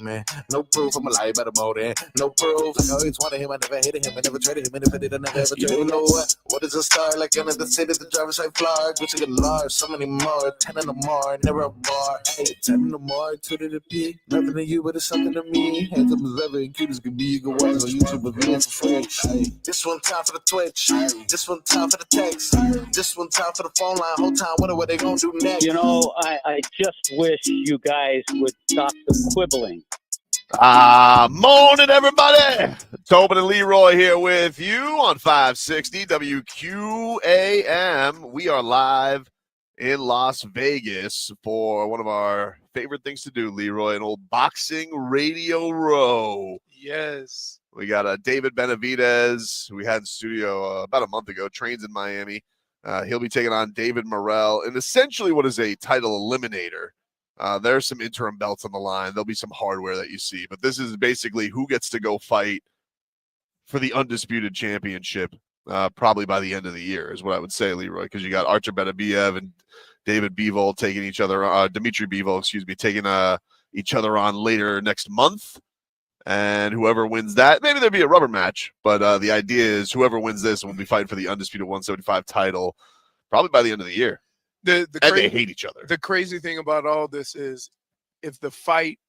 man. No proof, I'm a lie about a more than no proof. I always wanted him, I never hated him, I never traded him, and if I did, I never ever traded him. You know what is a star? Like another city, the driver's like Florida. Gucci get large, so many more, 10 in the more, never a bar. Hey, 10 in the more, 2 to the P. Nothing to you, but it's something to me. Hands up as ever, and cute as could be. You can watch on YouTube with me for free. This one time for the Twitch, this one time for the text, this one time for the phone line. Whole time, wonder what they gonna do next. You know, I just wish you guys would stop the quibbling. Morning, everybody. Tobin and Leroy here with you on 560 WQAM. We are live in Las Vegas for one of our favorite things to do, Leroy, an old boxing radio row. Yes. We got David Benavidez, who we had in studio about a month ago, trains in Miami. He'll be taking on David Morrell in essentially what is a title eliminator. There's some interim belts on the line. There'll be some hardware that you see, but this is basically who gets to go fight for the undisputed championship probably by the end of the year is what I would say, Leroy, because you got Artur Beterbiev and David Bivol taking each other, Dimitri Bivol, taking each other on later next month. And whoever wins that, maybe there'll be a rubber match, but the idea is whoever wins this will be fighting for the undisputed 175 title probably by the end of the year. And they hate each other. The crazy thing about all this is if the fight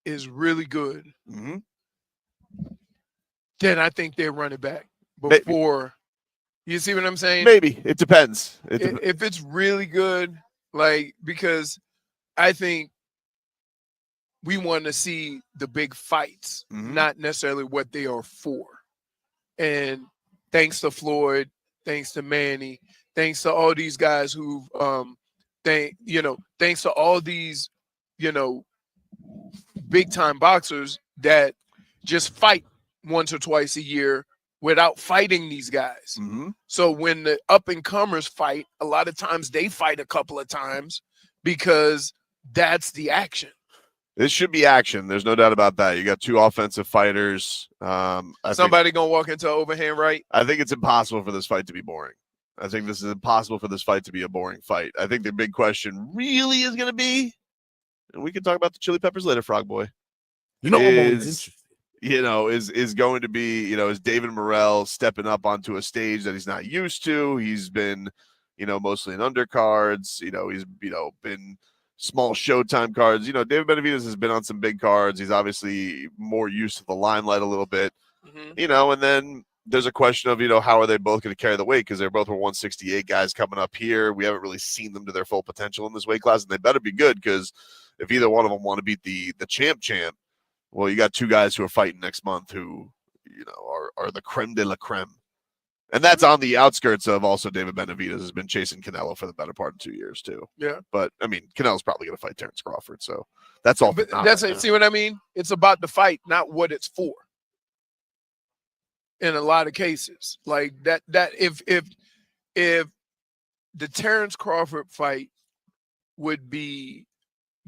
is really good, then I think they run it back before. Maybe. You see what I'm saying? Maybe. It depends. If it's really good, like, because I think we want to see the big fights, not necessarily what they are for. And thanks to Floyd, thanks to Manny, thanks to all these guys who've, thanks to all these, big time boxers that just fight once or twice a year without fighting these guys. So when the up and comers fight, a lot of times they fight a couple of times because that's the action. This should be action. There's no doubt about that. You got two offensive fighters. Somebody going to walk into overhand right? I think it's impossible for this fight to be boring. I think this is impossible for this fight to be a boring fight. I think the big question really is going to be, and we can talk about the chili peppers later, Frog Boy. I'm always interested. Is going to be, is David Morrell stepping up onto a stage that he's not used to. He's been, mostly in undercards. He's, been small Showtime cards. David Benavidez has been on some big cards. He's obviously more used to the limelight a little bit, and then there's a question of, how are they both going to carry the weight? Because they're both 168 guys coming up here. We haven't really seen them to their full potential in this weight class, and they better be good because if either one of them want to beat the champ, well, you got two guys who are fighting next month who, are the creme de la creme. And that's on the outskirts of also David Benavidez has been chasing Canelo for the better part of 2 years too. Yeah. But Canelo's probably going to fight Terrence Crawford. So that's all. But that's it. See what I mean? It's about the fight, not what it's for. In a lot of cases, like that if the Terrence Crawford fight would be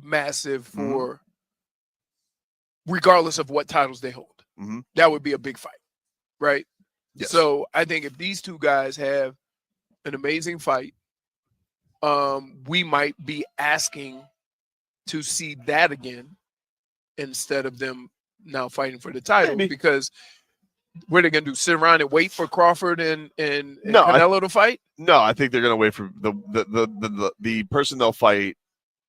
massive for regardless of what titles they hold, that would be a big fight, right? Yes. So I think if these two guys have an amazing fight, we might be asking to see that again instead of them now fighting for the title. Maybe. Because what are they going to do? Sit around and wait for Crawford and Canelo to fight? No, I think they're going to wait for the person they'll fight.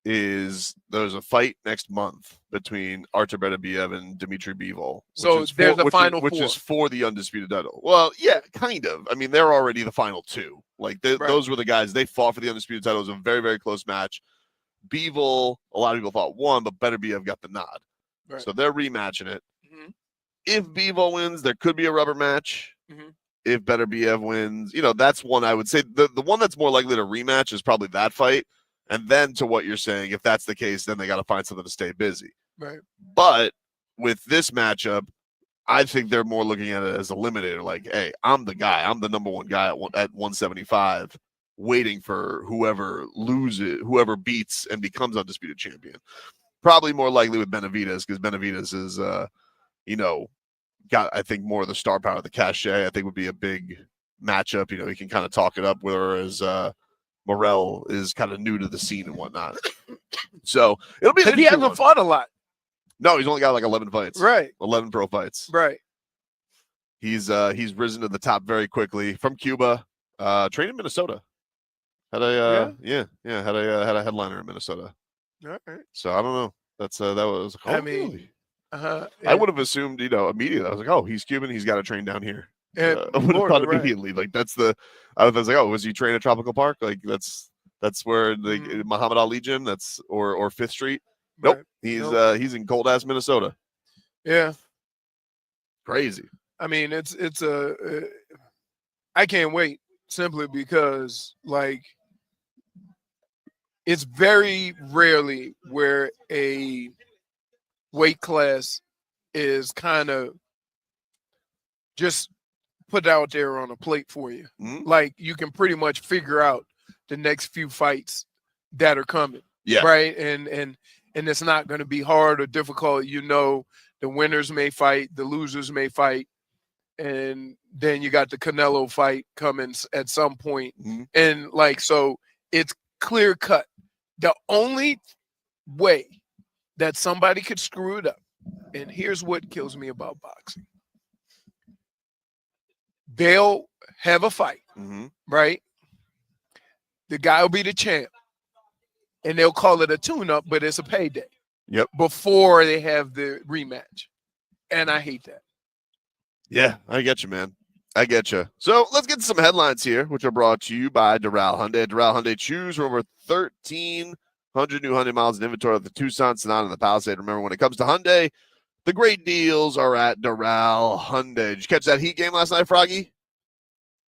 There's a fight next month between Artur Beterbiev and Dimitri Bivol. So there's a final four. Which is for the undisputed title. Well, yeah, kind of. They're already the final two. Like those were the guys. They fought for the undisputed title. It was a very, very close match. Bivol, a lot of people thought won, but Beterbiev got the nod. Right. So they're rematching it. If Bivol wins, there could be a rubber match. If Beterbiev wins, that's one I would say. The one that's more likely to rematch is probably that fight. And then to what you're saying, if that's the case, then they got to find something to stay busy. Right. But with this matchup, I think they're more looking at it as a eliminator. Like, hey, I'm the guy. I'm the number one guy at 175, waiting for whoever beats and becomes undisputed champion. Probably more likely with Benavidez because Benavidez is, got, I think, more of the star power, the cachet. I think would be a big matchup. He can kind of talk it up, whereas Morrell is kind of new to the scene and whatnot. So it'll be. He hasn't fought a lot. No, he's only got like 11 fights. Right. 11 pro fights. Right. He's risen to the top very quickly from Cuba. Trained in Minnesota. Had a had a headliner in Minnesota. All right. So I don't know. That's that was. Oh, I mean, really? I would have assumed, immediately. I was like, oh, he's Cuban. He's got to train down here. And I would have thought right. immediately. Like that's the. I was like, oh, was he trained at Tropical Park? Like that's where the Muhammad Ali gym. That's or Fifth Street. Nope. Right. He's in cold ass Minnesota. Yeah. Crazy. I mean, I can't wait simply because like it's very rarely where a weight class is kind of just put out there on a plate for you. Mm-hmm. Like you can pretty much figure out the next few fights that are coming. Yeah. Right. And it's not going to be hard or difficult. The winners may fight, the losers may fight. And then you got the Canelo fight coming at some point. Mm-hmm. And like, so it's clear cut. The only way that somebody could screw it up, and here's what kills me about boxing. They'll have a fight, right? The guy will be the champ, and they'll call it a tune-up, but it's a payday. Yep. Before they have the rematch. And I hate that. Yeah, I get you, man. I get you. So let's get to some headlines here, which are brought to you by Doral Hyundai. Doral Hyundai, choose from over 1,300 new Hyundai miles in inventory of the Tucson, Sonata, and the Palisade. Remember, when it comes to Hyundai, the great deals are at Doral Hyundai. Did you catch that Heat game last night, Froggy?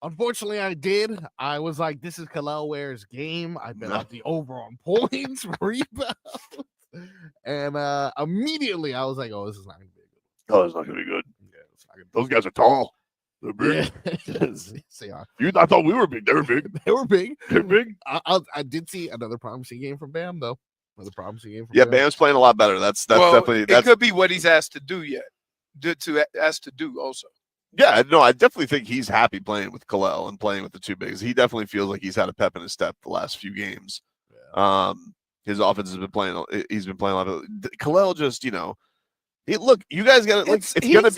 Unfortunately, I did. I was like, this is Canelo Ware's game. I bet out the over on points, rebounds. And immediately I was like, oh, this is not going to be good. Oh, it's not going to be good. Yeah, those guys are tall. They're big. Yeah. I thought we were big. They were big. They were big. They're big. I did see another promising game from Bam, though. Another promising game from Bam. Bam's playing a lot better. That's definitely. It could be what he's asked to do yet. Asked to do also. Yeah, no, I definitely think he's happy playing with Kalel and playing with the two bigs. He definitely feels like he's had a pep in his step the last few games. Yeah. His offense has been playing. He's been playing a lot of. Kalel just, look, you guys got to like. It's gonna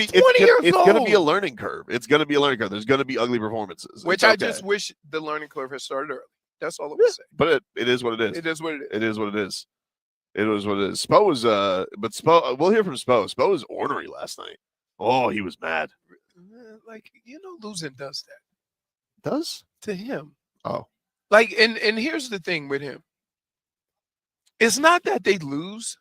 be a learning curve. It's gonna be a learning curve. There's gonna be ugly performances. Which I just wish the learning curve had started early. That's all I would say. But it is what it is. It is what it is. It is what it is. It is what it is. Spo was but Spo. We'll hear from Spo. Spo was ornery last night. Oh, he was mad. Like, losing does that. Does? To him. Oh. Like, and here's the thing with him. It's not that they lose,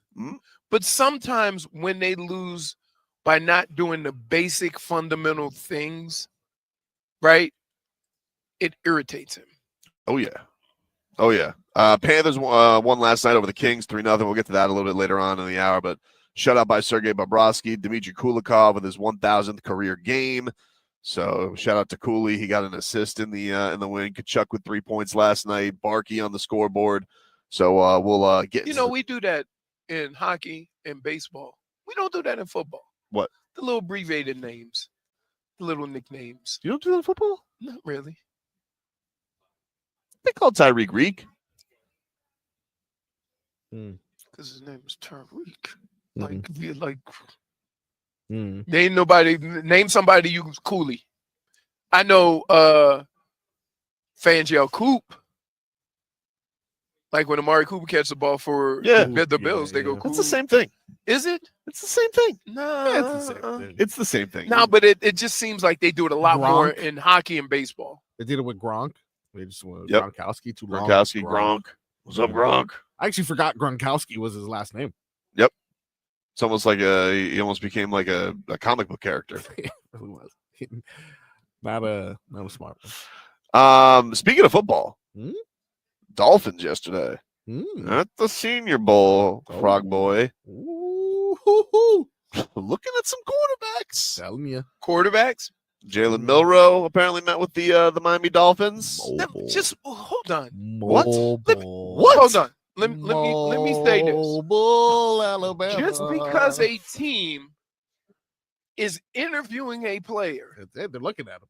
but sometimes when they lose by not doing the basic fundamental things, right, it irritates him. Oh, yeah. Oh, yeah. Panthers won last night over the Kings, 3-0. We'll get to that a little bit later on in the hour, but shutout by Sergei Bobrovsky, Dmitry Kulikov with his 1,000th career game. So shout out to Cooley. He got an assist in the win. Tkachuk with 3 points last night. Barkey on the scoreboard. So we'll get. We do that in hockey and baseball. We don't do that in football. What? The little abbreviated names, the little nicknames. You don't do that in football? Not really. They call Tyreek Reek. Because his name is Tyreek. Name somebody you Cooley. I know Fangio Coop. Like when Amari Cooper catches the ball for the Bills, they go Coop. It's the same thing. Is it? It's the same thing. No. Yeah, it's the same thing. It's the same thing. No, but it just seems like they do it a lot more in hockey and baseball. They did it with Gronk. They just went Gronkowski too long. Gronkowski, Gronk. What's up, Gronk? I actually forgot Gronkowski was his last name. Yep. It's almost like he almost became like a comic book character. It really was. Not a smart one. Speaking of football, Dolphins yesterday at the Senior Bowl, Frog Boy. Ooh. Looking at some quarterbacks. Telling you. Quarterbacks? Jalen Milroe apparently met with the Miami Dolphins. Just hold on. What? What? Hold on. Let me say this. Bull, Alabama. Just because a team is interviewing a player, they're looking at him.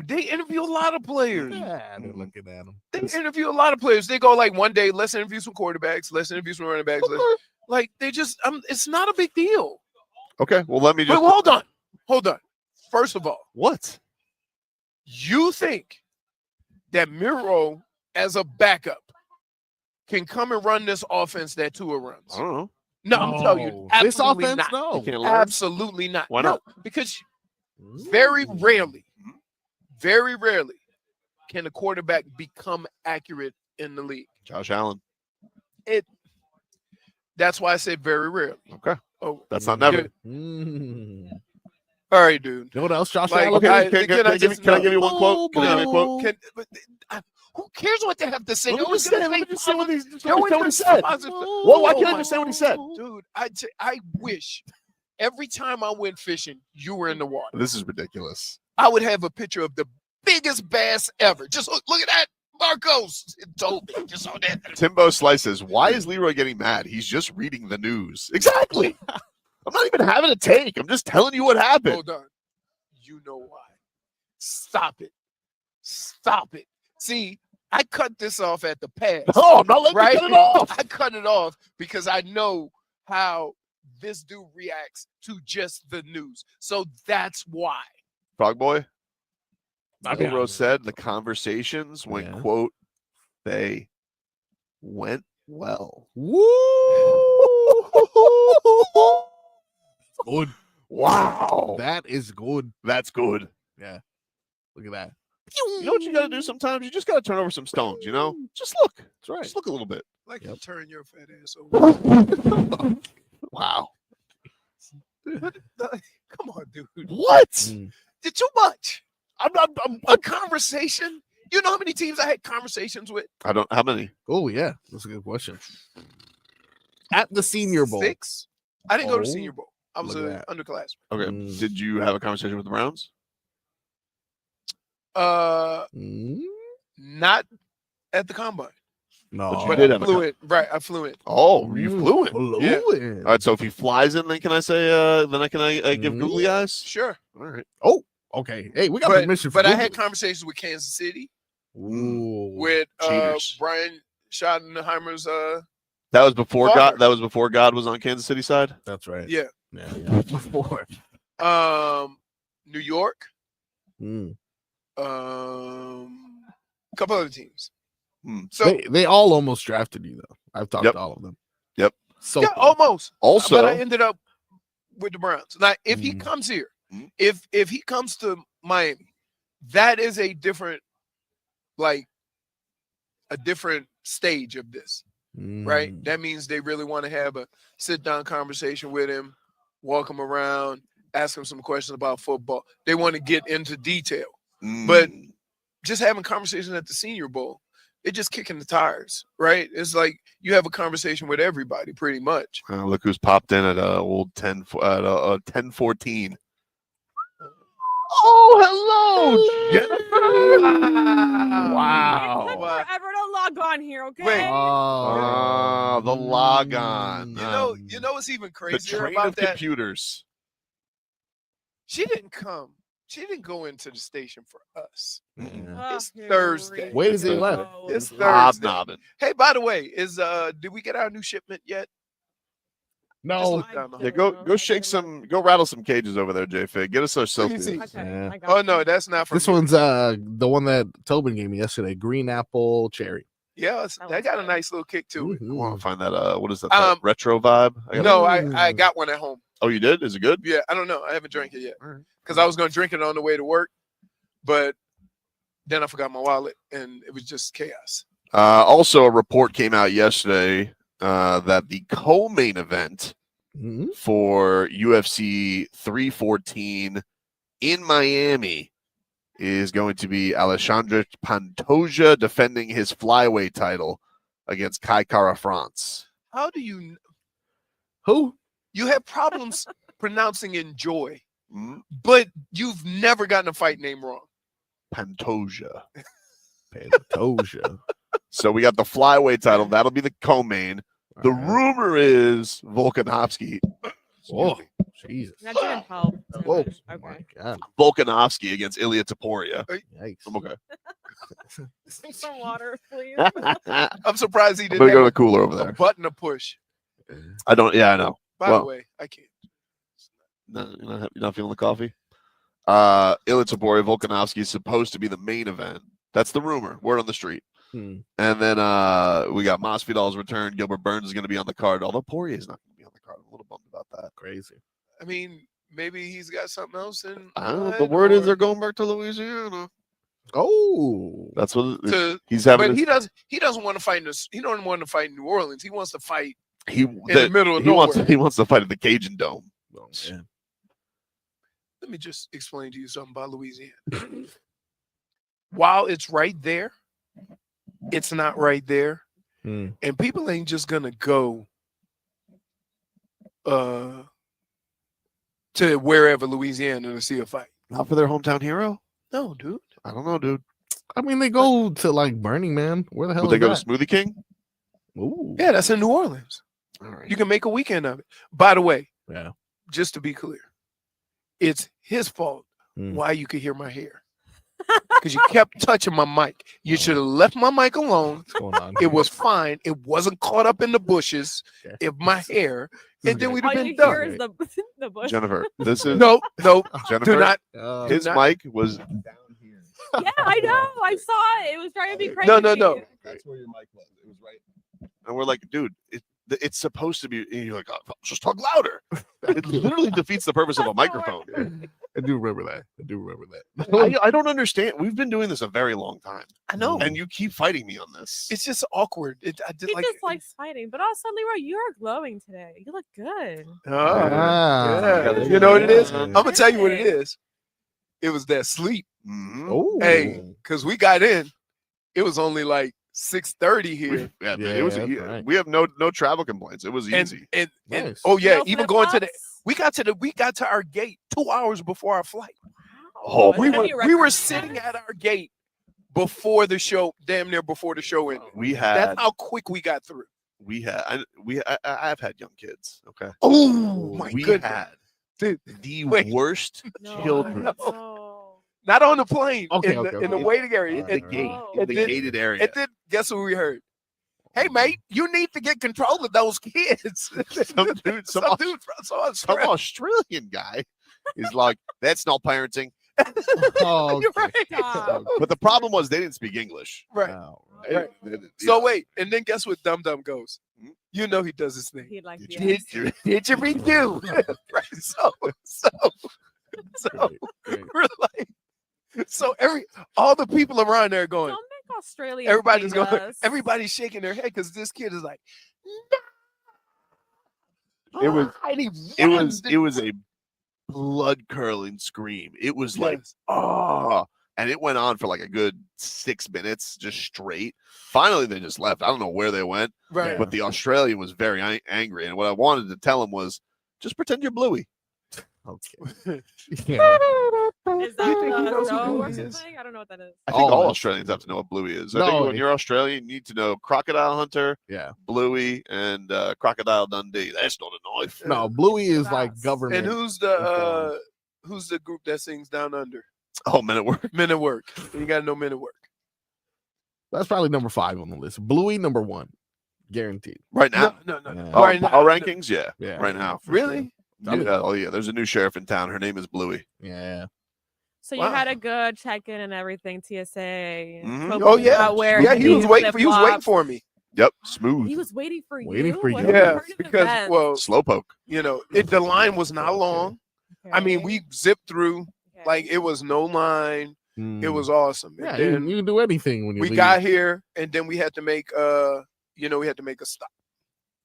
They interview a lot of players. Yeah, they're looking at him. They interview a lot of players. They go like one day, let's interview some quarterbacks, let's interview some running backs. Like they just, it's not a big deal. Okay, well, let me But just. hold on. First of all, What? you think that Milroe as a backup can come and run this offense that Tua runs? I don't know. No, I'm telling you, this absolutely offense, not. no. You can't learn. Absolutely not. Why No, not? because very rarely can a quarterback become accurate in the league. Josh Allen. That's why I said very rarely. Okay. Oh, That's not never. all right, dude. You know what else, Josh Like, Allen? Okay, Can I can I give you one quote? Can I give you a quote? Who cares what they have to say? Let me just say what he Well, said. Well, why can't I just say what he said? Dude, I wish every time I went fishing, you were in the water. This is ridiculous. I would have a picture of the biggest bass ever. Just look at that. Marcos told me just on that. Timbo Slices, why is Leroy getting mad? He's just reading the news. Exactly. I'm not even having a take. I'm just telling you what happened. Hold on. You know why. Stop it. Stop it. See, I cut this off at the pass. No, I'm not letting Right? you cut it off. I cut it off because I know how this dude reacts to just the news. So that's why. Frog Boy, Yeah. Leroy said the conversations went, Yeah. quote, they went well. Woo! Good. Wow. That is good. That's good. Yeah. Look at that. You know what you got to do sometimes? You just got to turn over some stones, you know? Just look. That's right. Just look a little bit. Like you turn your fat ass over. Wow. Come on, dude. What? Did too much. I'm A conversation. You know how many teams I had conversations with? I don't, how many? Oh, yeah. That's a good question. At the Senior Bowl. 6. I didn't go to Oh, Senior Bowl. I was look an at that. underclassman. Okay. Did you have a conversation with the Browns? Not at the combine. No. But you But did I have a flew it. Right, I flew it. Oh, you flew it. Yeah. All right, so if he flies in, then can I say, then I give googly eyes? Sure. All right. Oh, okay. Hey, we got permission for But I Google. had conversations with Kansas City, Ooh. with Cheaters. Brian Schottenheimer's That was before Father. God. That was before God was on Kansas City side. That's right. yeah. Yeah. Before. New York, Mm. a couple other teams. So They all almost drafted you, though. I've talked Yep. to all of them. Yep. So yeah, almost. Also, But I ended up with the Browns. Now, if he comes here, Mm. if he comes to Miami, that is a different, like a different stage of this, right? That means they really want to have a sit-down conversation with him, walk him around, ask him some questions about football. They want to get into detail. But just having conversation at the Senior Bowl, it's just kicking the tires, right? It's like you have a conversation with everybody pretty much. look who's popped in at old 10:14. Oh, hello, Jennifer. Wow. It took forever to log on here, okay? Wait. Ah, the log on. You know what's even The crazier train about of that? computers. She didn't come. She didn't go into the station for us. Yeah. It's Thursday. Wait till he left. It's Thursday. Hobnobbing. Hey, by the way, did we get our new shipment yet? Just No. look down the Yeah, hall. go rattle some cages over there, JFig. Get us our Let me selfies. see. Okay, Yeah. I got Oh you. no, that's not for This me. one's the one that Tobin gave me yesterday. Green apple cherry. Yeah, that got a nice little kick to it. I want to find that. What is that? Um, Retro vibe? No, I got one at home. Oh, you did? Is it good? Yeah, I don't know. I haven't drank it yet All right. because I was going to drink it on the way to work, but then I forgot my wallet and it was just chaos. Also, a report came out yesterday that the co-main event for UFC 314 in Miami is going to be Alexandre Pantoja defending his flyweight title against Kai Kara France. How do you? Who? You have problems pronouncing enjoy, Mm, but you've never gotten a fight name wrong. Pantoja. Pantoja. So we got the flyweight title. That'll be the co-main. The rumor is Volkanovski. Oh, Jesus. That didn't help. too Whoa. much. My Okay. God. Volkanovski against Ilya Taporia. Yikes. I'm okay. Some water, please. I'm I'm surprised he gonna didn't go to the have cooler over a there. button to push. I don't. Yeah, I know. By Well- the way, I can't. No, you're not feeling the coffee. Ilya Volkanovski is supposed to be the main event. That's the rumor. Word on the street. And then we got Masvidal's return. Gilbert Burns is going to be on the card, although Poirier is not going to be on the card. I'm a little bummed about that. Crazy. I mean, maybe he's got something else in. I don't know. The mind, word is or- they're going back to Louisiana. Oh, That's what he's But having. he doesn't want to fight in this. He don't want to fight in New Orleans. He wants to fight He in the middle of he nowhere. wants to fight at the Cajun Dome. well, yeah. Let me just explain to you something about Louisiana. While it's right there, it's not right there, Hmm. and people ain't just gonna go to wherever Louisiana to see a fight. Not for their hometown hero. No, dude. I don't know, dude. I mean, they go to like Burning Man. Where the hell Would they is go that? to Smoothie King? Ooh. Yeah, that's in New Orleans. All right. You can make a weekend of it. By the way, Yeah. just to be clear, it's his fault Hmm. why you could hear my hair. Because you kept touching my mic. You should have left my mic alone. What's going on? It was fine. It wasn't caught up in the bushes Okay. of my hair. This And is then great. we'd All have you been hear done. is the bush. Jennifer, this is No, Jennifer. do not. His not- mic was Yeah, I know. I saw it. It was driving me crazy. No. That's where your mic was. It was right. And we're like, dude, it's supposed to be. And you're like, oh, just talk louder. It literally defeats the purpose of a microphone. I do remember that. I don't understand. We've been doing this a very long time, I know. and you keep fighting me on this. It's just awkward. I did He like. just likes fighting. But also, Leroy, you are glowing today. You look good. Yeah. You know what it is? I'm gonna tell you what it is. It was that sleep. Mhm. Oh, Hey, because we got in. It was only like 6:30 here. Yeah, man, Yeah, it was. that's right. We have no travel complaints. It was easy. And Nice. oh yeah, No even flip going to the flops? we got to our gate 2 hours before our flight. Oh, Wow. We Is that were your we were record? sitting at our gate before the show, damn near before the show ended. we had. That's how quick we got through. I've had young kids. Okay. Oh my we goodness. had Dude, the wait. worst No, children no. Not on the plane. Okay, in the, okay, in the okay. waiting area. in the And, gate, Oh. in the And then- gated area. and then guess what we heard? Hey mate, you need to get control of those kids. Some dude, some dude from some Australia. Australian guy is like, that's not parenting. Oh, You're okay. right. Stop. But the problem was they didn't speak English. Right. Wow. Right. So wait, and then guess what Dum Dum goes? You know he does his thing. He likes Did the you- accent. Did you redo? Right. So Great, great. we're like, so all the people around there going, Don't make Australia. everybody's hate going, us. everybody's shaking their head because this kid is like, no. It was- And he It runs was a blood curdling scream. It was like, Yes. oh, and it went on for like a good 6 minutes, just straight. Finally, they just left. I don't know where they went, right. but the Australian was very angry. And what I wanted to tell him was, just pretend you're Bluey. Okay. Yeah. Is that You think he the knows who show or Bluey is? something? I don't know what that is. I think Oh, all it's- Australians have to know what Bluey is. I No, think when it- you're Australian, you need to know Crocodile Hunter, Yeah. Bluey, and Crocodile Dundee. That's not a knife. No, Bluey is like That's- government. And who's the group that sings Down Under? Oh, Men at Work. Men at Work. You got to know Men at Work. That's probably number 5 on the list. Bluey number 1, guaranteed. Right now. No. Yeah. Oh, Right now. power rankings? Yeah. Yeah. Right now. for Really? sure. Yeah, oh, yeah. There's a new sheriff in town. Her name is Bluey. Yeah. So you Wow. had a good check-in and everything, TSA. Mhm. spoke Oh yeah. about where Yeah, he was you waiting for flip-flops. for me. Yep. Smooth. He was waiting for Waiting you. for What you. a Yeah, turn of because events. well, Slowpoke. you know, the line was not long. I mean, Okay, we zipped through okay. like it was no line. It Mm. was awesome. And Yeah, then you can do anything when you we leave. got here, and then we had to make we had to make a stop.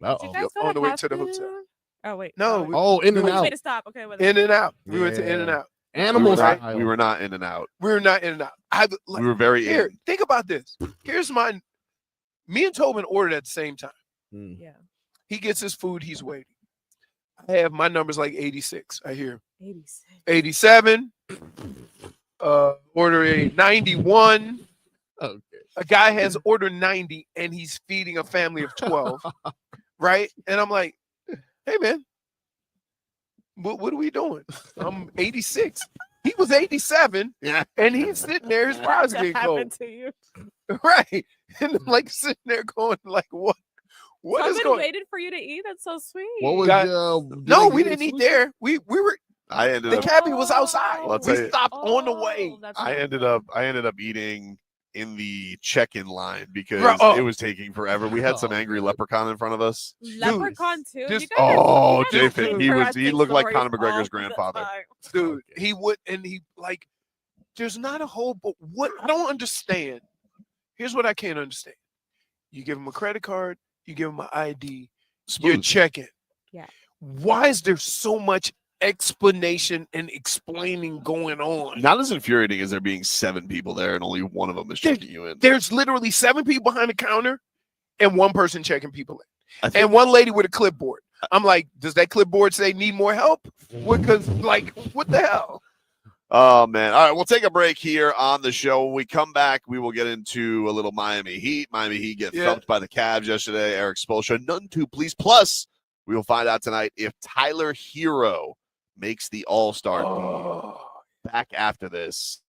Did you Uh-oh. guys go on the way to the fast hotel. food? Oh wait. No, Oh, in and Which way out. to stop? Okay. Wait, In and out. We went to In and Yeah. Out. Animals. Right. aisle. We were not in and out. We were not In and Out. We were very Here, in. think about this. Here's me and Tobin ordered at the same time. Mm. Yeah. He gets his food, he's waiting. I have my numbers like 86. I hear 86. 87. Order a 91. Okay. A guy has ordered 90 and he's feeding a family of 12. Right? And I'm like, hey man, what are we doing? I'm 86. He was 87. Yeah. And he's sitting there, his fries That getting happened cold. to you. Right. And I'm like sitting there going, like, what What is Tobin going? waited for you to eat. That's so sweet. What was God- did No, they we give didn't you eat sushi? there. We were. I ended The up cabbie was outside. Well, I'll tell We you- stopped on the way. That's I not ended good. up eating in the check-in line because Right, oh. it was taking forever. We had some Oh, angry good. leprechaun in front of us. Leprechaun too. just- You guys are- Oh, you guys are JFig, interesting he looked like stories Conor McGregor's all the grandfather. time. Dude, Okay. he would, and he like. There's not a whole, but what I don't understand. Here's what I can't understand. You give him a credit card, you give him an ID, you're Smooth. checking. Yeah. Why is there so much explanation and explaining going on? Not as infuriating as there being 7 people there and only one of them is checking you in. There's literally 7 people behind the counter and one person checking people in. I think, And one lady with a clipboard. I'm like, does that clipboard say need more help? Because, like, what the hell? oh man. All right, we'll take a break here on the show. When we come back, we will get into a little Miami Heat. Miami Heat get Yeah. thumped by the Cavs yesterday. Erik Spoelstra, none too pleased. Plus, we will find out tonight if Tyler Herro makes the All-Star team. Oh. Back after this.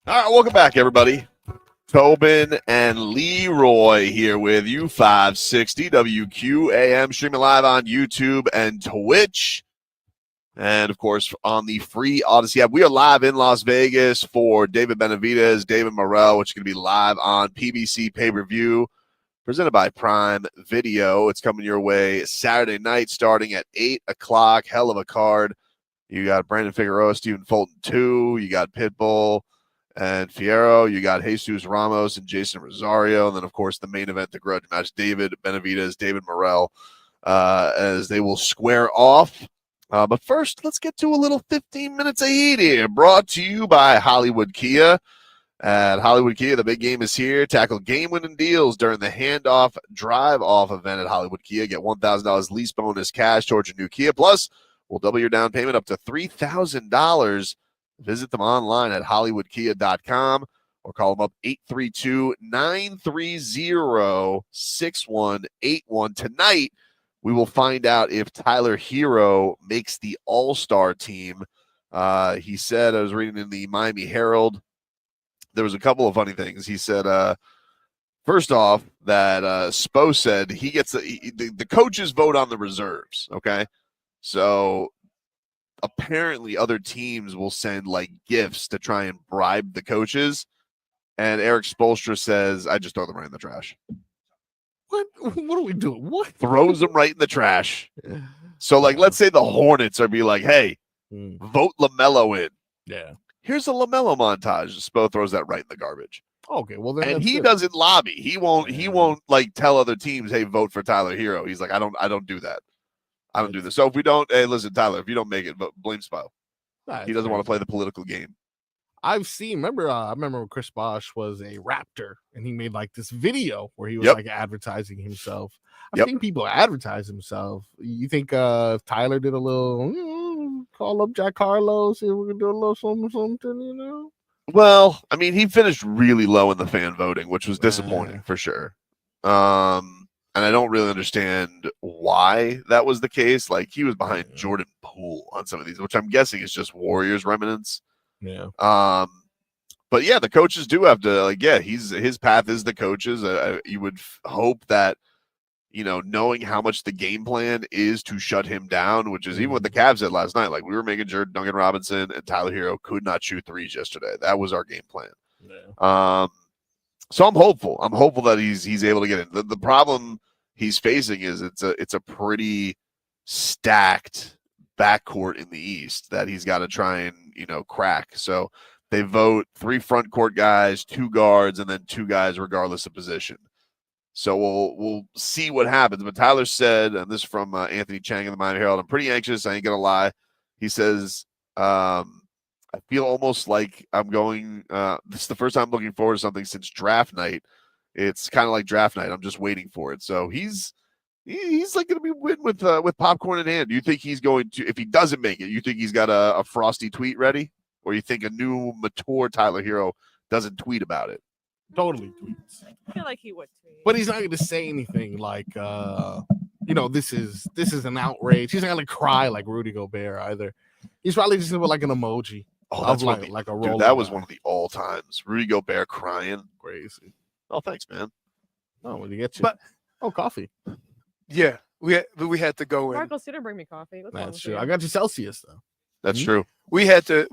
All right, welcome back, everybody. Tobin and Leroy here with you, 560 WQAM, streaming live on YouTube and Twitch. And, of course, on the free Odyssey app. We are live in Las Vegas for David Benavidez, David Morrell, which is going to be live on PBC pay-per-view, presented by Prime Video. It's coming your way Saturday night starting at 8 o'clock. Hell of a card. You got Brandon Figueroa, Stephen Fulton 2. You got Pitbull and Fierro. You got Jesus Ramos and Jason Rosario. And then, of course, the main event, the grudge match, David Benavidez, David Morrell, as they will square off. But first, let's get to a little 15 minutes of heat here, brought to you by Hollywood Kia. At Hollywood Kia, the big game is here. Tackle game-winning deals during the handoff drive-off event at Hollywood Kia. Get $1,000 lease bonus cash towards your new Kia. Plus, we'll double your down payment up to $3,000. Visit them online at hollywoodkia.com or call them up 832-930-6181. Tonight, we will find out if Tyler Herro makes the All-Star team. He said, I was reading in the Miami Herald, there was a couple of funny things. He said, first off, that Spo said he gets the coaches vote on the reserves, okay? So apparently other teams will send like gifts to try and bribe the coaches. And Erik Spoelstra says, I just throw them right in the trash. What are we doing? What? Throws them right in the trash. So, like, let's say the Hornets are be like, hey, vote LaMelo in. Yeah. Here's a LaMelo montage. Spo throws that right in the garbage. Okay, well then And he good. doesn't lobby. He won't like tell other teams, hey, vote for Tyler Herro. He's like, I don't do that. I don't do this. So if we don't, hey, listen, Tyler, if you don't make it, blame Spo. He doesn't want to play the political game. I've seen. I remember when Chris Bosh was a Raptor, and he made like this video where he was like advertising himself. I've seen people advertise himself. You think if Tyler did a little call up Jack Harlow, see if we can do a little something, you know? Well, I mean, he finished really low in the fan voting, which was disappointing for sure. And I don't really understand why that was the case. Like, he was behind Jordan Poole on some of these, which I'm guessing is just Warriors remnants. Yeah. But yeah, the coaches do have to, like, his path is the coaches. You would hope that, you know, knowing how much the game plan is to shut him down, which is even what the Cavs said last night. Like, we were making sure Duncan Robinson and Tyler Herro could not shoot threes yesterday. That was our game plan. Yeah. So I'm hopeful. I'm hopeful that he's able to get in. The problem he's facing is it's a pretty stacked backcourt in the East that he's got to try and, you know, crack. So they vote 3 front court guys, 2 guards, and then 2 guys regardless of position. So we'll see what happens. But Tyler said, and this is from Anthony Chang in the Miami Herald, I'm pretty anxious. I ain't gonna lie. He says, I feel almost like I'm going. This is the first time I'm looking forward to something since draft night. It's kind of like draft night. I'm just waiting for it. So he's like going to be with popcorn in hand. Do you think he's going to? If he doesn't make it, you think he's got a frosty tweet ready, or you think a new mature Tyler Herro doesn't tweet about it? Totally tweets. I feel like he would tweet. But he's not going to say anything like, you know, this is an outrage. He's not going to cry like Rudy Gobert either. He's probably just going to put like an emoji. Oh, that's like a roll. Dude, that was one of the all times. Rudy Gobert crying. Crazy. Oh, thanks, man. Oh, what did you get you? But coffee. Yeah, we had to go in. Marcos didn't bring me coffee. What's wrong That's with true. you? I got you Celsius though. That's true. We had to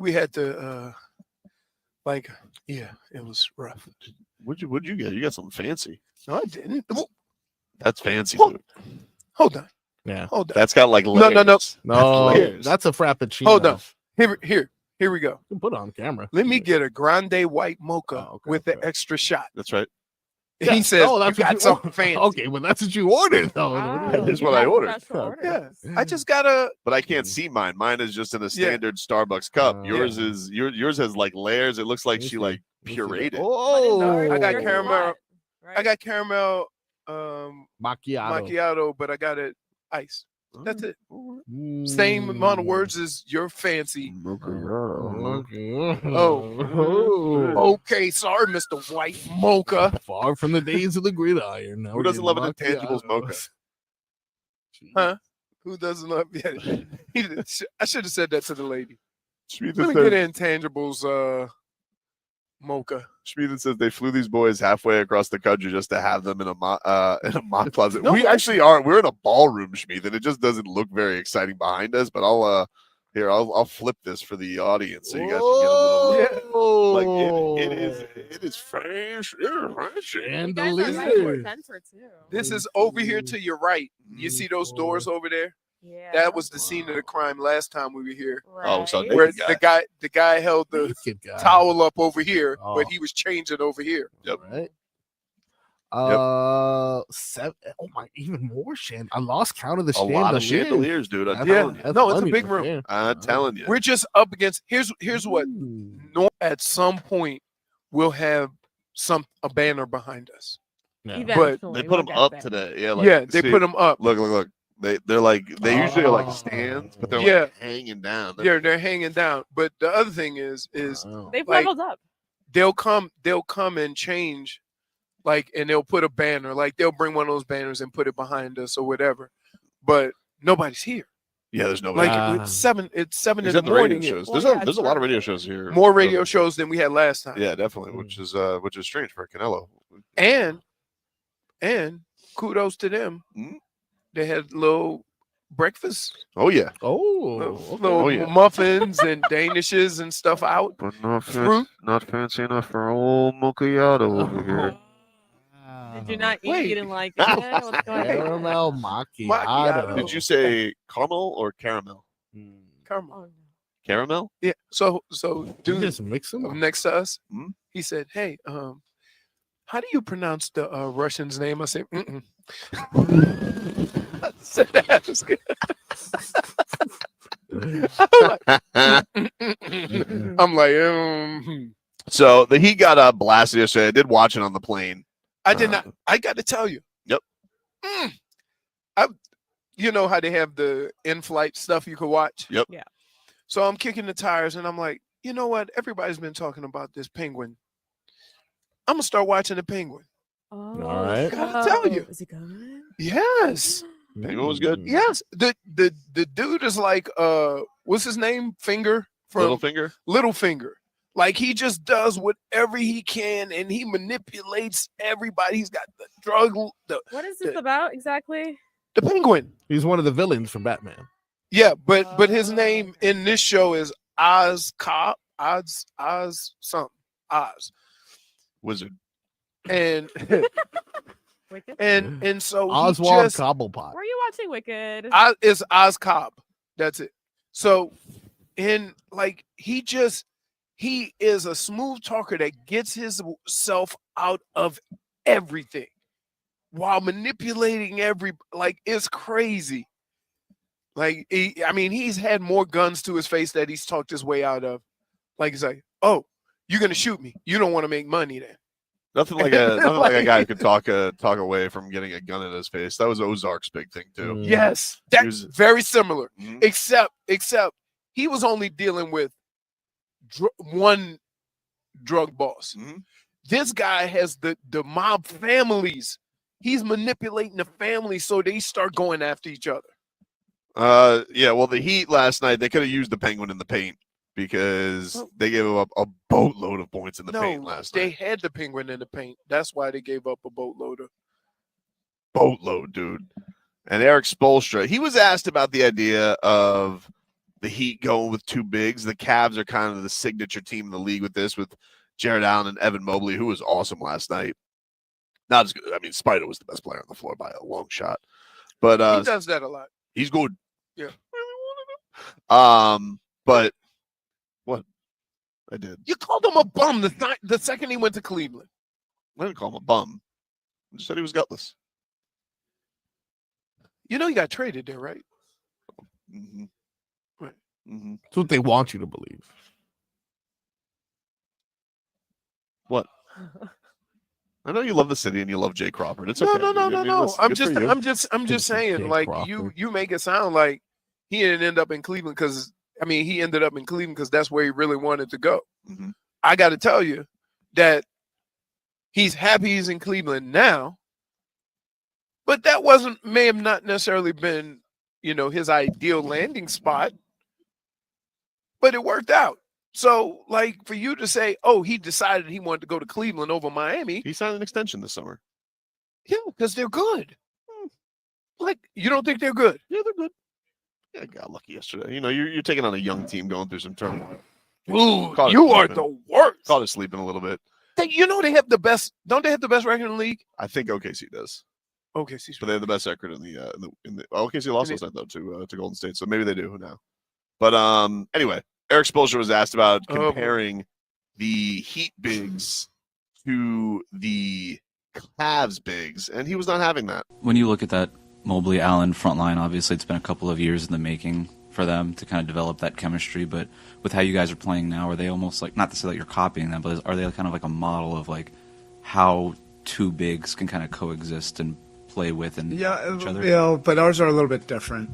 like, yeah, it was rough. What'd you get? You got something fancy. No, I didn't. That's fancy Hold- food. Hold on. Yeah. Hold on. That's got like layers. No, layers. that's a frappuccino. Hold on. Here we go. You can put it on camera. Let me get a grande white mocha Oh, okay, with okay. the extra shot. That's right. And he says, that's you what got something ordered. fancy. Okay, well that's what you ordered though. Wow, That is you what I have ordered. special Okay. orders. Yeah, I just gotta. But I can't see mine. Mine is just in a Yeah. standard Starbucks cup. Yeah. Yours has like layers. It looks like Let me she see. like Let me see pureed that. it. Oh, I got Yours is caramel. what, right? I got caramel macchiato, but I got it ice. That's it. Same amount of words as your fancy. Okay, sorry, Mr. White Mocha. Far from the days of the gridiron. Now Who we're doesn't getting love an intangibles mocha? macchiatos. Huh? Who doesn't love? Yeah, I should have said that to the lady. Should be Let the me third. get intangibles Mocha. Schmieden says they flew these boys halfway across the country just to have them in a mock closet. No. We actually are. We're in a ballroom, Schmieden. It just doesn't look very exciting behind us. But I'll flip this for the audience so you guys can get a little. Like it is French. You guys are nice for center too. This is over here to your right. You see those doors over there? Yeah. That was the scene of the crime last time we were here. Right. Oh, so Where the guy held the towel up over here, but he was changing over here. Yep. Right. 7. Oh my, even more chandeliers. I lost count of the A lot of chandeliers, dude. I'm telling you. No, it's a big room. I'm telling you. We're just up against. Here's what. At some point, we'll have a banner behind us. Eventually, But they put them up today. Yeah, they put them up. Look. They're like they usually are like stands, but they're like hanging down. They're hanging down. But the other thing is they've like, leveled up. They'll come and change, like, and they'll put a banner, like they'll bring one of those banners and put it behind us or whatever. But nobody's here. Yeah, there's nobody. Like it's 7 in the Except morning. radio shows. Well, There's a lot of radio shows here. More radio shows than we had last time. Yeah, definitely, which is strange for Canelo. And kudos to them. Mhm. They had little breakfast, Oh yeah, little muffins and danishes and stuff out. but not Fruit. not fancy enough for old macchiato over here. Did you not eat? Wait. You didn't like it? What's going on? Caramel macchiato. Did you say caramel or caramel? Caramel. Oh, no. Caramel? Yeah. So You dude just mix them up. next to us, Mhm. he said, "Hey, how do you pronounce the Russian's name?" I said, "Mm-mm." I said, "That's good." I'm like, So the Heat got blasted yesterday. I did watch it on the plane. I did not. I got to tell you. Yep. You know how they have the in-flight stuff you could watch? Yep. Yeah. So I'm kicking the tires and I'm like, you know what? Everybody's been talking about this Penguin. I'm gonna start watching the Penguin. Oh, All right. Gotta tell you. Is it good? Yes. Penguin was good. Yes. The dude is like what's his name? Finger from Littlefinger. Like he just does whatever he can and he manipulates everybody. He's got the drug What is this about exactly? the Penguin. He's one of the villains from Batman. Yeah, but his name in this show is Oz Cobb. Oz something. Oz. Wizard. And Wicked? and so Oswald he just, Cobblepot. Were you watching Wicked? is Oz Cobb. That's it. So in like he is a smooth talker that gets himself out of everything while manipulating it's crazy. Like he's had more guns to his face that he's talked his way out of. Like he's like, "Oh, you're gonna shoot me. You don't want to make money then." Nothing like a guy who could talk away from getting a gun in his face. That was Ozark's big thing too. Yes, that's very similar. Mhm. Except he was only dealing with one drug boss. Mhm. This guy has the mob families. He's manipulating the family so they start going after each other. Yeah. Well, the Heat last night, they could have used the Penguin in the paint because they gave up a boatload of points in the paint last they night. had the Penguin in the paint. That's why they gave up a boatload, Dude. And Erik Spoelstra, he was asked about the idea of the Heat going with two bigs. The Cavs are kind of the signature team in the league with this, with Jared Allen and Evan Mobley, who was awesome last night. Not as good. I mean, Spider was the best player on the floor by a long shot. But he does that a lot. he's good. Yeah. But what? I did. You called him a bum the second he went to Cleveland. I didn't call him a bum. I just said he was gutless. You know he got traded there, right? Mm-hmm. Right. Mm-hmm. That's what they want you to believe. What? I know you love the city and you love Jay Crawford. It's okay. No. Listen, I'm just saying, Jay like Crawford. you make it sound like he didn't end up in Cleveland he ended up in Cleveland because that's where he really wanted to go. Mm-hmm. I got to tell you that he's happy he's in Cleveland now, but that may have not necessarily been, his ideal landing spot, but it worked out. So, like, for you to say, oh, he decided he wanted to go to Cleveland over Miami. He signed an extension this summer. Yeah, because they're good. Like, you don't think they're good? Yeah, they're good. Yeah, I got lucky yesterday. You know, you're taking on a young team going through some turmoil. Ooh, Caught it you are sleeping. the worst. Caught it sleeping a little bit. They have the best. Don't they have the best record in the league? I think OKC does. Okay, see, But they have the best record in the OKC lost last night though to Golden State, so maybe they do now. But anyway, Erik Spoelstra was asked about comparing the Heat bigs to the Cavs bigs, and he was not having that. When you look at that Mobley Allen front line, obviously it's been a couple of years in the making for them to kind of develop that chemistry. But with how you guys are playing now, are they almost like, not to say that you're copying them, but are they kind of like a model of like how two bigs can kind of coexist and play with and each other? Yeah, but ours are a little bit different,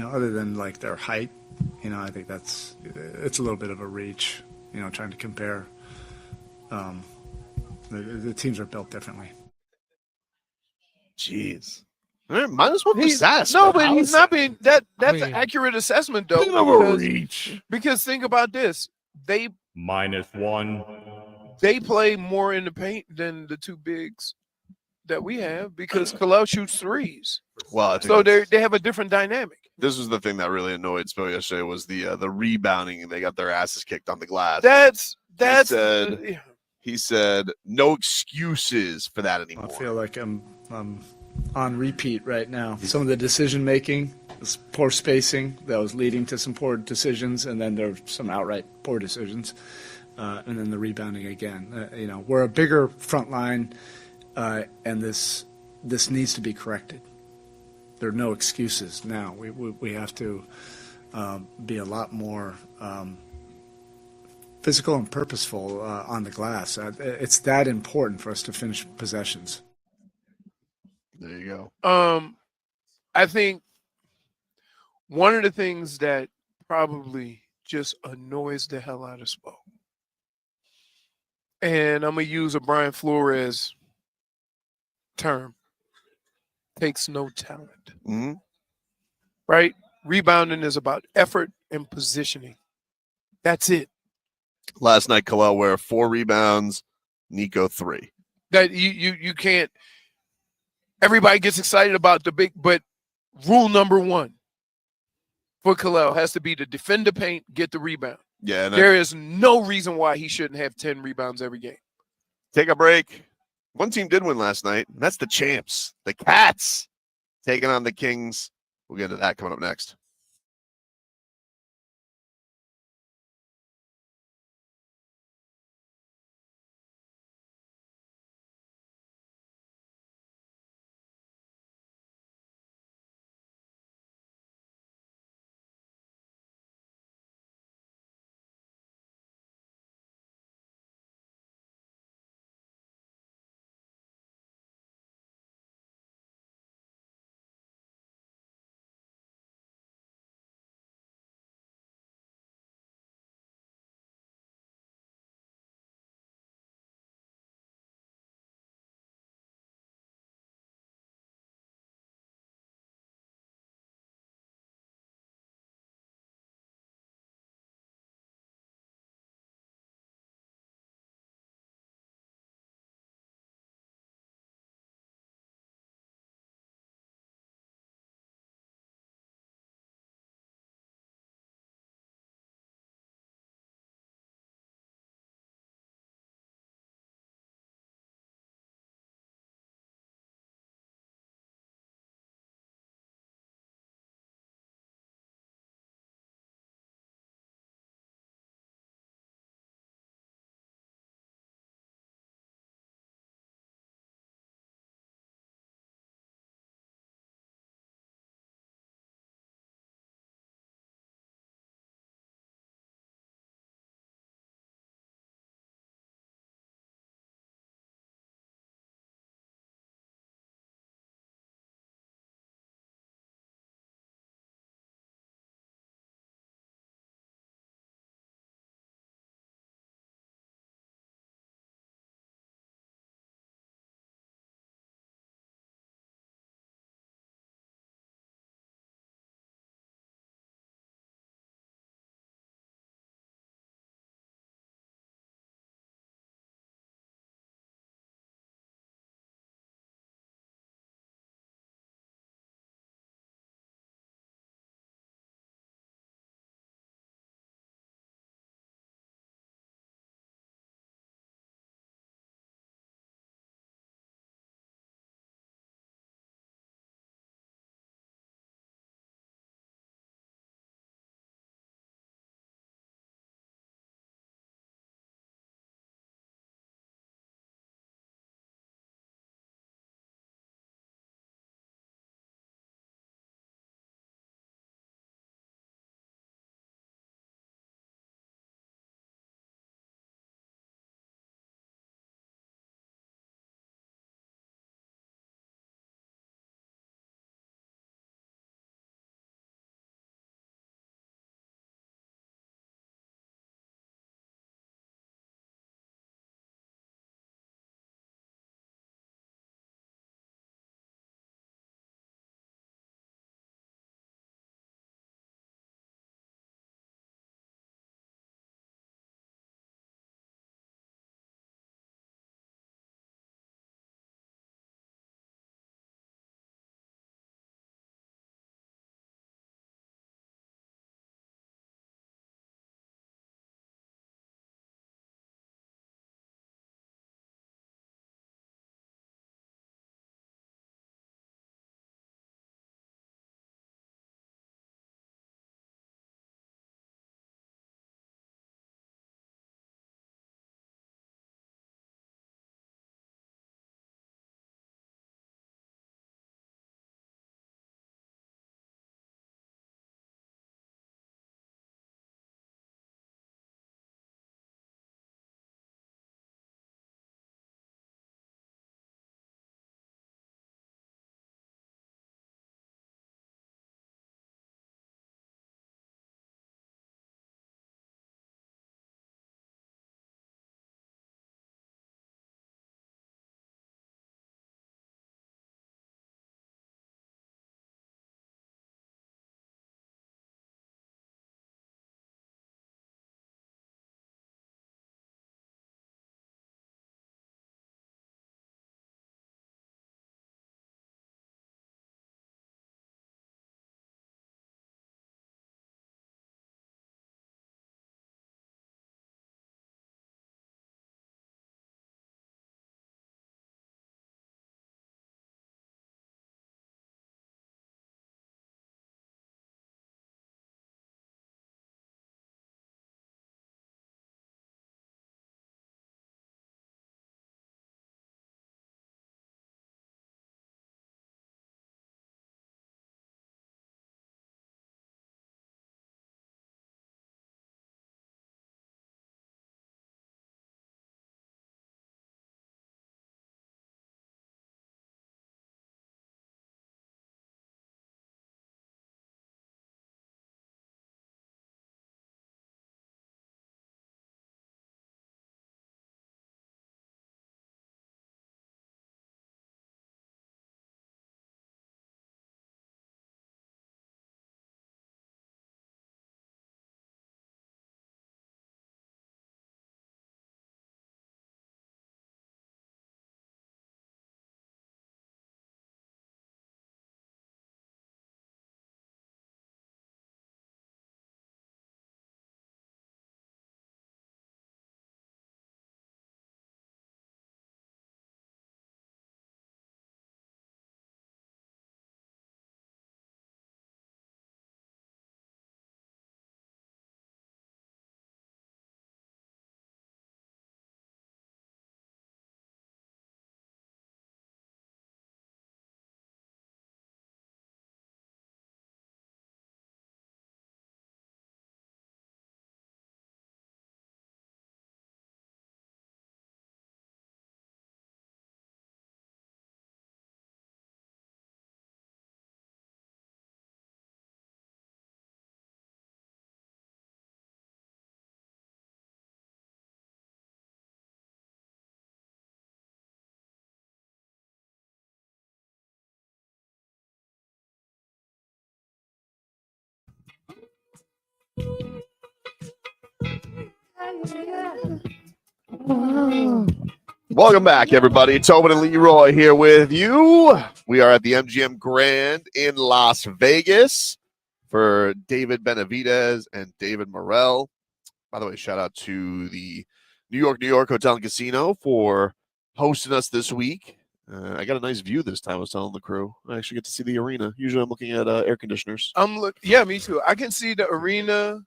other than like their height, I think it's a little bit of a reach, trying to compare. The teams are built differently. Jeez. Might as well be sass. No, but he's not being that's an accurate assessment though. Because think about this. They -1. They play more in the paint than the two bigs that we have because Kalel shoots threes. Well, so they have a different dynamic. This was the thing that really annoyed Spo yesterday was the rebounding, and they got their asses kicked on the glass. He said no excuses for that anymore. I feel like I'm on repeat right now. Some of the decision making, this poor spacing that was leading to some poor decisions, and then there were some outright poor decisions, and then the rebounding again. We're a bigger front line, and this needs to be corrected. There are no excuses now. We have to be a lot more physical and purposeful on the glass. It's that important for us to finish possessions. There you go. I think one of the things that probably just annoys the hell out of Spo, and I'm going to use a Brian Flores term, takes no talent. Mm-hmm. Right? Rebounding is about effort and positioning. That's it. Last night, Kalel Ware 4 rebounds, Nico 3. That you can't. Everybody gets excited about the big, but rule number 1 for Kalel has to be to defend the paint, get the rebound. Yeah, there is no reason why he shouldn't have 10 rebounds every game. Take a break. One team did win last night, and that's the champs, the Cats, taking on the Kings. We'll get into that coming up next. Welcome back, everybody. Tobin and Leroy here with you. We are at the MGM Grand in Las Vegas for David Benavidez and David Morrell. By the way, shout out to the New York Hotel and Casino for hosting us this week. I got a nice view this time. I was telling the crew. I actually get to see the arena. Usually I'm looking at air conditioners. Yeah, me too. I can see the arena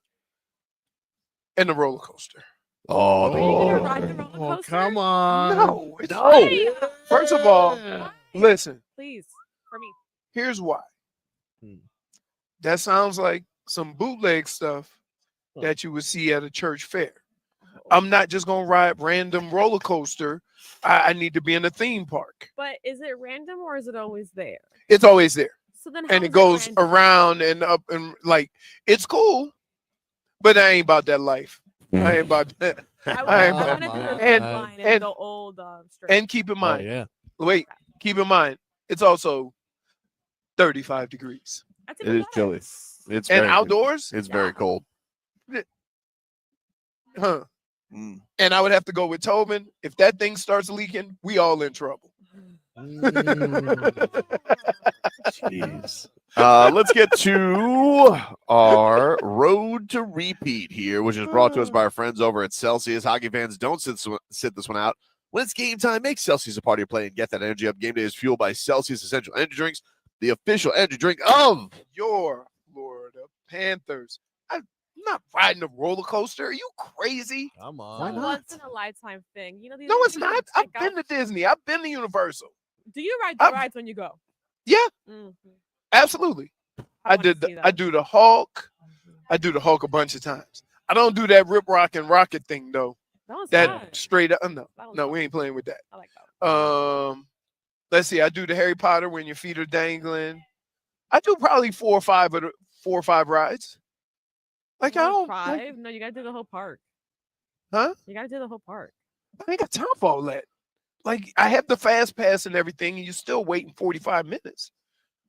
and the roller coaster. Are you gonna ride the roller coaster? Come on. No. Hey, First of all, listen. please, for me. Here's why. That sounds like some bootleg stuff that you would see at a church fair. I'm not just going to ride random roller coaster. I need to be in a theme park. But is it random or is it always there? It's always there. So then, And it goes random? around and up and like, it's cool, but I ain't about that life. I ain't about that. I want to do the and- line and- the old strip. And keep in mind, yeah. wait, keep in mind, it's also 35 degrees. That's It even is better. chilly. It's And very, outdoors, It's very cold. huh? And I would have to go with Tobin. If that thing starts leaking, we all in trouble. Jeez. Let's get to our road to repeat here, which is brought to us by our friends over at Celsius. Hockey fans, don't sit this one out. When it's game time, make Celsius a part of your play and get that energy up. Game day is fueled by Celsius Essential Energy Drinks, the official energy drink of Your Florida Panthers. I'm not riding a roller coaster. Are you crazy? Come It's on. a once in a lifetime thing. You know, these No, are it's things you not. can I've check been out. to Disney. I've been to Universal. Do you ride the I've- rides when you go? Yeah, Mhm. absolutely. I wanna did. see I that. do the Hulk. I do the Hulk a bunch of times. I don't do that rip rock and rocket thing though. That was That fun. straight up. No, That was no, fun. we ain't playing with that. I like that. Let's see. I do the Harry Potter when your feet are dangling. I do probably 4 or 5 rides. Like I don't. like, 5? No, you gotta do the whole park. Huh? You gotta do the whole park. I ain't got time for all that. Like I have the fast pass and everything, and you're still waiting 45 minutes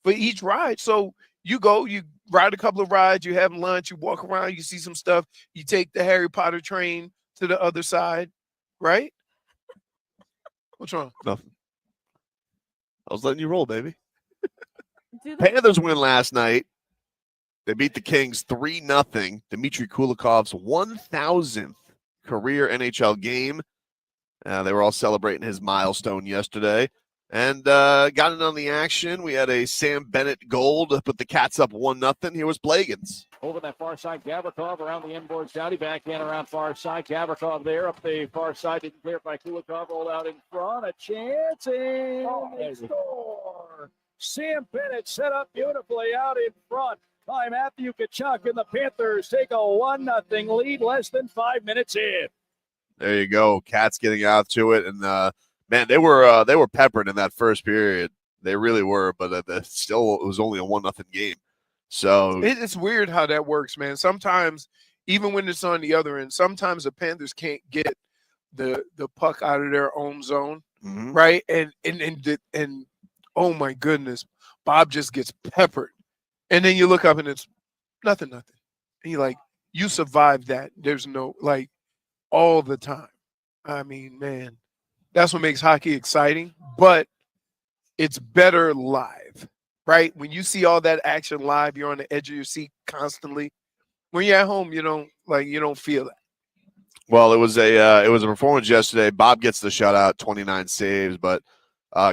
for each ride. So you go, you ride a couple of rides, you have lunch, you walk around, you see some stuff, you take the Harry Potter train to the other side, right? What's wrong? nothing. I was letting you roll, baby. Do the Panthers win last night. They beat the Kings 3-0. Dmitry Kulikov's 1,000th career NHL game. They were all celebrating his milestone yesterday. And got in on the action. We had a Sam Bennett goal to put the Cats up 1-0. Here was Blagans. Over that far side, Gavrikov around the inboards, Dowdy back in around far side. Gavrikov there up the far side, didn't clear it by Kulikov, rolled out in front, a chance, and they score. Sam Bennett set up beautifully out in front by Matthew Tkachuk, and the Panthers take a 1-0 lead less than 5 minutes in. There you go. Cats getting out to it. And, man, they were peppered in that first period. They really were, but still it was only a 1-0 game. So It's weird how that works, man. Sometimes, even when it's on the other end, sometimes the Panthers can't get the puck out of their own zone, right? And oh my goodness, Bob just gets peppered, and then you look up and it's nothing, and you're like, you survived that. There's no like all the time. I mean, man, that's what makes hockey exciting, but it's better live. Right? When you see all that action live, you're on the edge of your seat constantly. When you're at home, you don't feel that. well, it was a performance yesterday. Bob gets the shutout, 29 saves, but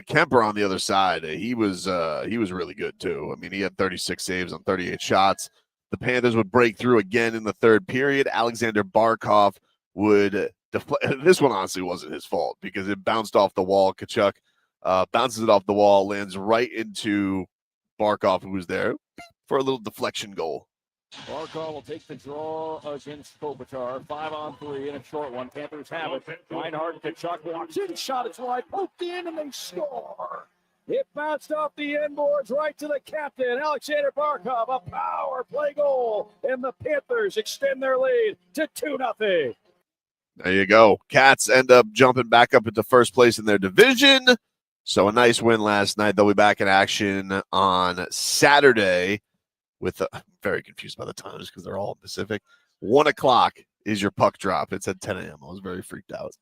Kemper on the other side, he was really good too. I mean, he had 36 saves on 38 shots. The Panthers would break through again in the third period. Alexander Barkov would deflect. This one honestly wasn't his fault because it bounced off the wall. Tkachuk bounces it off the wall, lands right into Barkov, who was there for a little deflection goal. Barkov will take the draw against Kopitar. 5-on-3 in a short one. Panthers have it. Reinhart, Tkachuk walks in, shot is wide, poked in, and they score. It bounced off the inboards right to the captain, Alexander Barkov. A power play goal, and the Panthers extend their lead to 2-0. There you go. Cats end up jumping back up into first place in their division. So a nice win last night. They'll be back in action on Saturday with I'm very confused by the times because they're all Pacific. 1 o'clock is your puck drop. It's at 10 a.m. I was very freaked out.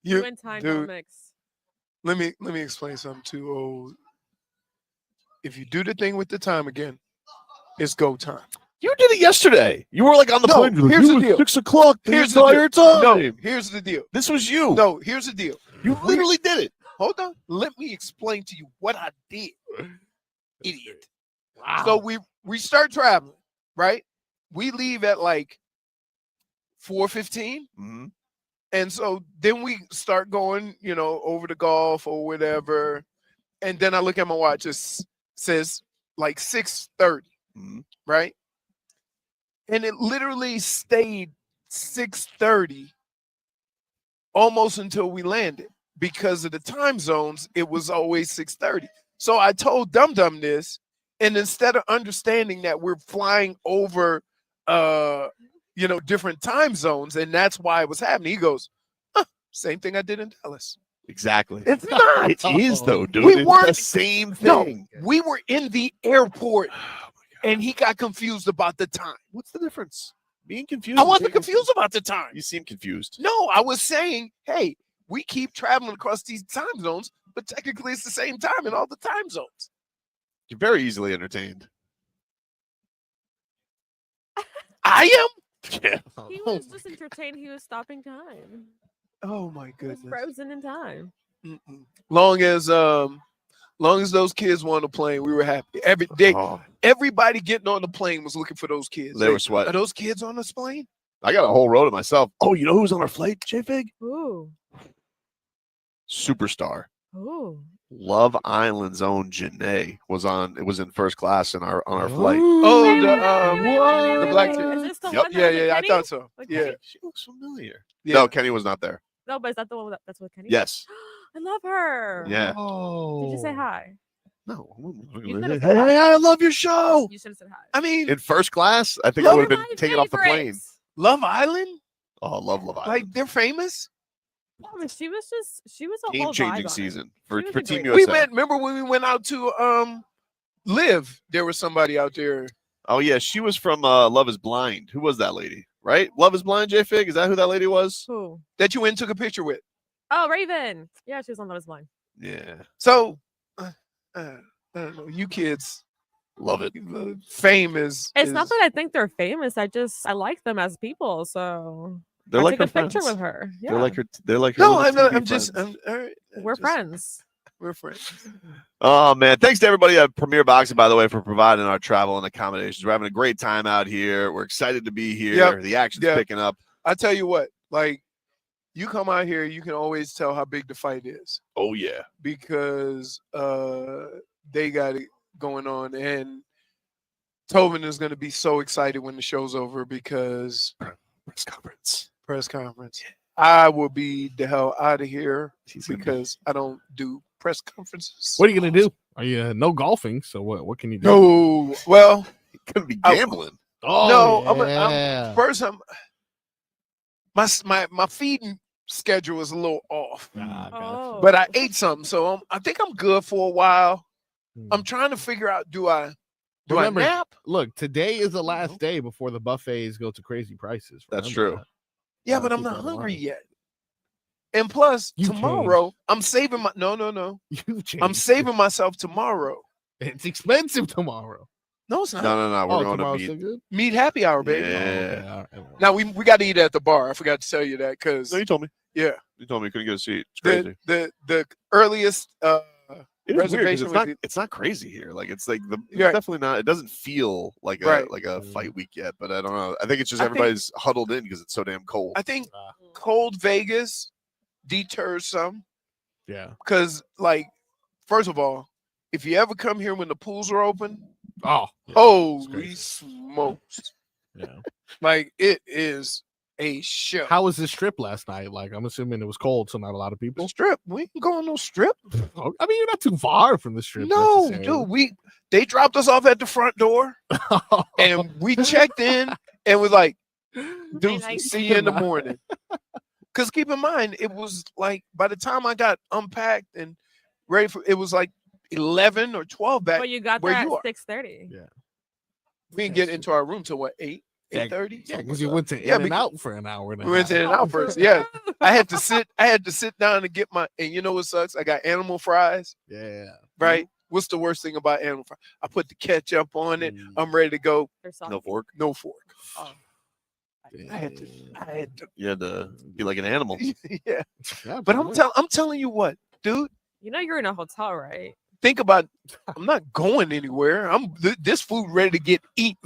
You and time don't mix. Let me explain something too. Oh, if you do the thing with the time again, it's go time. You did it yesterday. You were like on the plane. Here's the deal. 6 o'clock. Here's the entire deal. time. No, here's the deal. This was you. No, here's the deal. You literally did it. Hold on. Let me explain to you what I did. Idiot. Wow. So we start traveling, right? We leave at like 4:15. Mm-hmm. And so then we start going, over to golf or whatever. And then I look at my watch. It says like 6:30, right? And it literally stayed 6:30 almost until we landed. Because of the time zones, it was always 6:30. So I told Dum Dum this, and instead of understanding that we're flying over, different time zones, and that's why it was happening, he goes, same thing I did in Dallas. Exactly. It's not. It is though, dude. We It's weren't the same No, thing. we were in the airport, and he got confused about the time. What's the difference? Being confused. I wasn't confused about the time. You seem confused. No, I was saying, hey, we keep traveling across these time zones, but technically it's the same time in all the time zones. You're very easily entertained. I am? Yeah. He was just entertained. He was stopping time. Oh my He was goodness. frozen in time. Long as those kids were on the plane, we were happy. Everybody getting on the plane was looking for those kids. They were sweating. Are those kids on this plane? I got a whole row to myself. Oh, you know who's on our flight, JFig? Ooh. Superstar. Ooh. Love Island's own Janae was in first class on our flight. Oh, Wait, the black Is kid. this the Yep. one? Yeah, I Kenny? thought so. With Yeah. Kenny? She looks familiar. Yeah. No, Kenny was not there. No, but is that the one that's with Kenny? Yes. I love her. Yeah. Oh. Did you say hi? No. You could've Hey, said hi. I love your show. You should have said hi. I mean, In first class, I think I would have been My taken off the plane. favorites. Love Island? Oh, I love Love Island. Like, they're famous? Yeah, but she was a Game whole changing vibe on it. season She for was a Team great- USA. Remember when we went out to Live? There was somebody out there. Oh yeah, she was from Love Is Blind. Who was that lady? Right? Love Is Blind, JFig? Is that who that lady was? Who? That you went and took a picture with. Oh, Raven. Yeah, she was on Love Is Blind. Yeah. So, I don't know. You kids, Love it. fame is. It's not that I think they're famous. I like them as people. So They're I like took her a picture friends. with her. Yeah. They're like her. They're like her. No, little I'm TV just. friends. All right. We're friends. We're friends. Oh man! Thanks to everybody at Premier Boxing, by the way, for providing our travel and accommodations. We're having a great time out here. We're excited to be here. Yep. The action's Yep. picking up. I tell you what, like, you come out here, you can always tell how big the fight is Oh yeah. because they got it going on, and Tobin is going to be so excited when the show's over because press conference. I will be the hell out of here because I don't do press conferences. What are you gonna do? Are you no golfing? So what can you do? No, well, Gonna be gambling. Oh, no. yeah. My feeding schedule is a little off, Gotcha. Oh. but I ate something, so I think I'm good for a while. I'm trying to figure out: do I Remember, nap? Look, today is the last day before the buffets go to crazy prices. That's Remember true. that. Yeah, Gotta but I'm keep not that in hungry mind. yet. And plus, You tomorrow I'm saving my no. You've changed. I'm saving myself tomorrow. It's expensive tomorrow. No, it's not. No. We're going to tomorrow's meet. still good? Meet happy hour, baby. Yeah. Okay, all right. Now we got to eat at the bar. I forgot to tell you that because No, you told me. yeah, You told me you couldn't get a seat. It's crazy. the earliest It is weird 'cause reservation it's with not. the- It's not crazy here. Like it's like it's Right. definitely not. It doesn't feel like a Right. like a fight week yet. But I don't know. I think it's just I think- everybody's huddled in because it's so damn cold. I think cold Vegas deters some Yeah. because, like, first of all, if you ever come here when the pools are open, Oh. yeah. holy crazy. smokes! Yeah. Like it is a show. How was this strip last night? Like, I'm assuming it was cold, so not a lot of The people. strip? We can go on no strip. Oh, I mean, you're not too far from the strip. No, necessarily. dude. They dropped us off at the front door, and we checked in, and was like, "Dude, nice. see you in the morning." Because keep in mind, it was like by the time I got unpacked and ready for it was like 11 or 12 back. But you got where there you at are. 6:30. Yeah. We didn't get into our room till what 8? 8:30. Yeah, because you went to Yeah, In and Out for an hour and a We went half. to In and Out first. Yeah, I had to sit down and get my. And you know what sucks? I got animal fries. Yeah. Right. What's the worst thing about animal fries? I put the ketchup on it. Mm. I'm ready to go. No fork. No fork. Yeah. I had to. You had to be like an animal. Yeah. Yeah, But pretty much. I'm telling you what, dude. You know you're in a hotel, right? Think about. I'm not going anywhere. This food ready to get eaten.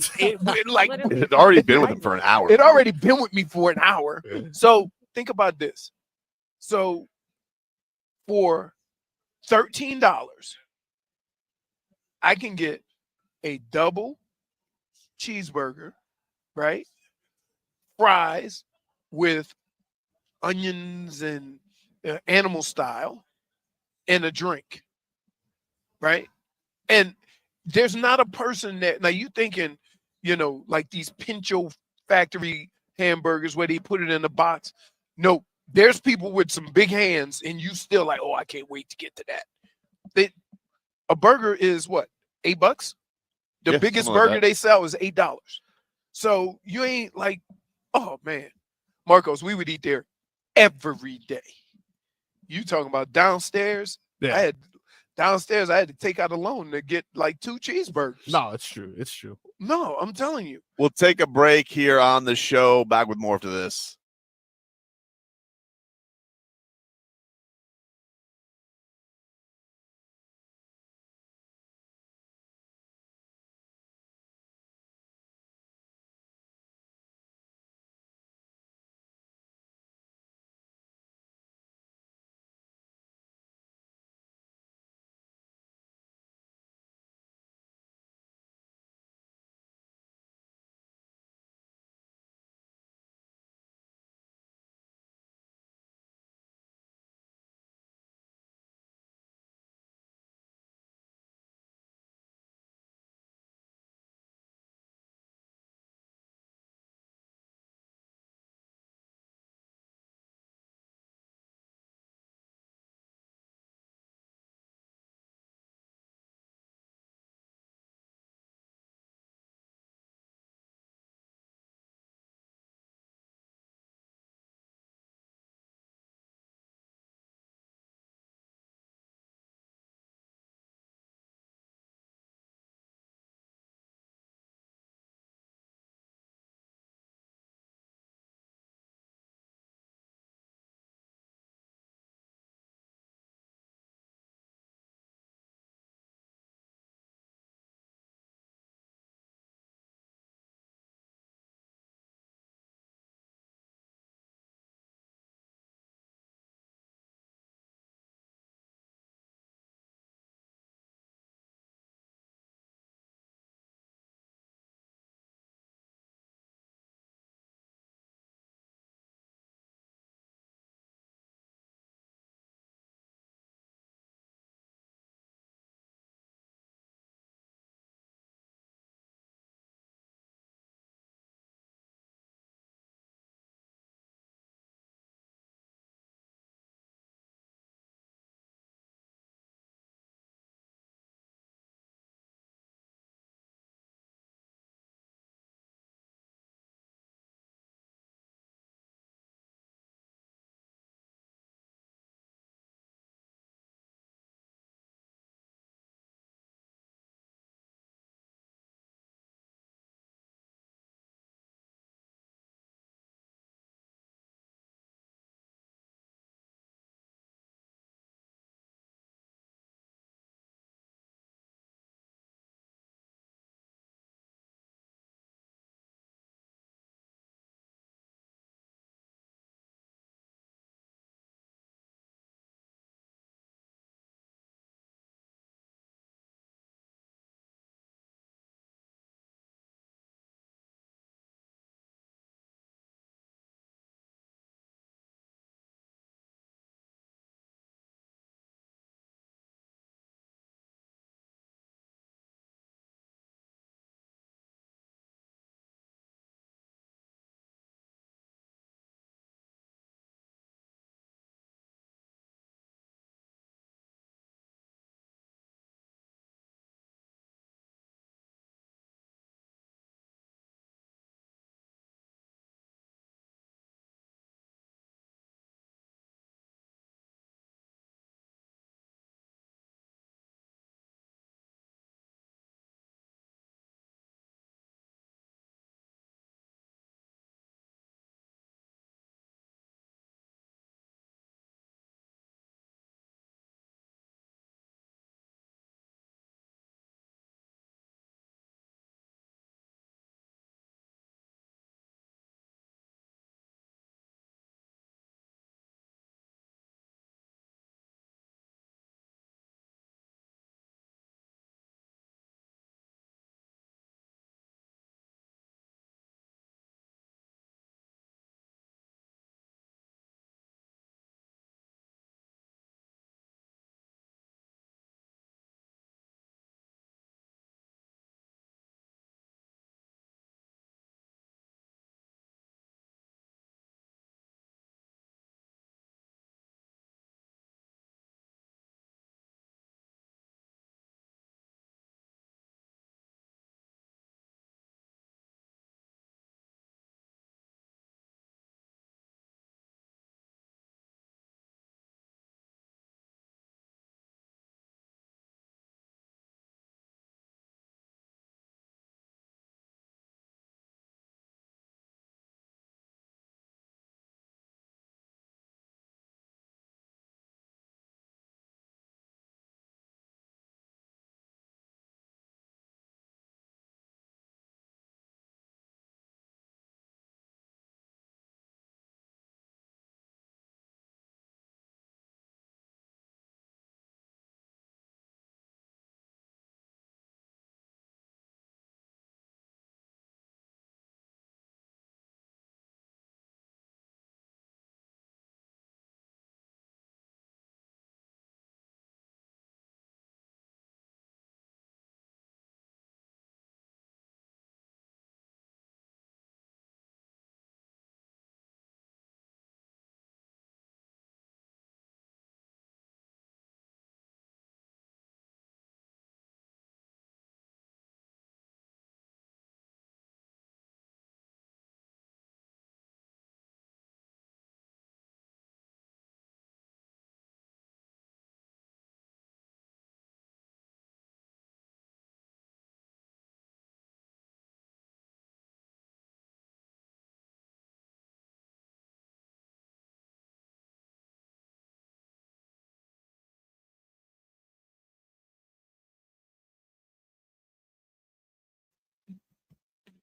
Like Literally. It had already been with him for an hour. it already been with me for an hour. So think about this. So for $13, I can get a double cheeseburger, right? Fries with onions and animal style, and a drink, right? And there's not a person that now you thinking, like these Pincho factory hamburgers where they put it in a box. No, there's people with some big hands, and you still like, oh, I can't wait to get to that. A burger is what, $8? The Yeah, biggest something like burger that. they sell is $8. So you ain't like, oh man, Marcos, we would eat there every day. You talking about downstairs? Yeah. I had to take out a loan to get like 2 cheeseburgers. No, it's true. It's true. No, I'm telling you. We'll take a break here on the show. Back with more after this.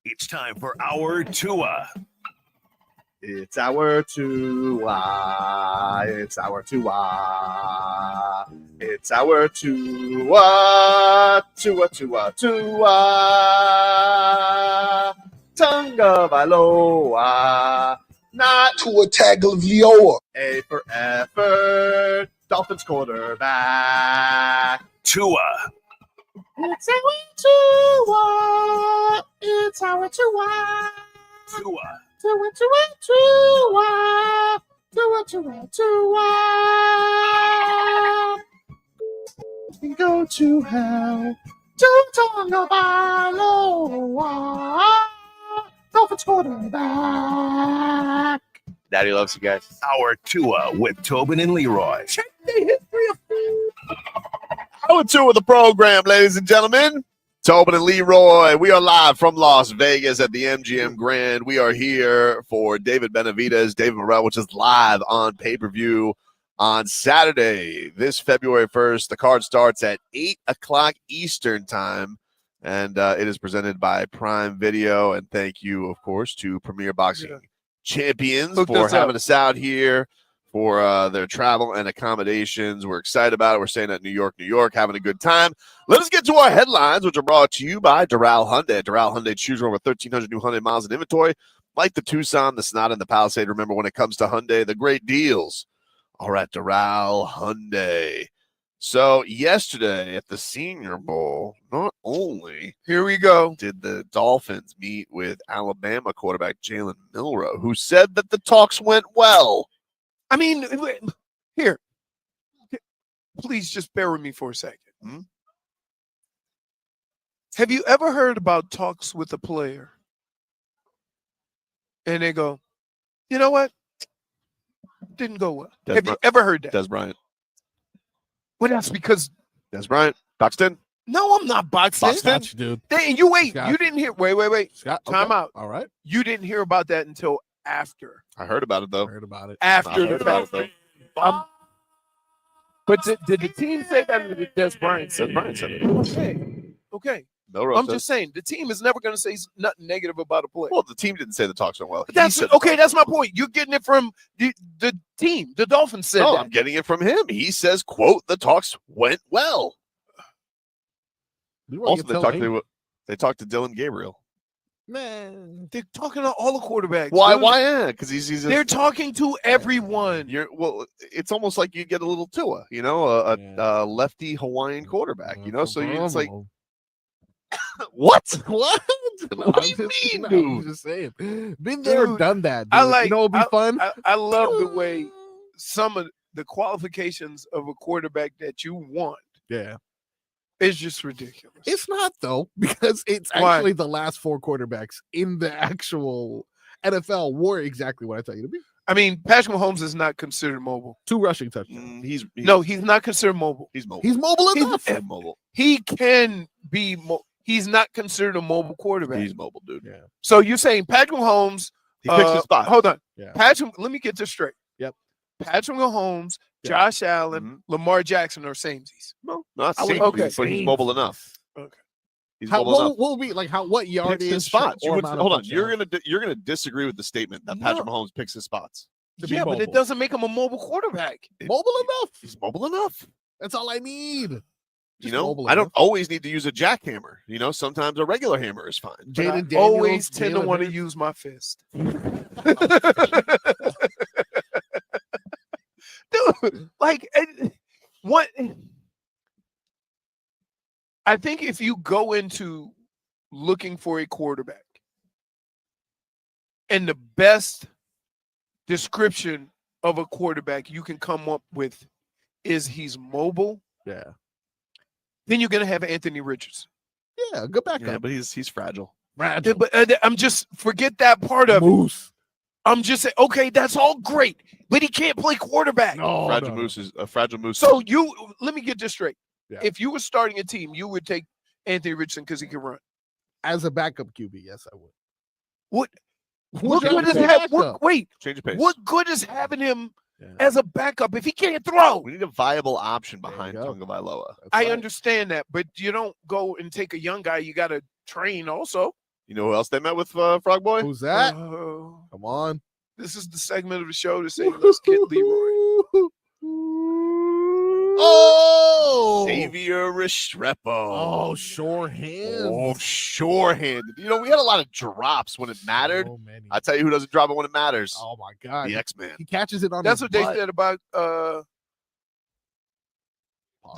It's time for our Tua. It's our Tua. It's our Tua. It's our Tua. Tua, Tua, Tua. Tonga Vailoa. Not Tua Tagovailoa. A for effort. Dolphins quarterback. Tua. It's our Tua. It's our Tua. Tua. Tua, Tua, Tua. Tua, Tua, Tua. Go to hell. Tonga Vailoa. Dolphins quarterback. Daddy loves you guys. Our Tua with Tobin and Leroy. Check the history of food. Our Tua of the program, ladies and gentlemen. Tobin and Leroy. We are live from Las Vegas at the MGM Grand. We are here for David Benavidez, David Morrell, which is live on pay-per-view on Saturday, this February 1st. The card starts at 8 o'clock Eastern time, and it is presented by Prime Video. And thank you, of course, to Premier Boxing Champions for having us out here for their travel and accommodations. We're excited about it. We're staying at New York, having a good time. Let us get to our headlines, which are brought to you by Doral Hyundai. Doral Hyundai, choose over 1,300 new Hyundai miles in inventory, like the Tucson, the Sonata, and the Palisade. Remember, when it comes to Hyundai, the great deals are at Doral Hyundai. So yesterday at the Senior Bowl, not only Here we go. did the Dolphins meet with Alabama quarterback Jalen Milroe, who said that the talks went well. I mean, here, please just bear with me for a second. Have you ever heard about talks with a player and they go, you know what? Didn't go well. Have you ever heard that? Des Bryant. Well, that's because Des Bryant. Boxton. no, I'm not boxing. Got you, dude. And you wait. Scott. You didn't hear. Wait. Scott, Time okay. out. All right. You didn't hear about that until after. I heard about it, though. Heard about it. After I heard the about fact. it, though. But did the team say that or did Des Bryant say Des Bryant said it. Okay. Milroe I'm said just saying the team is never going to say nothing negative about a player. Well, the team didn't say the talks went well. But that's He said okay. That's my point. You're getting it from the team. The Dolphins said no, that. I'm getting it from him. He says, "quote The talks went well." Also, they talked to Dylan Gabriel. Man, They're talking to all the quarterbacks. Why? dude. Why? Yeah, because he's. They're talking to everyone. It's almost like you get a little Tua, a lefty Hawaiian quarterback, So it's like, what? What? What do you mean, dude? I'm just saying. Been there, Dude, done that. Dude. I like. You know, it'd be fun. I love the way some of the qualifications of a quarterback that you want. Yeah. It's just ridiculous. It's not, though, because it's Why? actually the last four quarterbacks in the actual NFL were exactly what I thought you to be. I mean, Patrick Mahomes is not considered mobile. 2 rushing touchdowns. He's not considered mobile. He's mobile. He's mobile enough. He's mobile. He can be. He's not considered a mobile quarterback. He's mobile, dude. Yeah. So you're saying Patrick Mahomes? He picks his spot. Hold on. Yeah. Patrick. Let me get this straight. Yep. Patrick Mahomes, Yeah. Josh Allen, Lamar Jackson are samesies. No, not I would- same, okay. but he's mobile enough. Okay. He's How, mobile enough. what will be like? What Picks yardage? his spots. or Hold amount of on. touchdowns? You're gonna disagree with the statement that Patrick Mahomes picks his spots. To be Yeah, but it mobile. doesn't make him a mobile quarterback. Mobile enough. He's mobile enough. That's all I need. Just I mobile don't enough. always need to use a jackhammer. Sometimes a regular hammer is fine. But I Jaden Daniels, always tend to Jalen want to Hurts. use my fist. Dude, like what? I think if you go into looking for a quarterback and the best description of a quarterback you can come up with is he's mobile, Yeah. then you're going to have Anthony Richardson. Yeah. Good backup. Yeah, but he's fragile. Fragile. But I'm just forget that part of it. Moose. I'm just saying, okay, that's all great, but he can't play quarterback. No, fragile no. moose is a fragile moose. So let me get this straight. Yeah. If you were starting a team, you would take Anthony Richardson because he can run. As a backup QB, yes, I would. What Would you good is have have? backup? Wait, change of pace. what good is having him Yeah. as a backup if he can't throw? We need a viable option There you behind go. Tonga Vailoa. That's I right. understand that, but you don't go and take a young guy. You got to train also. You know who else they met with, Frog Boy? Who's that? Oh, Come on. this is the segment of the show to say, let's get Leroy. Oh, Xavier Restrepo. Oh, sure hands. Oh, sure-handed. You know, we had a lot of drops when it mattered. So many. I tell you who doesn't drop it when it matters. Oh my God. The X-Man. He catches it on. That's his what they butt. said about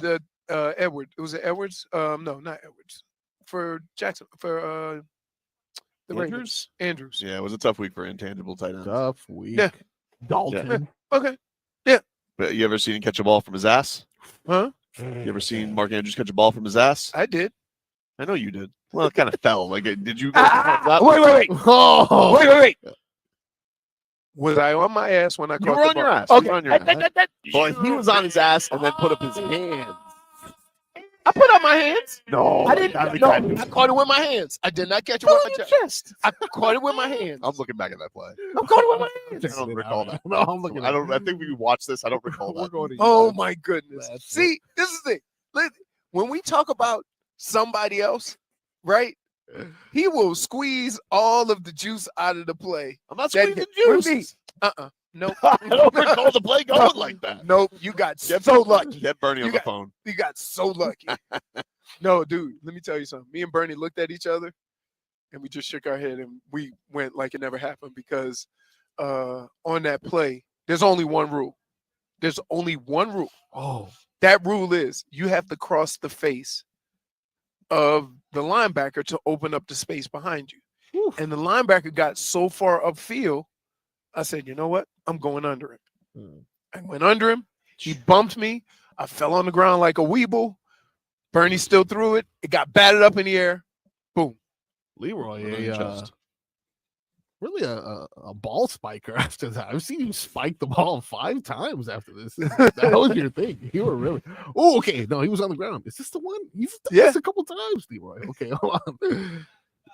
the Edwards. Was it Edwards? No, not Edwards. For Jackson. For the Rangers. Andrews. Yeah, it was a tough week for intangible tight ends. Tough week. Yeah. Dalton. Okay. But you ever seen him catch a ball from his ass? Huh? You ever seen Mark Andrews catch a ball from his ass? I did. I know you did. Well, it kind of fell. Like, did you? Wait. Oh, Wait. Was I on my ass when I caught You were the on your ball? ass. You Okay. were on your ass. Boy, he was on his ass and then put up his hands. I put up my hands. No, I didn't. No, I caught it with my hands. I did not catch it with my chest. I caught it with my hands. I'm looking back at that play. I caught it with my hands. I don't recall that. No, I'm looking. I don't. I think we watch this. I don't recall We're that. going to Oh my goodness. That's See, this is the thing. When we talk about somebody else, right? He will squeeze all of the juice out of the play. I'm not That- squeezing with me. juice. Nope. I don't recall the play going like that. Nope. You got so lucky. Get Bernie on You the got- phone. You got so lucky. No, dude, let me tell you something. Me and Bernie looked at each other and we just shook our head and we went like it never happened because on that play, there's only one rule. There's only one rule. Oh, That rule is you have to cross the face of the linebacker to open up the space behind you. Oof. And the linebacker got so far upfield, I said, you know what? I'm going under him. I went under him. He bumped me. I fell on the ground like a weeble. Bernie still threw it. It got batted up in the air. Boom. Leroy, Right in the chest. really a ball spiker after that. I've seen you spike the ball 5 times after this. That was your thing. You were really. Oh, okay. No, he was on the ground. Is this the one? You've done this a couple times, Leroy. Okay, hold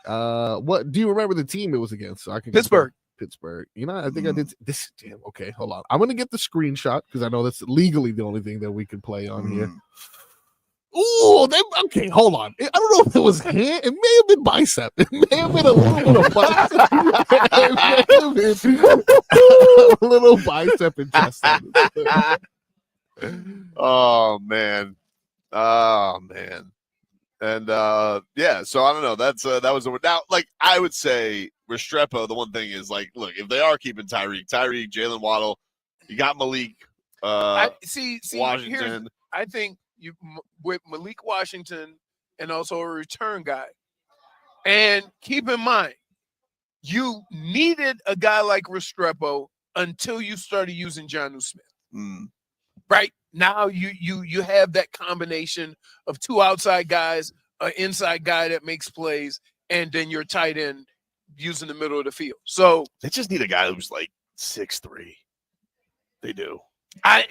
on. What do you remember the team it was against? So I can Pittsburgh. Pittsburgh. You know, I think I did this. Damn. Okay, hold on. I'm gonna get the screenshot because I know that's legally the only thing that we can play on here. Ooh, okay, hold on. I don't know if it was hand. It may have been bicep. It may have been a little bit of bicep. It may have been a little bicep and chest. Oh man. And yeah, so I don't know. That's that was now. Like I would say, Restrepo. The one thing is like, look, if they are keeping Tyreek, Jalen Waddle, you got Malik. See, Washington. I think you with Malik Washington and also a return guy. And keep in mind, you needed a guy like Restrepo until you started using Jonnu Smith. Right now, you have that combination of 2 outside guys, an inside guy that makes plays, and then your tight end using the middle of the field. So They just need a guy who's like 6'3". They do. I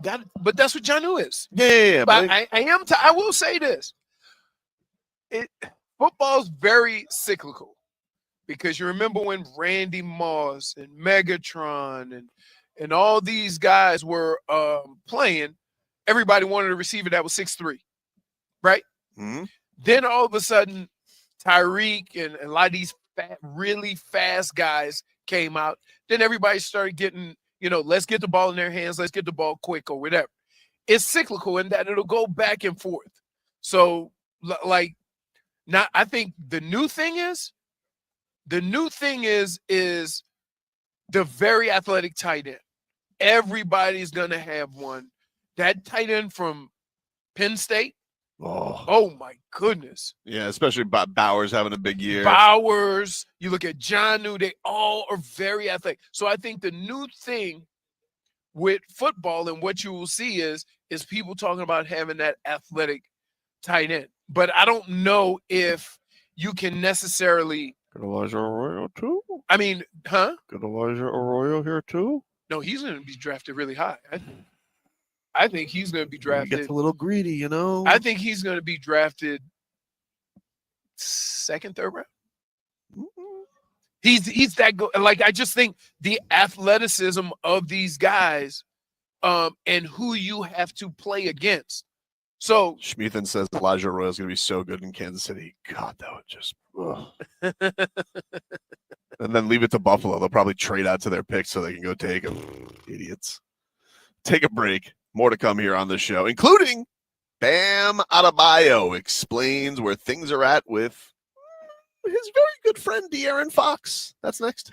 got it, but that's what Jonnu is. Yeah. But I will say this: football's very cyclical because you remember when Randy Moss and Megatron and all these guys were playing. Everybody wanted a receiver that was 6'3", right? Then all of a sudden, Tyreek and a lot of these really fast guys came out. Then everybody started getting, let's get the ball in their hands. Let's get the ball quick or whatever. It's cyclical in that it'll go back and forth. So, like, now I think the new thing is the very athletic tight end. Everybody's going to have one. That tight end from Penn State. Oh my goodness. Yeah, especially Bowers having a big year. Bowers, you look at Jonnu, they all are very athletic. So I think the new thing with football and what you will see is people talking about having that athletic tight end. But I don't know if you can necessarily. Got Elijah Arroyo too? I mean, huh? Got Elijah Arroyo here too? No, he's going to be drafted really high. I think he's going to be drafted. He gets a little greedy, I think he's going to be drafted 2nd, 3rd round. He's that good. Like, I just think the athleticism of these guys and who you have to play against. So Schmeathan says Elijah Royal is going to be so good in Kansas City. God, that would just. And then leave it to Buffalo. They'll probably trade out to their picks so they can go take him. Idiots. Take a break. More to come here on the show, including Bam Adebayo explains where things are at with his very good friend De'Aaron Fox. That's next.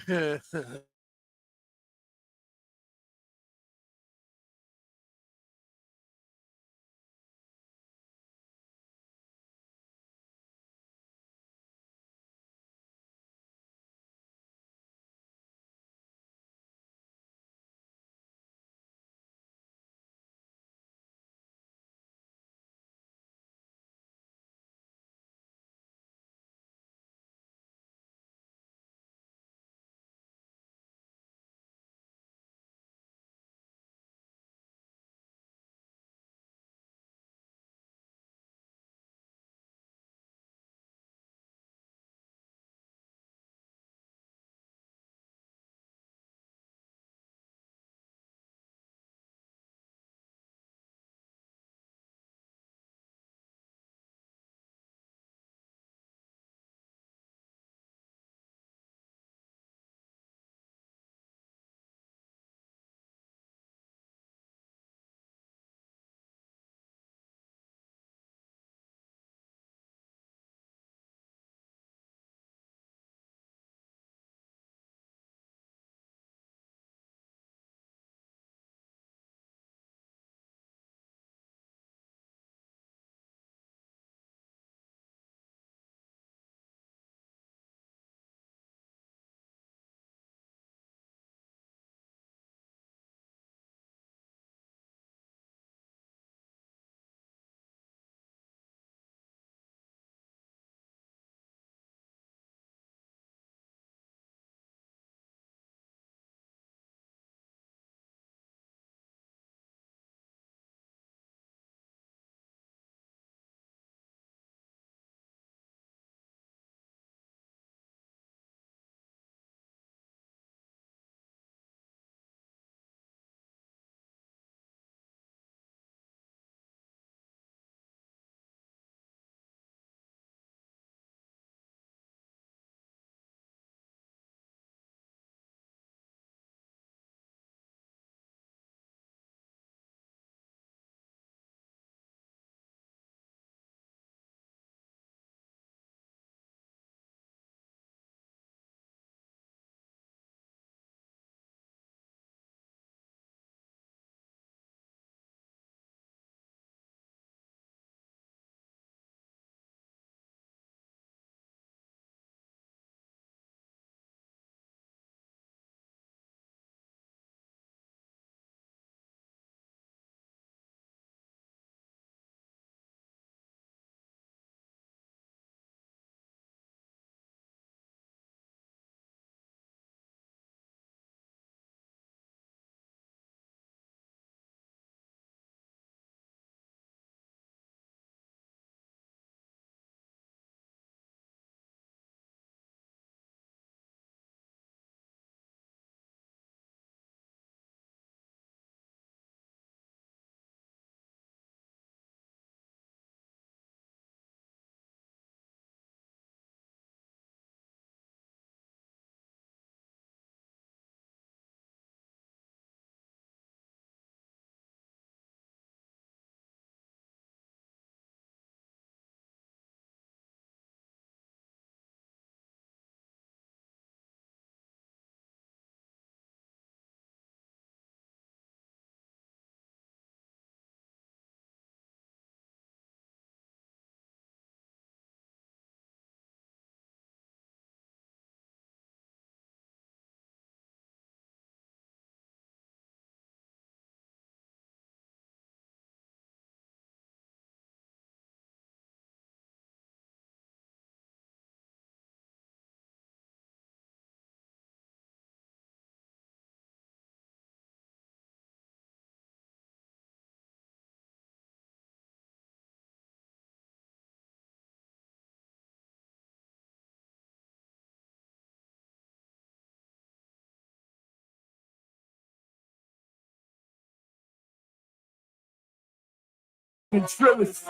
and Trillis.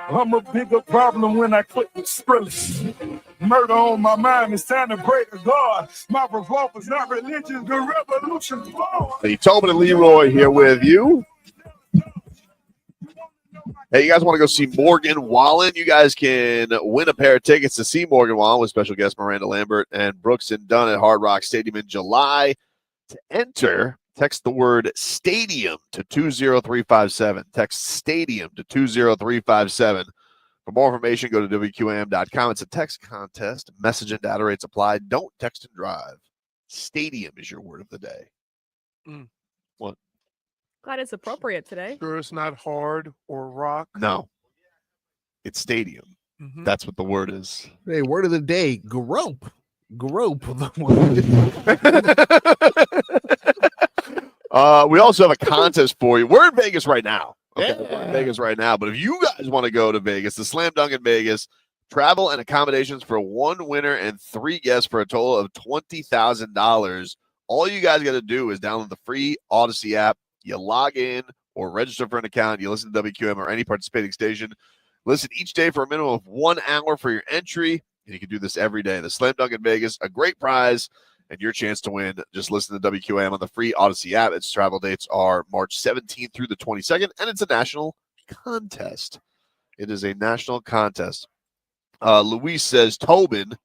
I'm a bigger problem when I quit with Sprillis. Murder on my mind, it's time to break the guard. My revolver's not religion, the revolution's born. The Tobin and Leroy here with you. Hey, you guys want to go see Morgan Wallen? You guys can win a pair of tickets to see Morgan Wallen with special guests Miranda Lambert and Brooks and Dunn at Hard Rock Stadium in July. To enter, text the word stadium to 20357. Text stadium to 20357. For more information, go to WQAM.com. It's a text contest. Message and data rates apply. Don't text and drive. Stadium is your word of the day. What? Glad it's appropriate today. Sure, it's not hard or rock. No. It's stadium. Mhm. That's what the word is. Hey, word of the day, grope. Grope. We also have a contest for you. We're in Vegas right now. Okay, Yeah. we're in Vegas right now. But if you guys want to go to Vegas, the Slam Dunk in Vegas, travel and accommodations for one winner and 3 guests for a total of $20,000. All you guys got to do is download the free Odyssey app. You log in or register for an account. You listen to WQM or any participating station. Listen each day for a minimum of 1 hour for your entry. And you can do this every day. The Slam Dunk in Vegas, a great prize and your chance to win. Just listen to WQAM on the free Odyssey app. Its travel dates are March 17th through the 22nd, and it's a national contest. It is a national contest. Luis says, Tobin,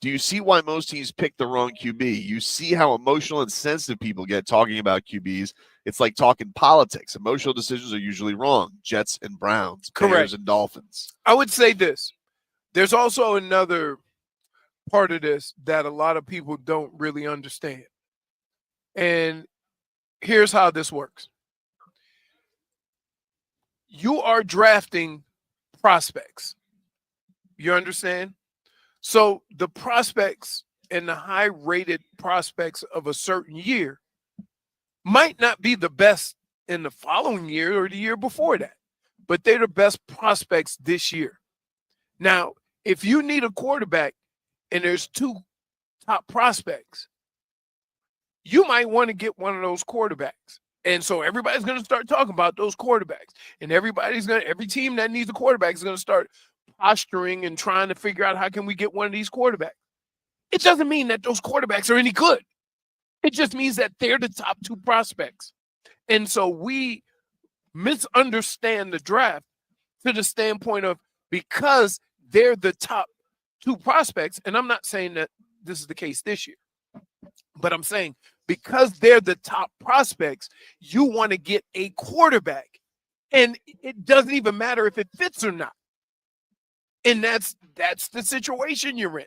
do you see why most teams pick the wrong QB? You see how emotional and sensitive people get talking about QBs. It's like talking politics. Emotional decisions are usually wrong. Jets and Browns, Bears Correct. and Dolphins. I would say this. There's also another part of this that a lot of people don't really understand. And here's how this works. You are drafting prospects. You understand? So the prospects and the high-rated prospects of a certain year might not be the best in the following year or the year before that, but they're the best prospects this year. Now, if you need a quarterback and there's 2 top prospects, you might want to get one of those quarterbacks. And so everybody's going to start talking about those quarterbacks. And every team that needs a quarterback is going to start posturing and trying to figure out how can we get one of these quarterbacks. It doesn't mean that those quarterbacks are any good. It just means that they're the top 2 prospects. And so we misunderstand the draft to the standpoint of because they're the top 2 prospects, and I'm not saying that this is the case this year, but I'm saying because they're the top prospects, you want to get a quarterback, and it doesn't even matter if it fits or not. And that's the situation you're in.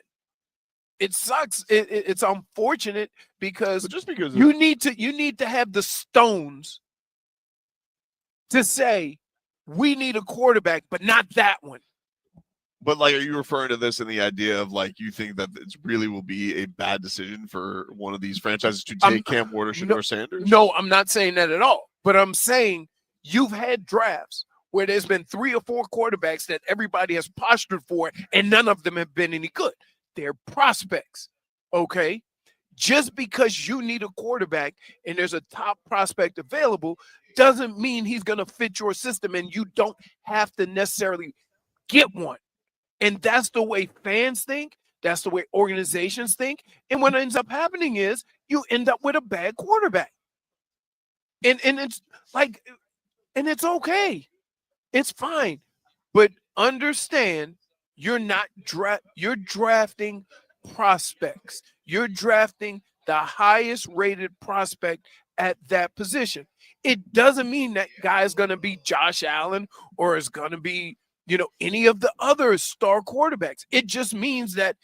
It sucks. It's unfortunate because just because you need to have the stones to say we need a quarterback, but not that one. But, like, are you referring to this in the idea of, like, you think that it really will be a bad decision for one of these franchises to take Cam Ward or Shedeur Sanders? No, I'm not saying that at all. But I'm saying you've had drafts where there's been 3 or 4 quarterbacks that everybody has postured for, and none of them have been any good. They're prospects, okay? Just because you need a quarterback and there's a top prospect available doesn't mean he's going to fit your system, and you don't have to necessarily get one. And that's the way fans think. That's the way organizations think. And what ends up happening is you end up with a bad quarterback. And it's like, and it's okay. It's fine. But understand you're not you're drafting prospects. You're drafting the highest rated prospect at that position. It doesn't mean that guy is going to be Josh Allen or is going to be, any of the other star quarterbacks. It just means that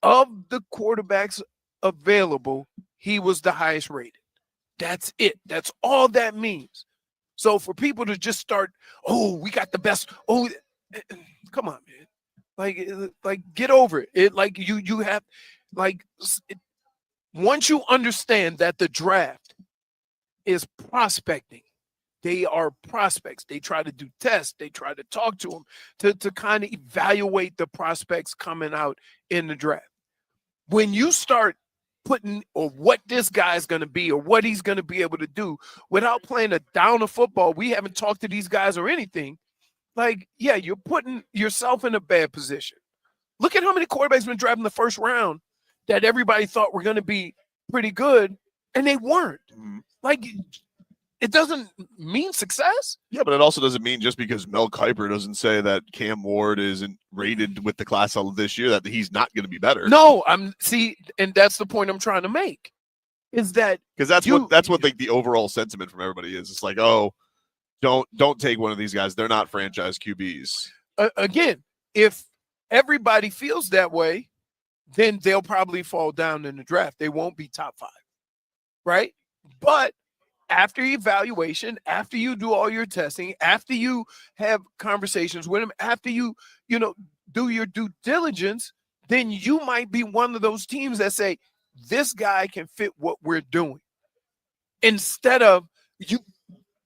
of the quarterbacks available, he was the highest rated. That's it. That's all that means. So for people to just start, we got the best. Come on, man. Like get over it. You have once you understand that the draft is prospecting. They are prospects. They try to do tests. They try to talk to them to kind of evaluate the prospects coming out in the draft. When you start putting or what this guy's going to be or what he's going to be able to do without playing a down of football. We haven't talked to these guys or anything. Like, yeah, you're putting yourself in a bad position. Look at how many quarterbacks been drafted in the first round that everybody thought were going to be pretty good, and they weren't. Like, it doesn't mean success. Yeah, but it also doesn't mean just because Mel Kiper doesn't say that Cam Ward isn't rated with the class of this year that he's not going to be better. No, and that's the point I'm trying to make. Is that because that's what like the overall sentiment from everybody is. It's like, oh, don't take one of these guys. They're not franchise QBs. Again, if everybody feels that way, then they'll probably fall down in the draft. They won't be top 5, right? But after evaluation, after you do all your testing, after you have conversations with them, after you do your due diligence, then you might be one of those teams that say, this guy can fit what we're doing. Instead of, you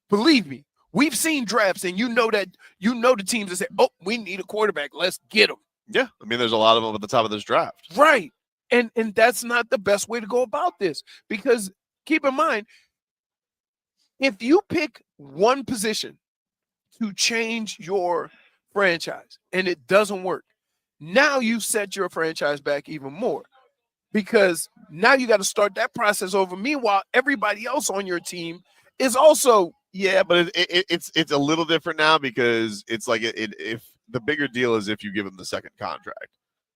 believe me, we've seen drafts and the teams that say, oh, we need a quarterback, let's get him. Yeah, I mean, there's a lot of them at the top of this draft. Right. And that's not the best way to go about this, because keep in mind, if you pick one position to change your franchise and it doesn't work, now you set your franchise back even more, because now you got to start that process over. Meanwhile, everybody else on your team is also. Yeah, but it's a little different now, because it's like if the bigger deal is if you give him the second contract.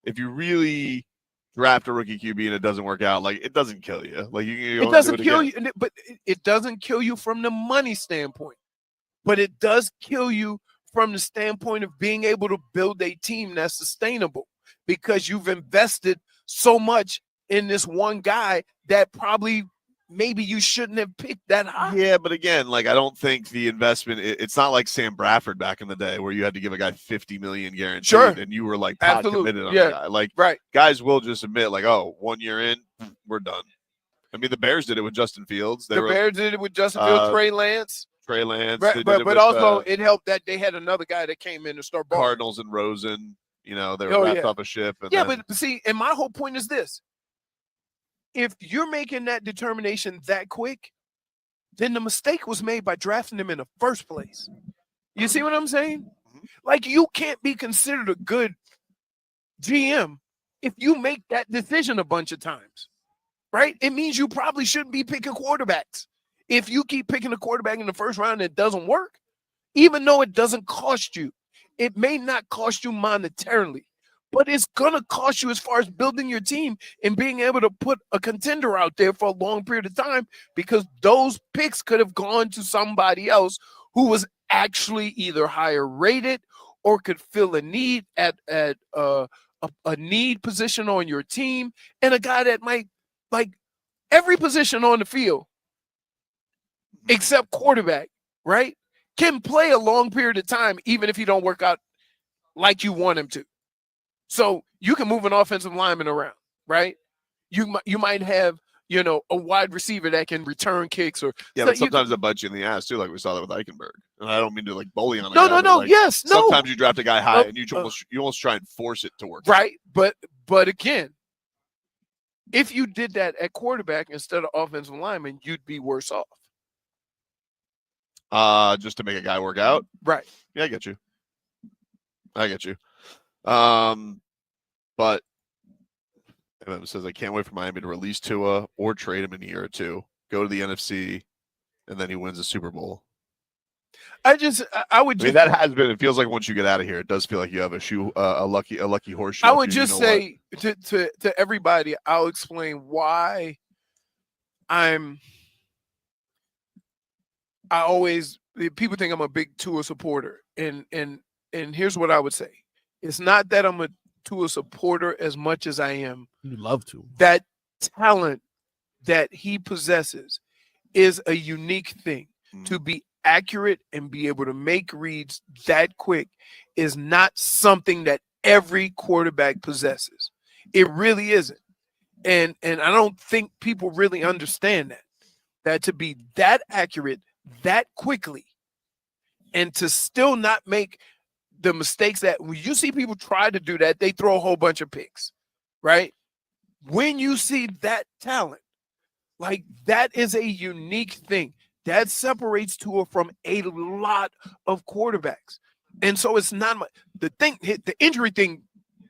If you really draft a rookie QB and it doesn't work out, like, it doesn't kill you. Like, it doesn't kill you, but it doesn't kill you from the money standpoint. But it does kill you from the standpoint of being able to build a team that's sustainable, because you've invested so much in this one guy that probably maybe you shouldn't have picked that high. Yeah, but again, like, I don't think the investment, it's not like Sam Bradford back in the day where you had to give a guy $50 million guaranteed, sure, and you were like pot committed on the guy. Like, right. Guys will just admit, like, oh, 1 year in, we're done. I mean, the Bears did it with Justin Fields. Bears did it with Justin Fields, Trey Lance. Right, but also it helped that they had another guy that came in to start balling. Cardinals and Rosen, they were wrapped up a ship. And but see, and my whole point is this. If you're making that determination that quick, then the mistake was made by drafting him in the first place. You see what I'm saying? Like, you can't be considered a good GM if you make that decision a bunch of times, right? It means you probably shouldn't be picking quarterbacks. If you keep picking a quarterback in the first round and it doesn't work, even though it doesn't cost you, it may not cost you monetarily, but it's going to cost you as far as building your team and being able to put a contender out there for a long period of time, because those picks could have gone to somebody else who was actually either higher rated or could fill a need at a need position on your team, and a guy that might, like, every position on the field except quarterback, right, can play a long period of time even if he don't work out like you want him to. So you can move an offensive lineman around, right? You might have, a wide receiver that can return kicks, or but sometimes that bites you in the ass too, like we saw that with Eichenberg. And I don't mean to, like, bully on it. No. Sometimes you draft a guy high and you almost try and force it to work. Right, but again, if you did that at quarterback instead of offensive lineman, you'd be worse off. Just to make a guy work out, right? Yeah, I get you. But Evan says, I can't wait for Miami to release Tua or trade him in a year or two, go to the NFC, and then he wins the Super Bowl. That has been. It feels like once you get out of here, it does feel like you have a lucky horseshoe. I would just say to everybody, I'll explain why people think I'm a big Tua supporter, and here's what I would say. It's not that I'm a Tua supporter as much as I am. You love to. That talent that he possesses is a unique thing. To be accurate and be able to make reads that quick is not something that every quarterback possesses. It really isn't. And I don't think people really understand that to be that accurate that quickly and to still not make the mistakes that when you see people try to do that, they throw a whole bunch of picks, right? when you see that talent, like that is a unique thing that separates Tua from a lot of quarterbacks. And so it's not the injury thing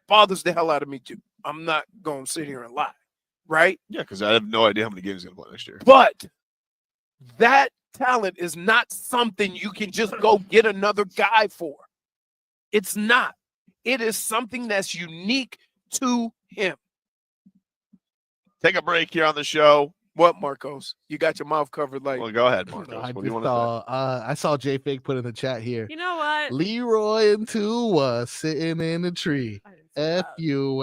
bothers the hell out of me too. I'm not going to sit here and lie, right? Yeah, because I have no idea how many games he's going to play next year. But that talent is not something you can just go get another guy for. It's not. It is something that's unique to him. Take a break here on the show. What, Marcos? You got your mouth covered like. Well, go ahead, Marcos. What do you want to say? I saw JFig put in the chat here. You know what? Leroy and Tua sitting in a tree. FUMBLING.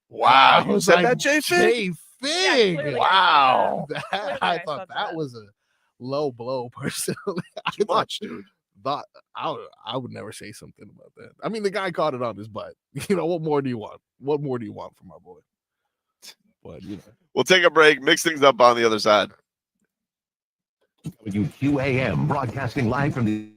Wow, you said that, JFig? JFig. Wow. I thought that was a low blow, personally. Too much, dude. Thought I would never say something about that. I mean, the guy caught it on his butt. You know, what more do you want? What more do you want from our boy? But you know, we'll take a break, mix things up on the other side. WQAM broadcasting live from the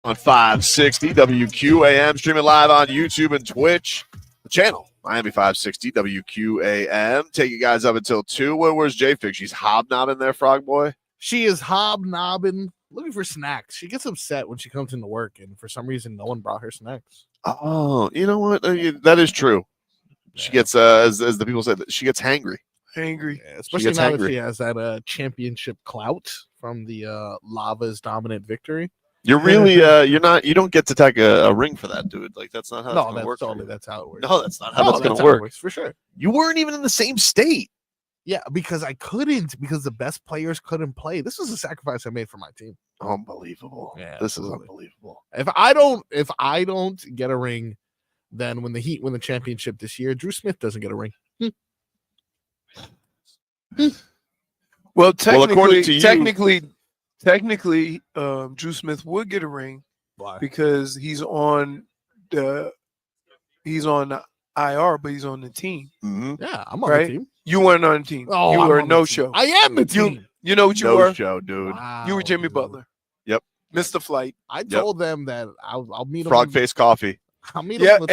on 560 WQAM, streaming live on YouTube and Twitch. The channel, Miami 560 WQAM. Take you guys up until 2. Where's JFig? She's hobnobbing there, Frog Boy. She is hobnobbing, looking for snacks. She gets upset when she comes into work, and for some reason, no one brought her snacks. Oh, you know what? That is true. She gets, as the people say, she gets hangry. Angry. Yeah, especially now that she has that championship clout from the Lava's dominant victory. You're really, you don't get to take a ring for that, dude. Like, that's not how it's going to work. That's how it works. No, that's not how it's going to work. For sure. You weren't even in the same state. Yeah, because I couldn't, because the best players couldn't play. This was a sacrifice I made for my team. Unbelievable. Yeah, this is unbelievable. If I don't get a ring, then when the Heat win the championship this year, Drew Smith doesn't get a ring. Well, technically, technically, Drew Smith would get a ring. Why? Because he's on the IR, but he's on the team. Mm-hmm. Yeah, I'm on the team. You weren't on the team. Oh, you I'm were on no the show. team. I am the team. You know what you no were? Show, dude. Wow, You were Jimmy Butler. Yep. Mr. Flight. I told them that I'll meet Frog face coffee. I'll meet them.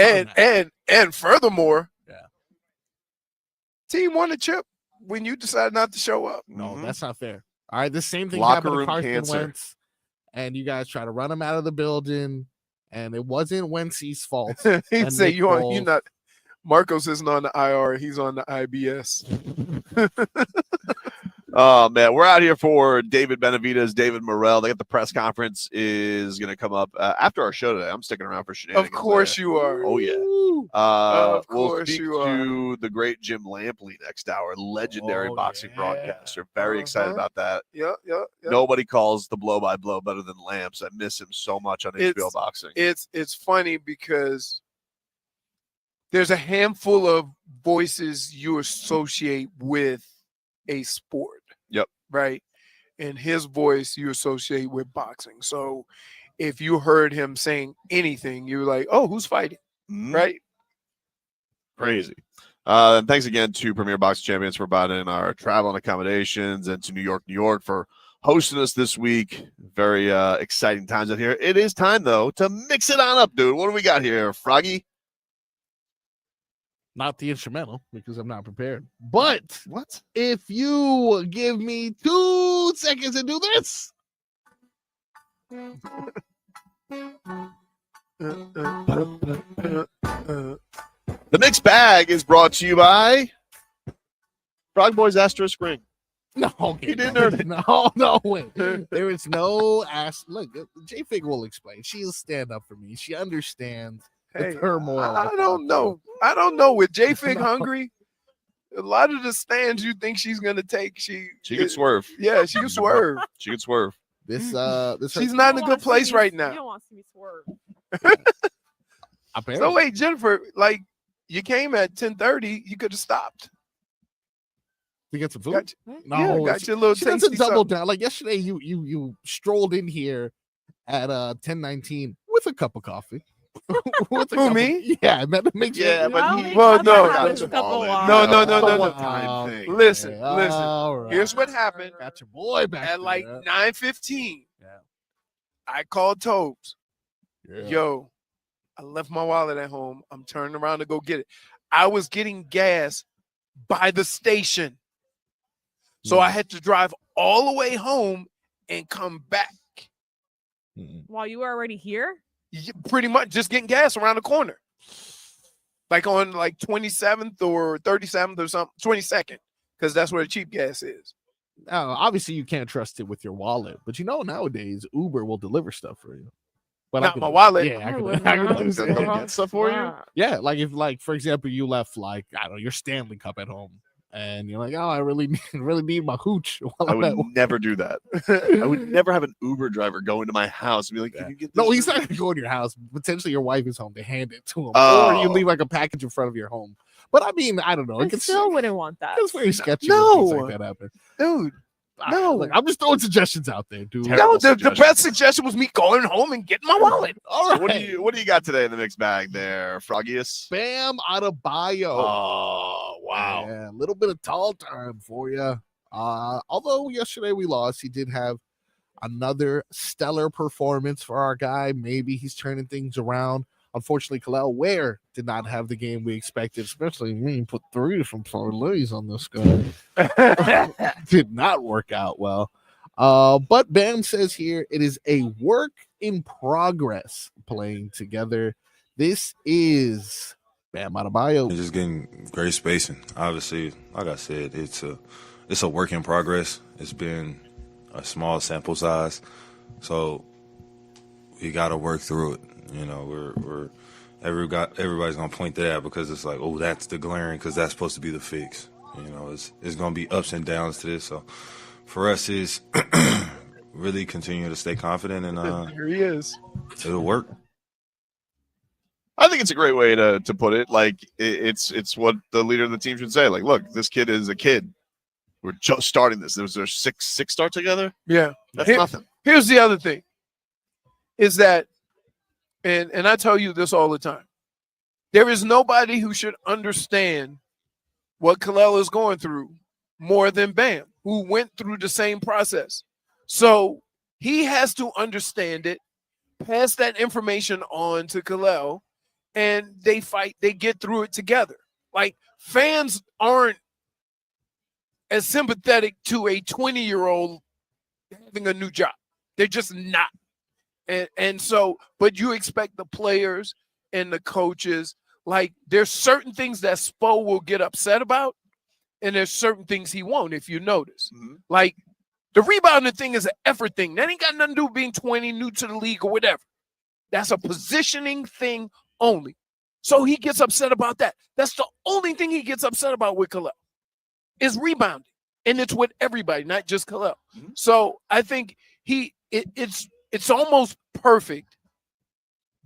And furthermore, yeah, team won a chip when you decided not to show up. No, that's not fair. All right, the same thing Locker happened to room Carson cancer. Wentz, and you guys try to run him out of the building, and it wasn't Wentz's fault. He'd And say Nick you're Foles- not. Marcos isn't on the IR. He's on the IBS. Oh, man. We're out here for David Benavidez, David Morrell. They got the press conference is going to come up after our show today. I'm sticking around for shenanigans. Of course you are. Oh, yeah. Of We'll course speak you are. to the great Jim Lampley next hour, legendary Oh, boxing yeah. broadcaster. Very excited about that. Yeah. Nobody calls the blow-by-blow better than Lamps. I miss him so much on HBO Boxing. It's funny because there's a handful of voices you associate with a sport. Yep. Right. And his voice you associate with boxing. So if you heard him saying anything, you're like, oh, who's fighting? Mhm. Right. Crazy. And thanks again to Premier Boxing Champions for providing our travel and accommodations, and to New York for hosting us this week. Very exciting times out here. It is time, though, to mix it on up, dude. What do we got here, Froggy? Not the instrumental, because I'm not prepared. But what if you give me 2 seconds to do this? The mixed bag is brought to you by Frog Boys Asterisk Ring. No, okay, He didn't earn it. No, wait. There is no ass. Look, JFig will explain. She'll stand up for me. She understands the turmoil. I don't know. I don't know. With JFig hungry, a lot of the stands you think she's gonna take, she can swerve. Yeah, she can swerve. She can swerve. This She's not in a good place right You now. don't want to see me swerve. So wait, Jennifer, like you came at 10:30, you could have stopped. to get some food. Got No, got your little she doesn't tasty double something. down. Like yesterday, you strolled in here at 10:19 with a cup of coffee. With a Who, cup me? Of, yeah, that makes Yeah, sense. but he- Well, no. That's Cup of Wallen. water. No. Time thing. Listen. All right. Here's what happened. Got your boy back At like there. 9:15, Yeah. I called Tobes. Yeah. Yo, I left my wallet at home. I'm turning around to go get it. I was getting gas by the station. So I had to drive all the way home and come back. While you were already here? Pretty much just getting gas around the corner. Like on like 27th or 37th or something, 22nd, because that's where the cheap gas is. Now, obviously, you can't trust it with your wallet, but you know nowadays Uber will deliver stuff for you. But Not my wallet. Yeah, I wouldn't can know. understand. They'll get stuff for you. Wow. Yeah, like if, like for example, you left like I don't know your Stanley Cup at home, and you're like, oh, I really need my hooch. While I I'm would at work. never do that. I would never have an Uber driver go into my house and be like, "Can you get this?" No, he's not gonna go in your house. Potentially, your wife is home. They hand it to him, or Oh. you leave like a package in front of your home. But I mean, I don't know. I It gets still wouldn't want that. it's very sketchy. No. when things like that happen. Dude. No, like, I'm just throwing suggestions out there, dude. Terrible No, the suggestion. best suggestion was me going home and getting my wallet. All So right, what do you got today in the mixed bag there, Froggius? Bam Adebayo. Oh, wow. Yeah, a little bit of tall time for you. Although yesterday we lost, he did have another stellar performance for our guy. Maybe he's turning things around. Unfortunately, Ware did not have the game we expected, especially when he put 3 from parlays on this guy. Did not work out well. But Bam says here, it is a work in progress playing together. This is Bam Adebayo. Just getting great spacing. Obviously, like I said, it's a work in progress. It's been a small sample size, so we got to work through it. You know, everybody's gonna point to that because it's like, oh, that's the glaring, because that's supposed to be the fix. You know, it's gonna be ups and downs to this. So for us, is really continue to stay confident, and here he is. It'll work. I think it's a great way to put it. Like it's what the leader of the team should say. Like, look, this kid is a kid. We're just starting this. There was their six start together. Yeah, that's nothing. Here's the other thing, is that, and I tell you this all the time, there is nobody who should understand what Canelo is going through more than Bam, who went through the same process. So he has to understand it, pass that information on to Canelo, and they fight, they get through it together. Like, fans aren't as sympathetic to a 20-year-old having a new job. They're just not. And so, but you expect the players and the coaches, like, there's certain things that Spo will get upset about, and there's certain things he won't, if you notice. Mm-hmm. Like, the rebounding thing is an effort thing. That ain't got nothing to do with being 20, new to the league or whatever. That's a positioning thing only. So he gets upset about that. That's the only thing he gets upset about with Canelo is rebounding. And it's with everybody, not just Canelo. Mm-hmm. So I think it's almost perfect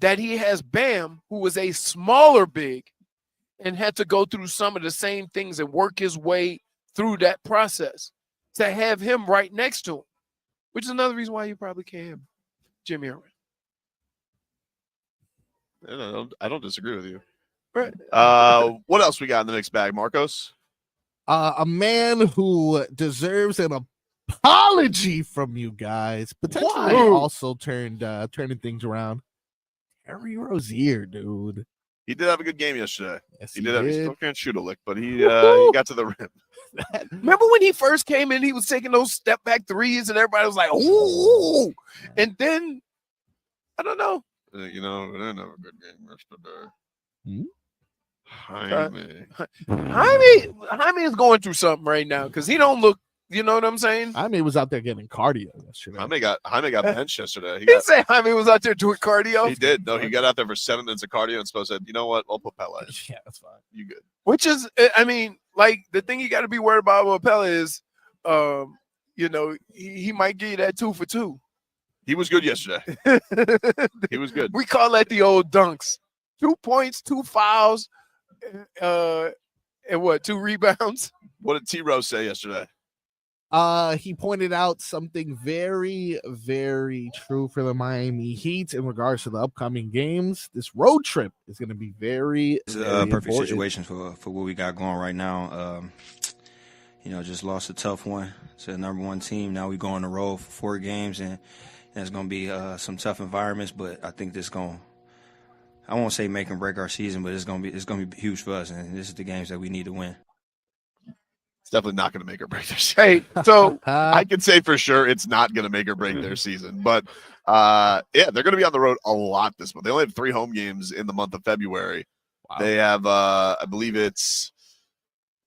that he has Bam, who was a smaller big and had to go through some of the same things and work his way through that process, to have him right next to him, which is another reason why you probably can't have Jimmy around. I don't disagree with you. Right. What else we got in the mixed bag, Marcos? A man who deserves an apology from you guys, potentially also turning things around. Terry Rozier, dude. He did have a good game yesterday. Yes, he did. He still can't shoot a lick, but he got to the rim. Remember when he first came in, he was taking those step back threes, and everybody was like, "Ooh!" And then, I don't know. You know, they didn't have a good game yesterday. Jaime is going through something right now because he don't look. You know what I'm saying? Jaime was out there getting cardio yesterday. Jaime got benched yesterday. He said Jaime was out there doing cardio. He did. No, he got out there for 7 minutes of cardio, and Spo said, "You know what? I'll put Pele in." Yeah, that's fine. You good? Which is, I mean, like, the thing you got to be worried about with Pele is, you know, he might give you that 2 for 2. He was good yesterday. He was good. We call that the old dunks: 2 points, 2 fouls, and 2 rebounds. What did T-Rose say yesterday? He pointed out something very, very true for the Miami Heat in regards to the upcoming games. This road trip is going to be very, it's a perfect situation for what we got going right now. You know, just lost a tough one to the #1 team. Now we go on the road for 4 games, and it's going to be some tough environments. But I think this going, I won't say make and break our season, but it's going to be huge for us, and this is the games that we need to win. It's definitely not going to make or break their season. Hey, so I can say for sure it's not going to make or break their season. But, yeah, they're going to be on the road a lot this month. They only have 3 home games in the month of February. Wow. They have, I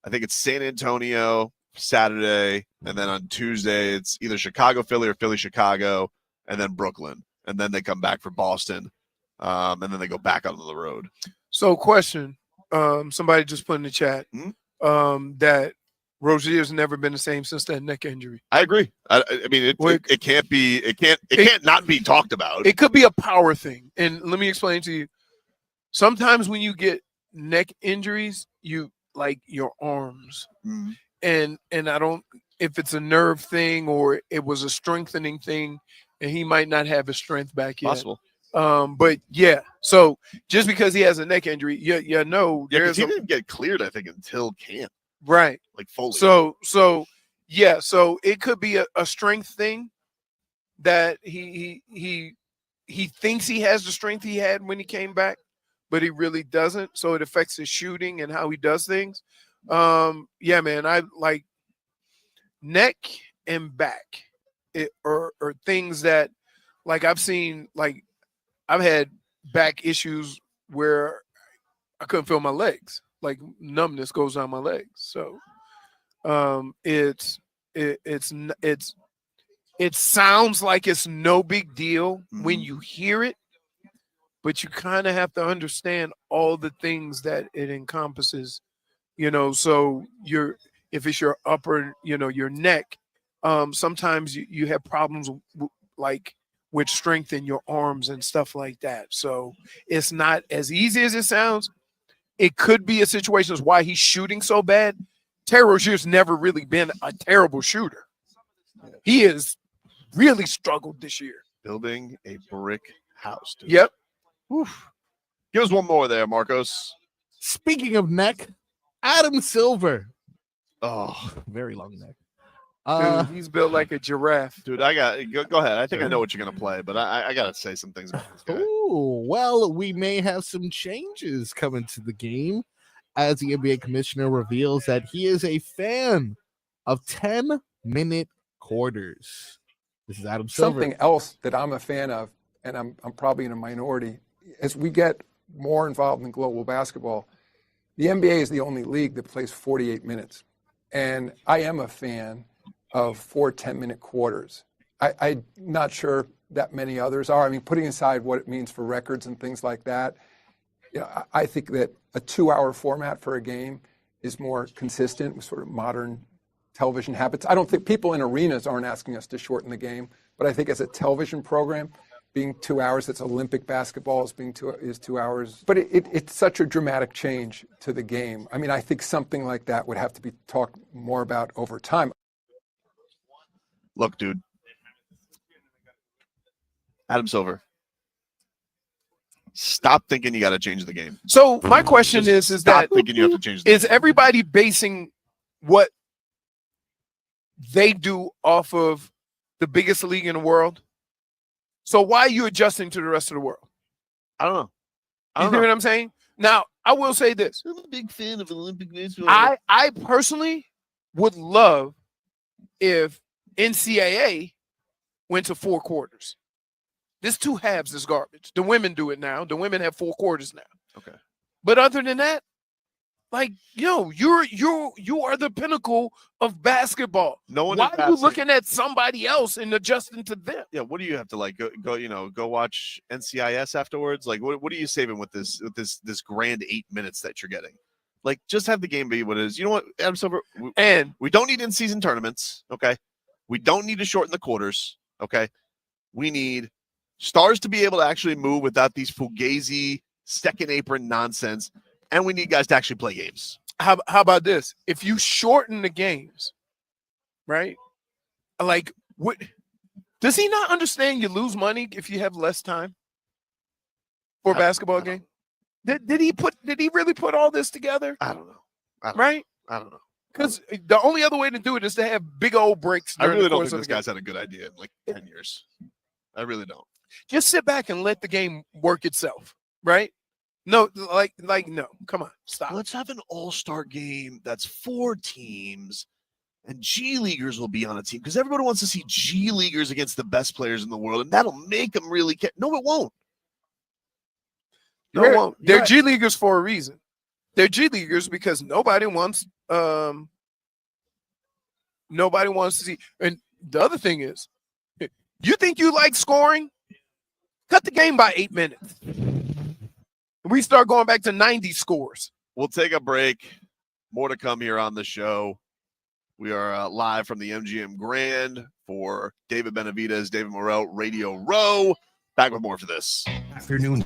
think it's San Antonio Saturday, and then on Tuesday it's either Chicago, Philly, or Philly, Chicago, and then Brooklyn. And then they come back for Boston, and then they go back onto the road. So, question, somebody just put in the chat that Rozier's never been the same since that neck injury. I agree. I mean, it can't not be talked about. It could be a power thing. And let me explain to you. Sometimes when you get neck injuries, you like your arms. Mm-hmm. And I don't, if it's a nerve thing or it was a strengthening thing, and he might not have his strength back yet. Possible. But yeah, so just because he has a neck injury, he didn't get cleared, I think, until camp. Right. Like fully. So it could be a strength thing, that he thinks he has the strength he had when he came back, but he really doesn't. So it affects his shooting and how he does things. Yeah, man, I like neck and back are things that, like, I've seen. Like, I've had back issues where I couldn't feel my legs. Like, numbness goes down my legs. So it sounds like it's no big deal when you hear it, but you kind of have to understand all the things that it encompasses, so if it's your upper, your neck, sometimes you have problems like with strength in your arms and stuff like that. So it's not as easy as it sounds. It could be a situation as why he's shooting so bad. Terry Rozier's never really been a terrible shooter. He has really struggled this year. Building a brick house, dude. Yep. Oof. Give us one more there, Marcos. Speaking of neck, Adam Silver. Oh, very long neck. Dude, he's built like a giraffe. Dude, I got go ahead. I think I know what you're gonna play, but I gotta say some things about this guy. Oh, well, we may have some changes coming to the game as the NBA commissioner reveals that he is a fan of 10-minute quarters. This is Adam Silver. Something else that I'm a fan of, and I'm probably in a minority, as we get more involved in global basketball, the NBA is the only league that plays 48 minutes. And I am a fan of 4 10-minute quarters. I'm not sure that many others are. I mean, putting aside what it means for records and things like that, I think that a 2-hour format for a game is more consistent with sort of modern television habits. I don't think people in arenas aren't asking us to shorten the game, but I think as a television program, being 2 hours, it's Olympic basketball is 2 hours. But it's such a dramatic change to the game. I mean, I think something like that would have to be talked more about over time. Look, dude. Adam Silver. Stop thinking you got to change the game. So my question is stop thinking you have to change the game. Is everybody basing what they do off of the biggest league in the world? So why are you adjusting to the rest of the world? I don't know. You hear what I'm saying? Now, I will say this. I'm a big fan of Olympic baseball. I personally would love if NCAA went to 4 quarters. This 2 halves is garbage. The women do it now. The women have 4 quarters now. Okay. But other than that, like, you are the pinnacle of basketball. No one. Why are you looking at somebody else and adjusting to them? Yeah. What do you have to like go watch NCIS afterwards? Like, what are you saving with this grand 8 minutes that you're getting? Like, just have the game be what it is. You know what, Adam Silver? We don't need in-season tournaments. Okay. We don't need to shorten the quarters. Okay. We need stars to be able to actually move without these fugazi second apron nonsense. And we need guys to actually play games. How about this? If you shorten the games, right? Like, what? Does he not understand you lose money if you have less time for a basketball game? Did he really put all this together? I don't know. Right? I don't know. Because the only other way to do it is to have big old breaks. I really don't think this guy's had a good idea in like 10 years. I really don't. Just sit back and let the game work itself, right? No, no, come on, stop. Let's have an all-star game that's 4 teams, and G Leaguers will be on a team because everybody wants to see G Leaguers against the best players in the world, and that'll make them really care. No, it won't. No, it won't. They're G Leaguers for a reason. They're G Leaguers because nobody wants to see. And the other thing is, you think you like scoring? Cut the game by 8 minutes. We start going back to 90 scores. We'll take a break. More to come here on the show. We are live from the MGM Grand for David Benavidez, David Morrell, Radio Row. Back with more for this afternoon.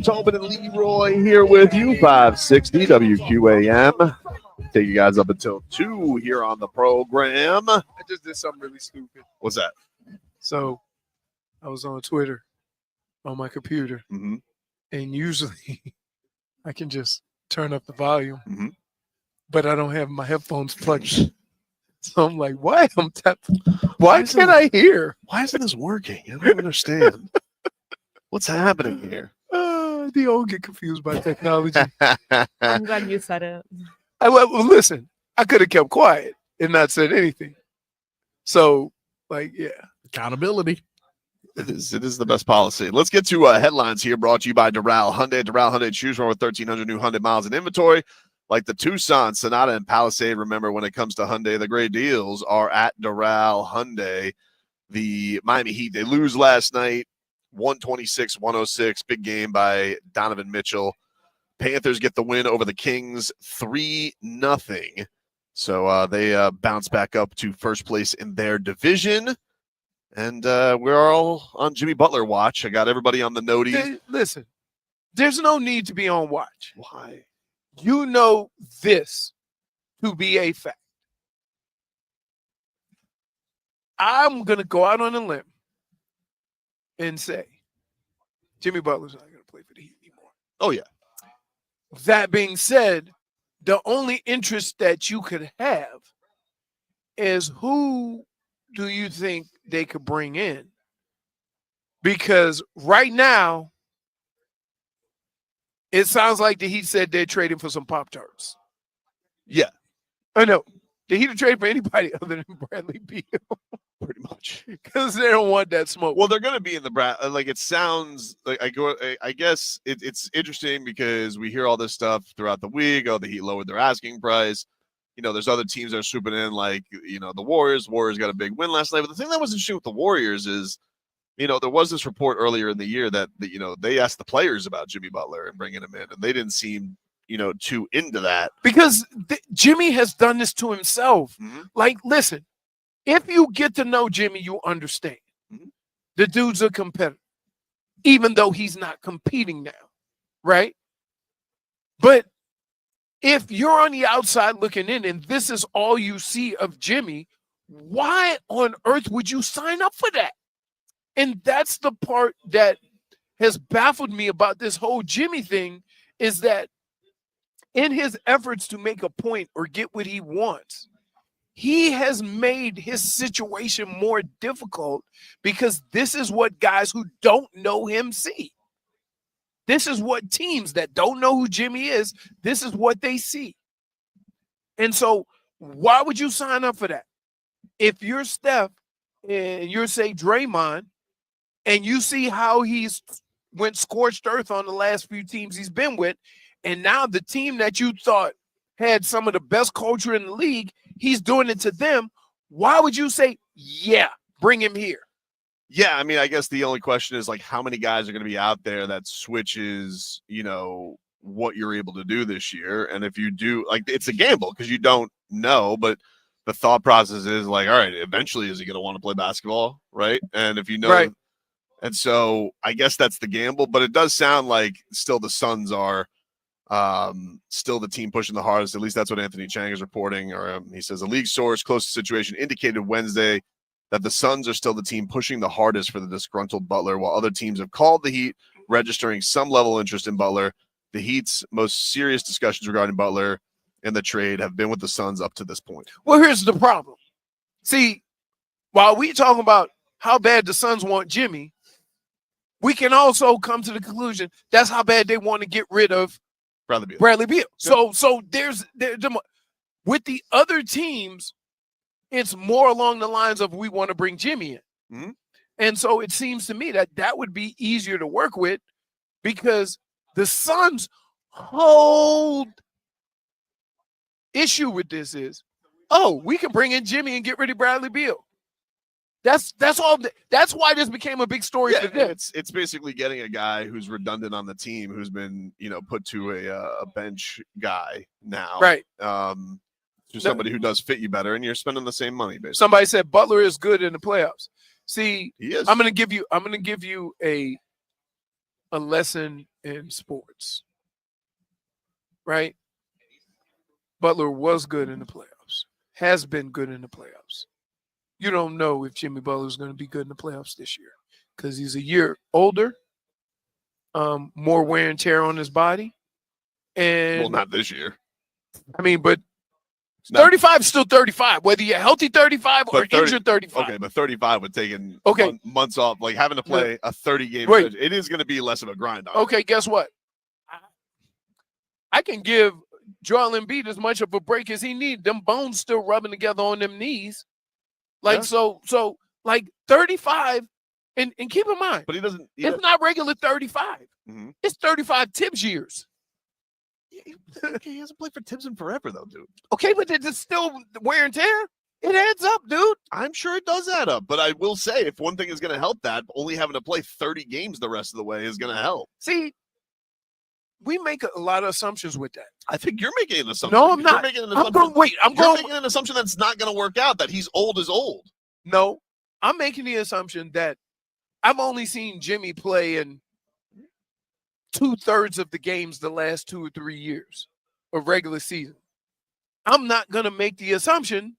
Tobin and Leroy here with you, 560 WQAM. Take you guys up until 2 here on the program. I just did something really stupid. What's that? So I was on Twitter on my computer, and usually I can just turn up the volume, but I don't have my headphones plugged. So I'm like, why am tapping? Why can't I hear? Why isn't this working? I don't understand. What's happening here? They all get confused by technology. I'm glad you said it. Well, listen, I could have kept quiet and not said anything. So, like, yeah. Accountability. It is the best policy. Let's get to headlines here, brought to you by Doral Hyundai. Doral Hyundai, choose from over 1,300 new Hyundai miles in inventory. Like the Tucson, Sonata, and Palisade. Remember, when it comes to Hyundai, the great deals are at Doral Hyundai. The Miami Heat, they lose last night, 126-106. Big game by Donovan Mitchell. Panthers get the win over the Kings, 3-0. So they bounce back up to first place in their division. And we're all on Jimmy Butler watch. I got everybody on the noties. Listen, there's no need to be on watch. Why? You know this to be a fact. I'm going to go out on a limb and say Jimmy Butler's not going to play for the Heat anymore. Oh, yeah. That being said, the only interest that you could have is who do you think they could bring in? Because right now, it sounds like the Heat said they're trading for some Pop-Tarts. Yeah. I know. The Heat are trading for anybody other than Bradley Beal. Pretty much. Because they don't want that smoke. Well, they're going to be in the like it sounds like I guess it's interesting because we hear all this stuff throughout the week. Oh, the Heat lowered their asking price. You know, there's other teams that are swooping in, like, you know, the Warriors. Warriors got a big win last night. But the thing that was interesting with the Warriors is, you know, there was this report earlier in the year that you know, they asked the players about Jimmy Butler and bringing him in, and they didn't seem, you know, too into that. Because Jimmy has done this to himself. Like, listen, if you get to know Jimmy, you understand. The dude's a competitor, even though he's not competing now, right? But if you're on the outside looking in and this is all you see of Jimmy, why on earth would you sign up for that? And that's the part that has baffled me about this whole Jimmy thing, is that in his efforts to make a point or get what he wants, he has made his situation more difficult, because this is what guys who don't know him see. This is what teams that don't know who Jimmy is, this is what they see. And so why would you sign up for that? If you're Steph and you're, say, Draymond, and you see how he's went scorched earth on the last few teams he's been with, and now the team that you thought had some of the best culture in the league, he's doing it to them, why would you say, yeah, bring him here? Yeah, I mean, I guess the only question is, like, how many guys are going to be out there that switches, you know, what you're able to do this year? And if you do, like, it's a gamble because you don't know, but the thought process is like, all right, eventually is he going to want to play basketball, right? And if you know, right. And so I guess that's the gamble, but it does sound like still the Suns are still the team pushing the hardest. At least that's what Anthony Chang is reporting. Or he says a league source close to the situation indicated Wednesday that the Suns are still the team pushing the hardest for the disgruntled Butler, while other teams have called the Heat, registering some level of interest in Butler. The Heat's most serious discussions regarding Butler and the trade have been with the Suns up to this point. Well, here's the problem. See, while we talk about how bad the Suns want Jimmy, we can also come to the conclusion that's how bad they want to get rid of Bradley Beal. So there's with the other teams, it's more along the lines of we want to bring Jimmy in. And so it seems to me that that would be easier to work with, because the Suns' whole issue with this is, oh, we can bring in Jimmy and get rid of Bradley Beal. That's all. That's why this became a big story for them. It's basically getting a guy who's redundant on the team, who's been, you know, put to a bench guy now, right? to somebody who does fit you better, and you're spending the same money, basically. Somebody said Butler is good in the playoffs. See, He is. I'm gonna give you a lesson in sports. Right? Butler was good in the playoffs, has been good in the playoffs. You don't know if Jimmy Butler is going to be good in the playoffs this year because he's a year older, more wear and tear on his body. And Well, not this year. I mean, but 35 is still 35, whether you're healthy 35 or injured 35. Okay, but 35 would take in months off, like having to play a 30-game stretch. It is going to be less of a grind on Okay, guess what? I can give Joel Embiid as much of a break as he needs. Them bones still rubbing together on them knees. Like, so like 35, and keep in mind, but he doesn't. It's not regular 35. Mm-hmm. It's 35 Tibbs years. He hasn't played for Tibbs in forever, though, dude. Okay, but it's still wear and tear. It adds up, dude. I'm sure it does add up, but I will say, if one thing is going to help that, only having to play 30 games the rest of the way is going to help. See, we make a lot of assumptions with that. I think you're making an assumption. No, I'm not. You're making an assumption. You're making an assumption that's not going to work out, that he's old is old. No, I'm making the assumption that I've only seen Jimmy play in 2/3 of the games the last 2 or 3 years of regular season. I'm not going to make the assumption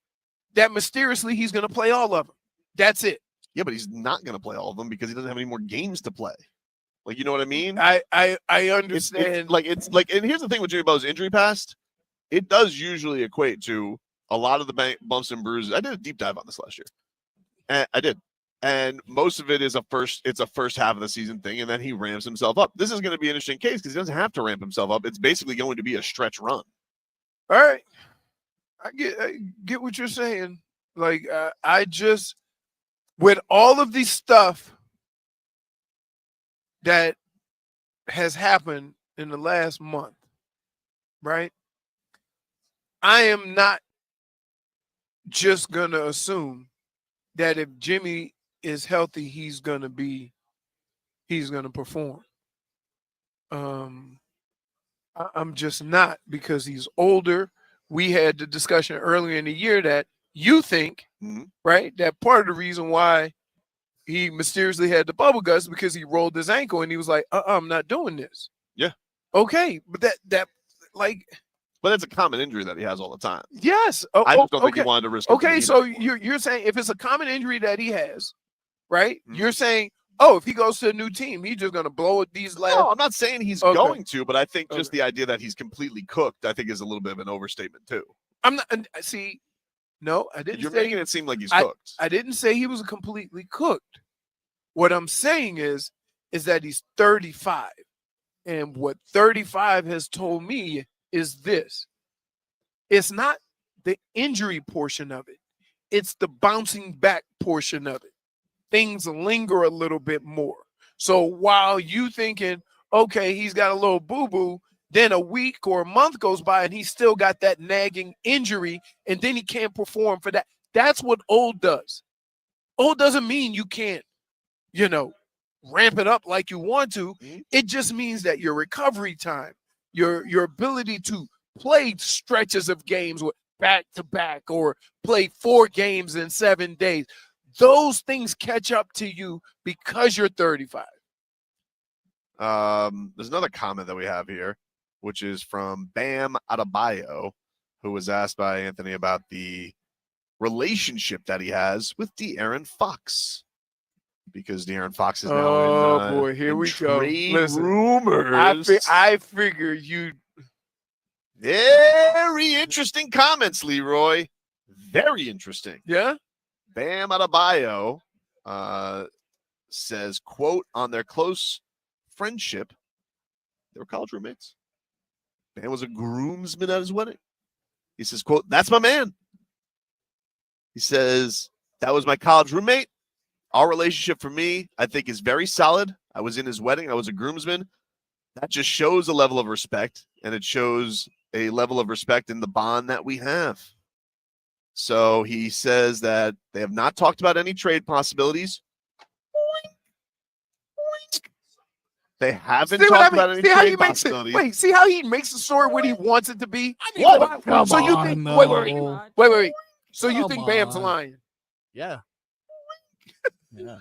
that mysteriously he's going to play all of them. That's it. Yeah, but he's not going to play all of them because he doesn't have any more games to play. Like, you know what I mean? I understand. It's like, and here's the thing with Jimmy Butler's injury past, it does usually equate to a lot of the bumps and bruises. I did a deep dive on this last year. And I did. And most of it is a first half of the season thing, and then he ramps himself up. This is going to be an interesting case because he doesn't have to ramp himself up. It's basically going to be a stretch run. All right. I get what you're saying. Like, I just, with all of the stuff that has happened in the last month, right? I am not just going to assume that if Jimmy is healthy, he's going to perform. I'm just not, because he's older. We had the discussion earlier in the year that you think, right, that part of the reason why he mysteriously had the bubble guts because he rolled his ankle and he was like, I'm not doing this. Yeah. Okay. But that like, but it's a common injury that he has all the time. Yes. I just don't think he wanted to risk it. Okay, so you're saying if it's a common injury that he has, right? You're saying, if he goes to a new team, he's just going to blow it these last. No, I'm not saying he's going to, but I think just the idea that he's completely cooked, I think, is a little bit of an overstatement too. I'm not. See, no, I didn't. You're say, making it seem like he's cooked. I didn't say he was completely cooked. What I'm saying is that he's 35, and what 35 has told me is this: it's not the injury portion of it; it's the bouncing back portion of it. Things linger a little bit more. So while you thinking, okay, he's got a little boo-boo, then a week or a month goes by and he's still got that nagging injury, and then he can't perform for that. That's what old does. Old doesn't mean you can't, ramp it up like you want to. It just means that your recovery time, your ability to play stretches of games with back-to-back or play 4 games in 7 days, those things catch up to you because you're 35. There's another comment that we have here, which is from Bam Adebayo, who was asked by Anthony about the relationship that he has with De'Aaron Fox. Because De'Aaron Fox is now here we go. Listen, rumors. I figure you. Very interesting comments, Leroy. Very interesting. Yeah. Bam Adebayo says, quote, on their close friendship, they were college roommates. Bam was a groomsman at his wedding. He says, quote, that's my man. He says, that was my college roommate. Our relationship for me, I think, is very solid. I was in his wedding. I was a groomsman. That just shows a level of respect, and it shows a level of respect in the bond that we have. So he says that they have not talked about any trade possibilities. They haven't See what talked I mean? about any See how trade he makes it. possibilities. Wait, see how he makes the story what he wants it to be. What? Come so you on, think? no. Wait. So you Come think Bam's on. lying? Yeah. Yeah.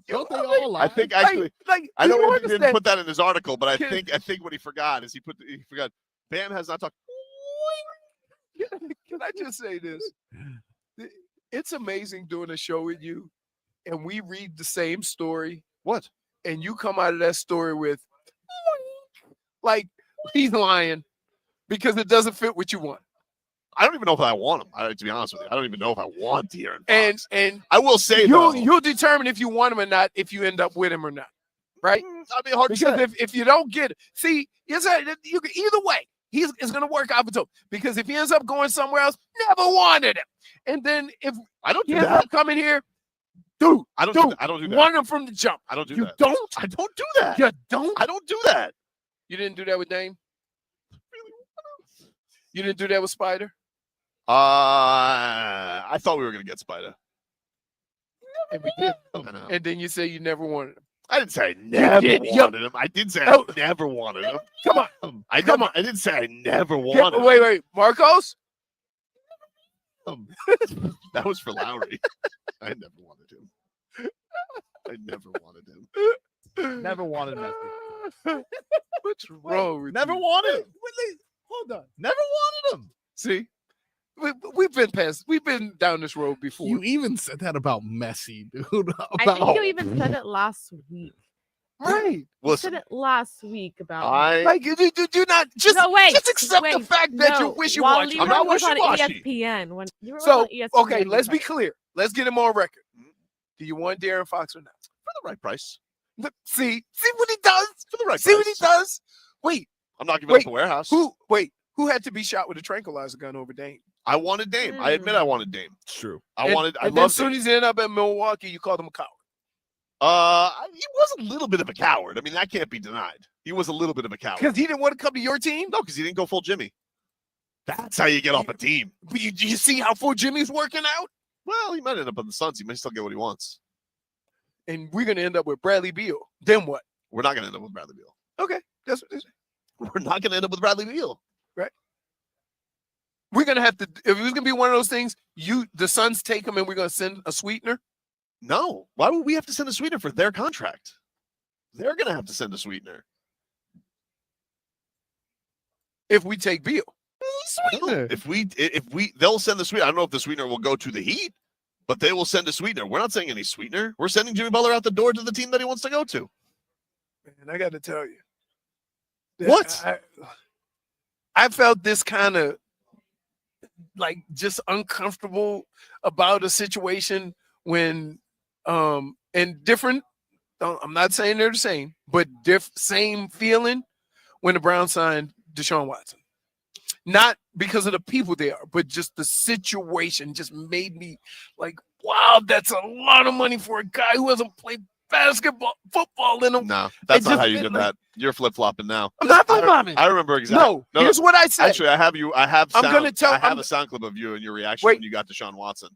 Don't they all lie? I think actually, I know you he didn't understand? put that in his article, but I think what he forgot is he forgot Bam has not talked. Can I just say this? It's amazing doing a show with you, and we read the same story. What? And you come out of that story with, like, he's lying because it doesn't fit what you want. I don't even know if I want him. To be honest with you, I don't even know if I want De'Aaron Fox. And I will say you'll determine if you want him or not if you end up with him or not, right? I mean, hard because to say. if you don't get it, see, you either way, it's going to work out for Tobin. Because if he ends up going somewhere else, never wanted him. And then if I don't do he ends that. up coming here, dude, I don't do that. Want him from the jump. I don't do you that. Don't? I don't do that. You don't? I don't do that. You didn't do that with Dame? You didn't do that with Spider? I thought we were going to get Spider. And we did. And then you say you never wanted him. I didn't say I never wanted him. I did say I never wanted him. Come on. I didn't say I never wanted him. Wait. Marcos? That was for Lowry. I never wanted him. I never wanted him. Never wanted Messi. What's wrong with Never you? wanted him. Hold on. Never wanted him. See? We've been down this road before. You even said that about Messi, dude. I think you even said it last week. Right. You said it last week about like you do not just accept the fact that you're wishy-washy. I'm not was on wishy-washy. ESPN when you were So on ESPN. okay, you let's said be it. clear. Let's get him on record. Do you want De'Aaron Fox or not? For the right price. See what he does? For the right See price. what he does? Wait. I'm not giving up the warehouse. Who had to be shot with a tranquilizer gun over Dame? I wanted Dame. I admit I wanted Dame. It's true. I And then as soon as he ended up at Milwaukee, you called him a coward. He was a little bit of a coward. I mean, that can't be denied. He was a little bit of a coward. Because he didn't want to come to your team? No, because he didn't go full Jimmy. That's how you get off a team. But you see how full Jimmy's working out? Well, he might end up on the Suns. He might still get what he wants. And we're going to end up with Bradley Beal. Then what? We're not going to end up with Bradley Beal. Okay. That's what they say. We're not going to end up with Bradley Beal. Right. We're going to have to, if it was going to be one of those things, the Suns take him and we're going to send a sweetener? No. Why would we have to send a sweetener for their contract? They're going to have to send a sweetener. If we take Beal. No. If we, they'll send the sweetener. I don't know if the sweetener will go to the Heat, but they will send a sweetener. We're not sending any sweetener. We're sending Jimmy Butler out the door to the team that he wants to go to. Man, I got to tell you. What? I felt this kind of like just uncomfortable about a situation when and different. I'm not saying they're the same, but same feeling when the Browns signed Deshaun Watson. Not because of the people there, but just the situation just made me like, wow, that's a lot of money for a guy who hasn't played football in him. No, that's not how you did that. You're flip-flopping now. I'm not flip-flopping. I remember exactly. No, here's what I said. Actually, I have a sound clip of you and your reaction when you got Deshaun Watson.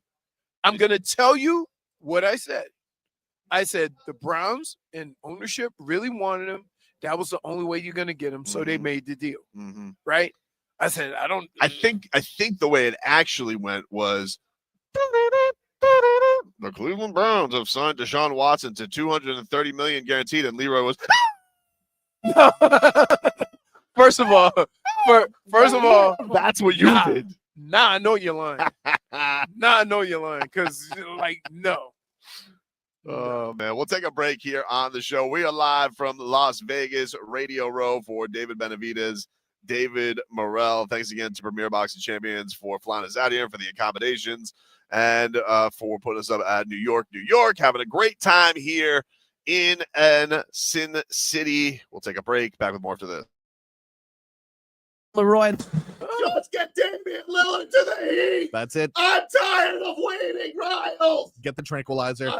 I'm going to tell you what I said. I said the Browns and ownership really wanted him. That was the only way you're going to get him, so they made the deal. Mm-hmm. Right? I said, I think the way it actually went was the Cleveland Browns have signed Deshaun Watson to $230 million guaranteed, and Leroy was First of all, that's what you did. Nah, I know you're lying. I know you're lying because, no. Oh, man. We'll take a break here on the show. We are live from Las Vegas Radio Row for David Benavidez, David Morrell. Thanks again to Premier Boxing Champions for flying us out here, for the accommodations, and for putting us up at New York. Having a great time here in Sin City. We'll take a break. Back with more after this. Leroy. Just get Damian Lillard to the Heat. That's it. I'm tired of waiting, Riles. Get the tranquilizer.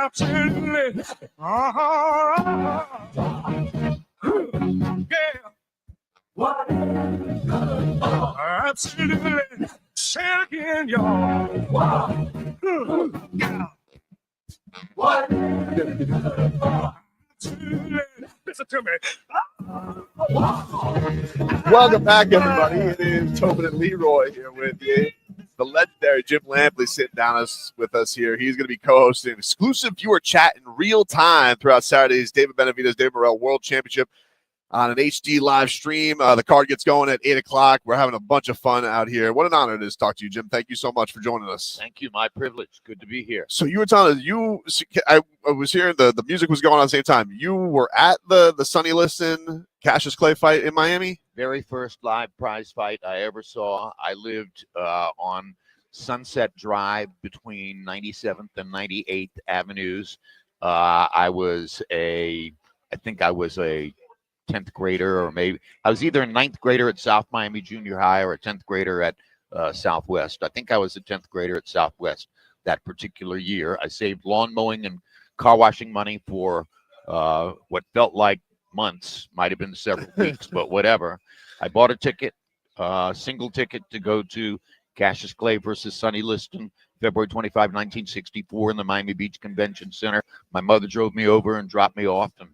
Absolutely. Yeah. What? Absolutely. Say it again, y'all. Wow. Yeah. What? Listen to me. Welcome back, everybody. It is Tobin and Leroy here with you. The legendary Jim Lampley sitting down with us here. He's going to be co-hosting an exclusive viewer chat in real time throughout Saturday's David Benavidez, David Morrell World Championship on an HD live stream. The card gets going at 8 o'clock. We're having a bunch of fun out here. What an honor it is to talk to you, Jim. Thank you so much for joining us. Thank you. My privilege. Good to be here. So you were telling us, I was hearing the music was going on at the same time. You were at the Sonny Liston, Cassius Clay fight in Miami? Very first live prize fight I ever saw. I lived on Sunset Drive between 97th and 98th Avenues. I think I was a 10th grader, or maybe I was either a 9th grader at South Miami Junior High or a 10th grader at Southwest. I think I was a 10th grader at Southwest that particular year. I saved lawn mowing and car washing money for what felt like months, might have been several weeks, but whatever. I bought a ticket, single ticket to go to Cassius Clay versus Sonny Liston, February 25, 1964 in the Miami Beach Convention Center. My mother drove me over and dropped me off, and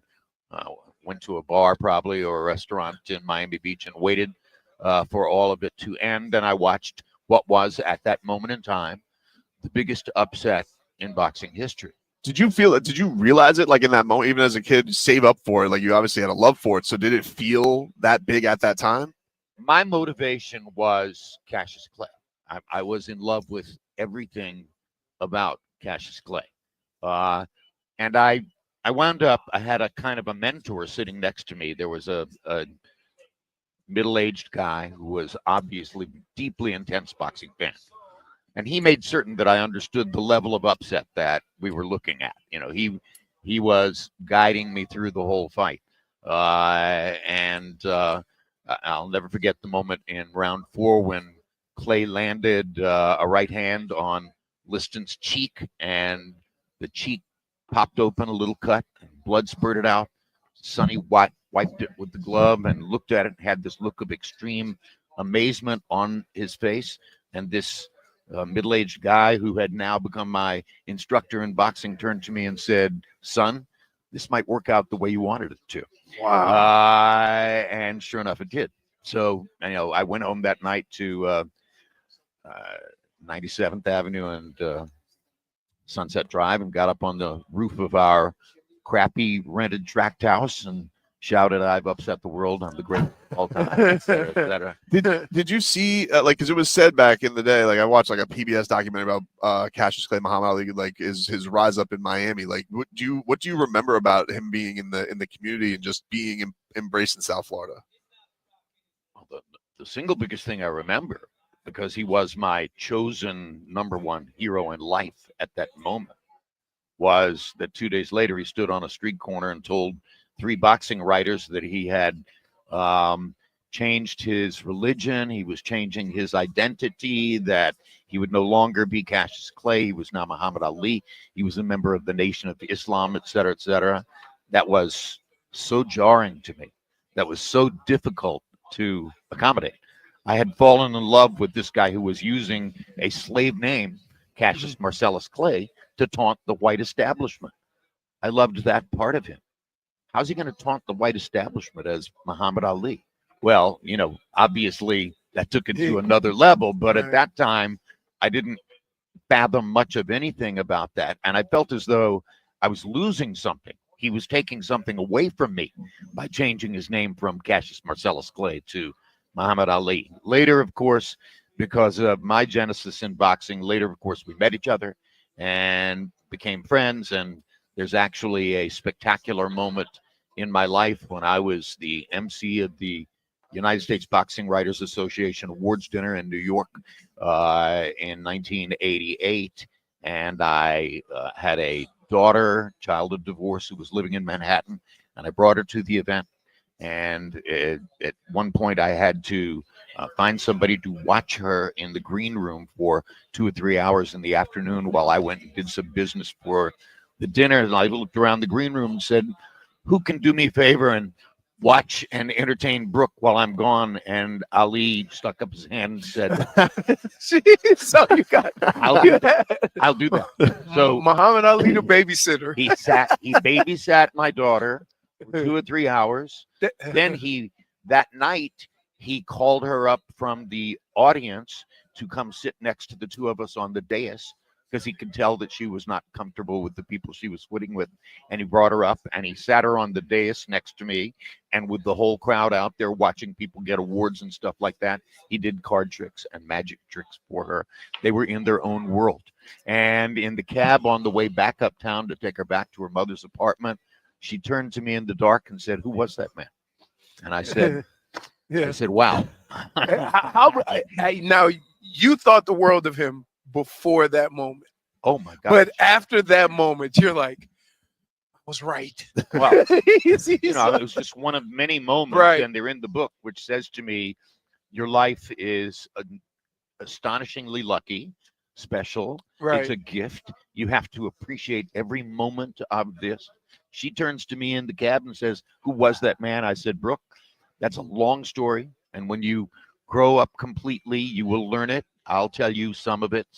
went to a bar probably or a restaurant in Miami Beach and waited for all of it to end. And I watched what was at that moment in time the biggest upset in boxing history. Did you realize it, like in that moment, even as a kid, save up for it? Like you obviously had a love for it. So did it feel that big at that time? My motivation was Cassius Clay. I was in love with everything about Cassius Clay. And I wound up, I had a kind of a mentor sitting next to me. There was a middle-aged guy who was obviously deeply intense boxing fan. And he made certain that I understood the level of upset that we were looking at. You know, he was guiding me through the whole fight. And I'll never forget the moment in round 4 when Clay landed a right hand on Liston's cheek, and the cheek popped open, a little cut, and blood spurted out. Sonny wiped it with the glove and looked at it and had this look of extreme amazement on his face. And this middle-aged guy who had now become my instructor in boxing turned to me and said, "Son, this might work out the way you wanted it to." Wow. And sure enough, it did. So, I went home that night to 97th Avenue and Sunset Drive and got up on the roof of our crappy rented tract house and shouted, "I've upset the world. I'm the greatest of all time," et cetera, et cetera. Did you see, because it was said back in the day, like I watched like a PBS documentary about Cassius Clay, Muhammad Ali, like his rise up in Miami. Like, what do you remember about him being in the community and just being embraced in South Florida? Well, the single biggest thing I remember, because he was my chosen #1 hero in life at that moment, was that 2 days later he stood on a street corner and told 3 boxing writers that he had changed his religion, he was changing his identity, that he would no longer be Cassius Clay, he was now Muhammad Ali, he was a member of the Nation of Islam, et cetera, et cetera. That was so jarring to me. That was so difficult to accommodate. I had fallen in love with this guy who was using a slave name, Cassius Marcellus Clay, to taunt the white establishment. I loved that part of him. How's he going to taunt the white establishment as Muhammad Ali? Well, obviously that took it to another level, but at that time, I didn't fathom much of anything about that. And I felt as though I was losing something. He was taking something away from me by changing his name from Cassius Marcellus Clay to Muhammad Ali. Later, of course, because of my genesis in boxing, we met each other and became friends. And there's actually a spectacular moment in my life when I was the MC of the United States Boxing Writers Association Awards Dinner in New York in 1988. And I had a daughter, child of divorce, who was living in Manhattan, and I brought her to the event. And at one point, I had to find somebody to watch her in the green room for 2 or 3 hours in the afternoon while I went and did some business for the dinner, and I looked around the green room and said, who can do me a favor and watch and entertain Brooke while I'm gone? And Ali stuck up his hand and said, Jeez, so you got I'll do that. So Muhammad Ali, the babysitter. he babysat my daughter for 2 or 3 hours. Then that night he called her up from the audience to come sit next to the two of us on the dais, because he could tell that she was not comfortable with the people she was sitting with. And he brought her up and he sat her on the dais next to me. And with the whole crowd out there watching people get awards and stuff like that, he did card tricks and magic tricks for her. They were in their own world. And in the cab on the way back uptown to take her back to her mother's apartment, she turned to me in the dark and said, who was that man? And I said, wow. Now, you thought the world of him before that moment. Oh my God. But after that moment, you're like, I was right. Well, it was just one of many moments, right. And they're in the book, which says to me, your life is astonishingly lucky, special. Right. It's a gift. You have to appreciate every moment of this. She turns to me in the cab and says, who was that man? I said, Brooke, that's a long story. And when you grow up completely, you will learn it. I'll tell you some of it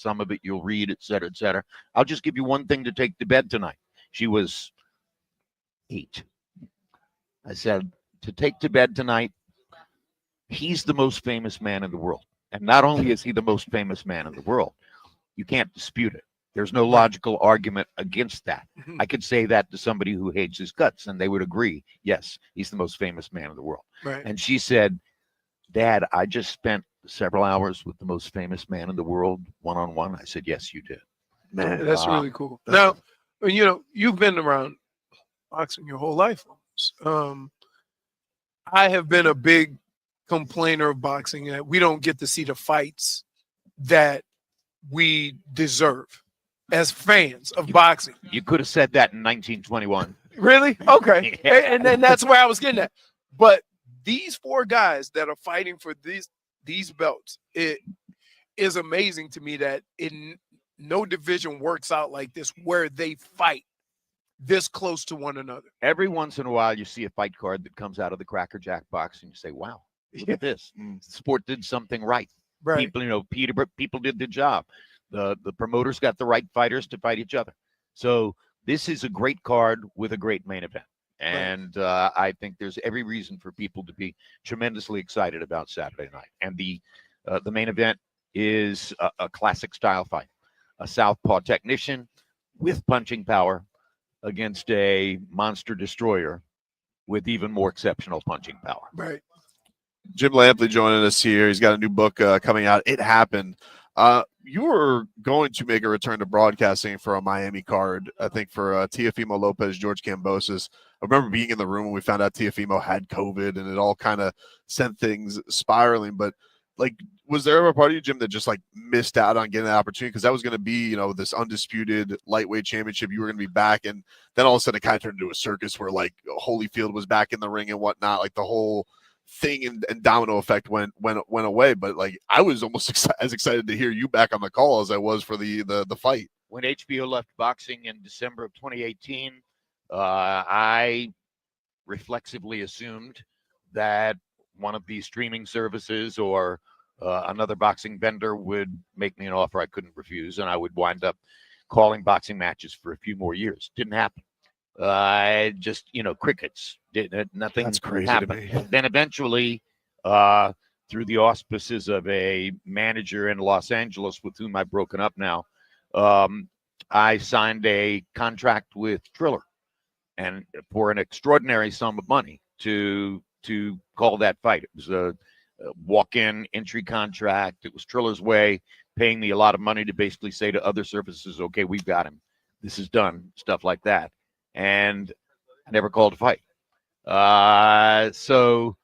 you'll read, et cetera, et cetera. I'll just give you one thing to take to bed tonight. She was 8. I said, to take to bed tonight, he's the most famous man in the world. And not only is he the most famous man in the world, you can't dispute it. There's no logical argument against that. Mm-hmm. I could say that to somebody who hates his guts, and they would agree, yes, he's the most famous man in the world. Right. And she said, Dad, I just spent several hours with the most famous man in the world, one-on-one. I said, yes, you did. Man, that's really cool. Now, you've been around boxing your whole life almost. I have been a big complainer of boxing that we don't get to see the fights that we deserve as fans of boxing. You could have said that in 1921. Really? Okay. Yeah. And then that's where I was getting at. But these 4 guys that are fighting for these belts, it is amazing to me that no division works out like this, where they fight this close to one another. Every once in a while, you see a fight card that comes out of the Cracker Jack box, and you say, wow, look at this. The sport did something right. Right. People did the job. The promoters got the right fighters to fight each other. So this is a great card with a great main event. And I think there's every reason for people to be tremendously excited about Saturday night. And the main event is a classic style fight, a southpaw technician with punching power against a monster destroyer with even more exceptional punching power. Right. Jim Lampley joining us here. He's got a new book coming out. It Happened. You were going to make a return to broadcasting for a Miami card, I think, for Teofimo Lopez, George Kambosos. I remember being in the room when we found out Teofimo had COVID, and it all kind of sent things spiraling. But, was there ever a part of you, Jim, that just, missed out on getting that opportunity? Because that was going to be, this undisputed lightweight championship. You were going to be back, and then all of a sudden it kind of turned into a circus where, Holyfield was back in the ring and whatnot. The whole thing and domino effect went away. But I was almost as excited to hear you back on the call as I was for the fight. When HBO left boxing in December of 2018, I reflexively assumed that one of these streaming services or another boxing vendor would make me an offer I couldn't refuse, and I would wind up calling boxing matches for a few more years. Didn't happen. Just crickets. Nothing. That's crazy happened. to me. Then eventually, through the auspices of a manager in Los Angeles with whom I've broken up now, I signed a contract with Triller, and for an extraordinary sum of money to call that fight. It was a walk-in entry contract. It was Triller's way, paying me a lot of money to basically say to other services, okay, we've got him. This is done, stuff like that. And I never called a fight. So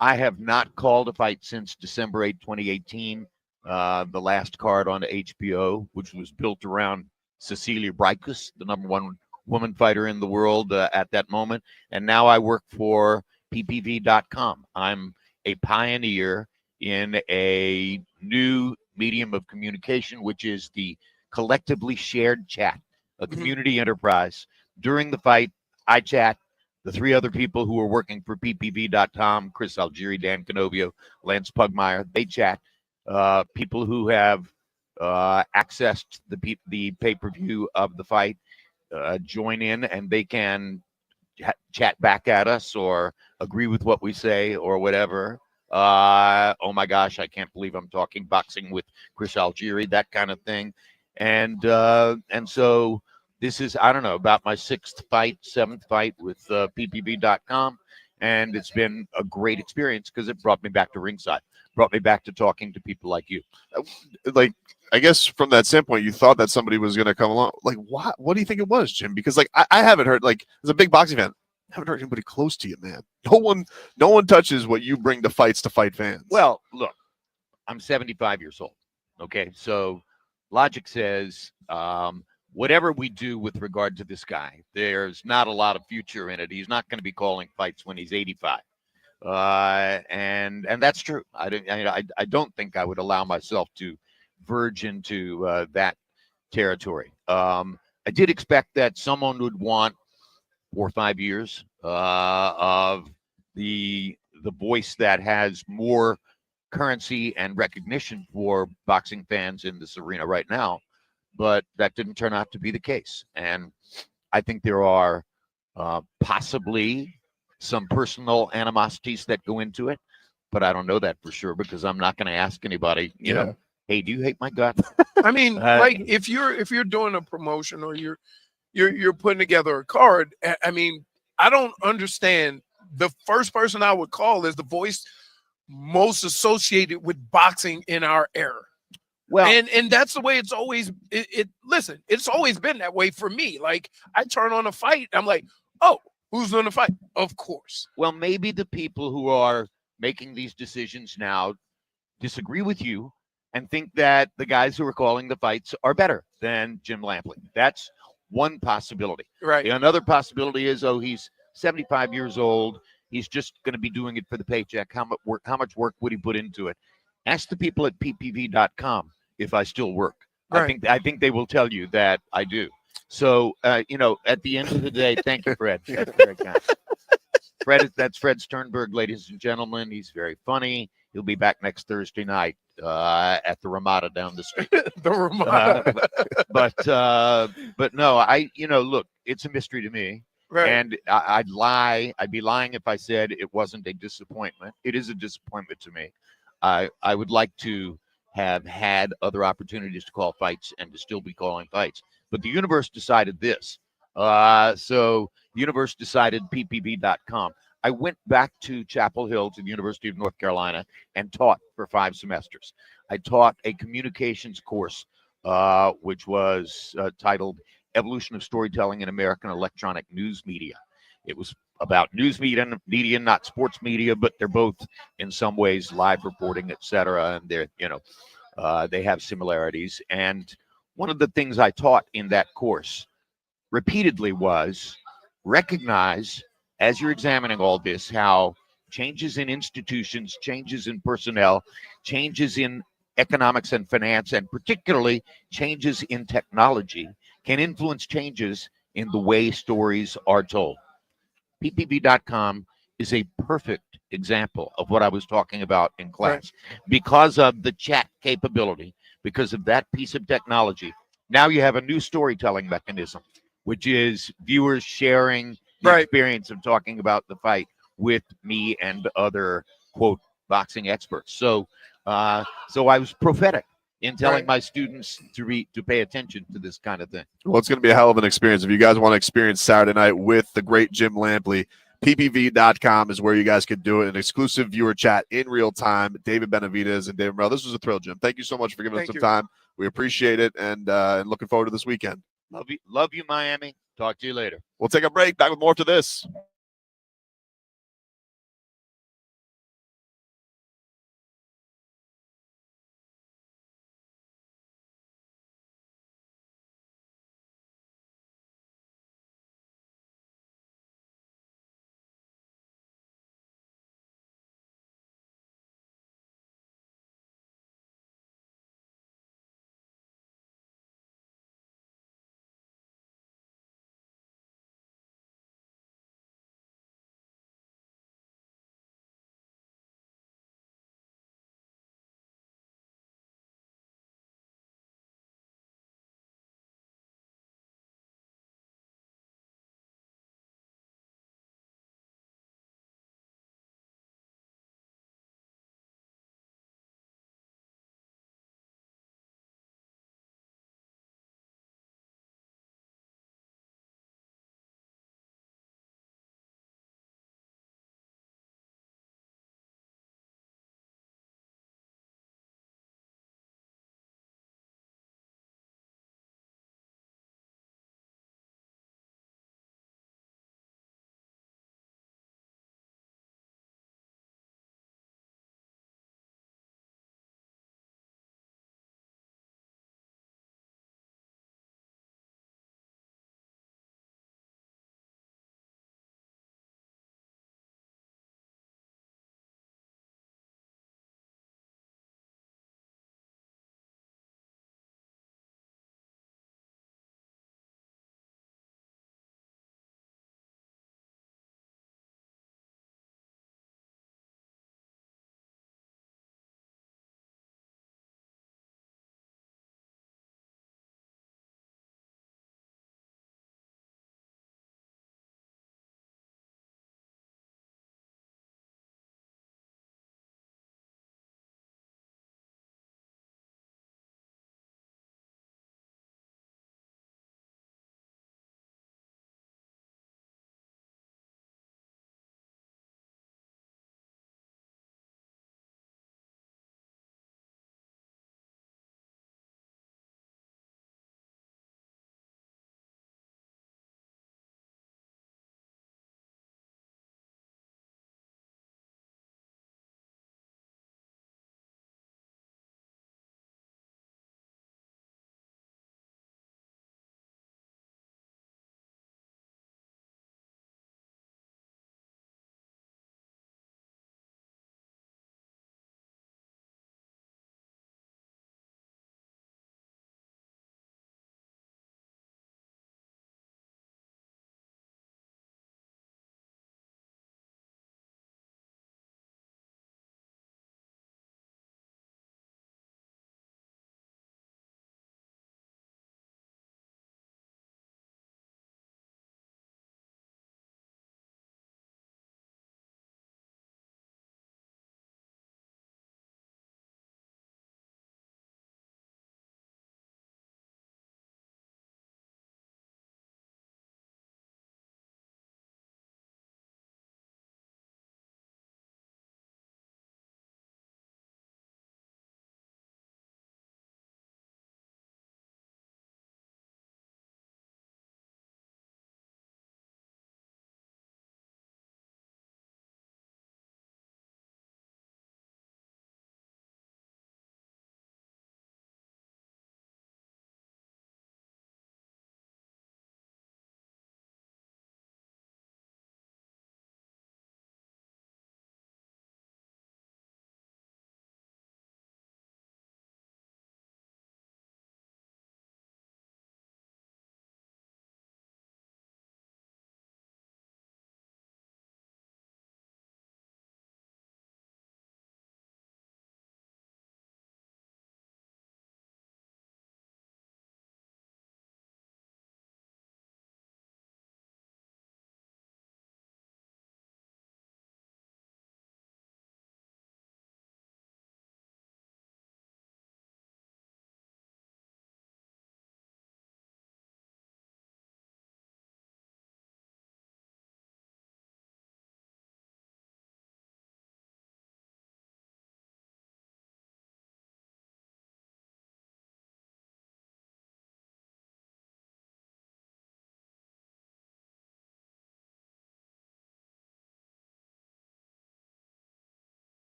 I have not called a fight since December 8, 2018, the last card on HBO, which was built around Cecilia Brækhus, the #1 woman fighter in the world at that moment. And now I work for PPV.com. I'm a pioneer in a new medium of communication, which is the collectively shared chat a community enterprise. During the fight, I chat. The three other people who are working for PPV.com, Chris Algieri, Dan Canovio, Lance Pugmire, they chat. People who have accessed the pay-per-view of the fight join in, and they can chat back at us or agree with what we say or whatever. Oh my gosh, I can't believe I'm talking boxing with Chris Algieri, that kind of thing. And so this is, I don't know, about my seventh fight with PPV.com. And it's been a great experience because it brought me back to ringside, brought me back to talking to people like you. Like, I guess from that standpoint, you thought that somebody was going to come along. Like, what do you think it was, Jim? Because like, I haven't heard, like, as a big boxing fan, I haven't heard anybody close to you, man. No one touches what you bring to fights to fight fans. Well, look, I'm 75 years old. Okay. So logic says, whatever we do with regard to this guy, there's not a lot of future in it. He's not going to be calling fights when he's 85. And that's true. I don't think I would allow myself to verge into that territory. I did expect that someone would want 4 or 5 years of the voice that has more currency and recognition for boxing fans in this arena right now, but that didn't turn out to be the case. And I think there are possibly some personal animosities that go into it, but I don't know that for sure because I'm not going to ask anybody, you know, hey, do you hate my gut? I mean, like if you're doing a promotion or you're putting together a card, I mean, I don't understand. The first person I would call is the voice most associated with boxing in our era. Well, and that's the way it's always. Listen, it's always been that way for me. Like I turn on a fight, I'm like, oh, who's going to fight? Of course. Well, maybe the people who are making these decisions now disagree with you and think that the guys who are calling the fights are better than Jim Lampley. That's one possibility. Right. Another possibility is, oh, he's 75 years old. He's just going to be doing it for the paycheck. How much work would he put into it? Ask the people at ppv.com if I still work. Right. I think they will tell you that I do. So, you know, at the end of the day, thank you, Fred. That's very kind. That's Fred Sternberg, ladies and gentlemen. He's very funny. He'll be back next Thursday night at the Ramada down the street. The Ramada. But no, look, it's a mystery to me. Right. And I'd lie. I'd be lying if I said it wasn't a disappointment. It is a disappointment to me. I would like to have had other opportunities to call fights and to still be calling fights. But the universe decided this. So the universe decided PPV.com. I went back to Chapel Hill to the University of North Carolina and taught for 5 semesters. I taught a communications course, which was titled Evolution of Storytelling in American Electronic News Media. It was about news media, not sports media, but they're both in some ways live reporting, et cetera. And they're, they have similarities. And one of the things I taught in that course repeatedly was recognize, as you're examining all this, how changes in institutions, changes in personnel, changes in economics and finance, and particularly changes in technology can influence changes in the way stories are told. PPV.com is a perfect example of what I was talking about in class. Right. Because of the chat capability, because of that piece of technology, now you have a new storytelling mechanism, which is viewers sharing the experience of talking about the fight with me and other, quote, boxing experts. So I was prophetic in telling my students to pay attention to this kind of thing. Well, it's going to be a hell of an experience. If you guys want to experience Saturday night with the great Jim Lampley, ppv.com is where you guys could do it. An exclusive viewer chat in real time. David Benavidez and David Morrell. This was a thrill, Jim. Thank you so much for giving us some time. We appreciate it, and looking forward to this weekend. Love you, Miami. Talk to you later. We'll take a break. Back with more to this.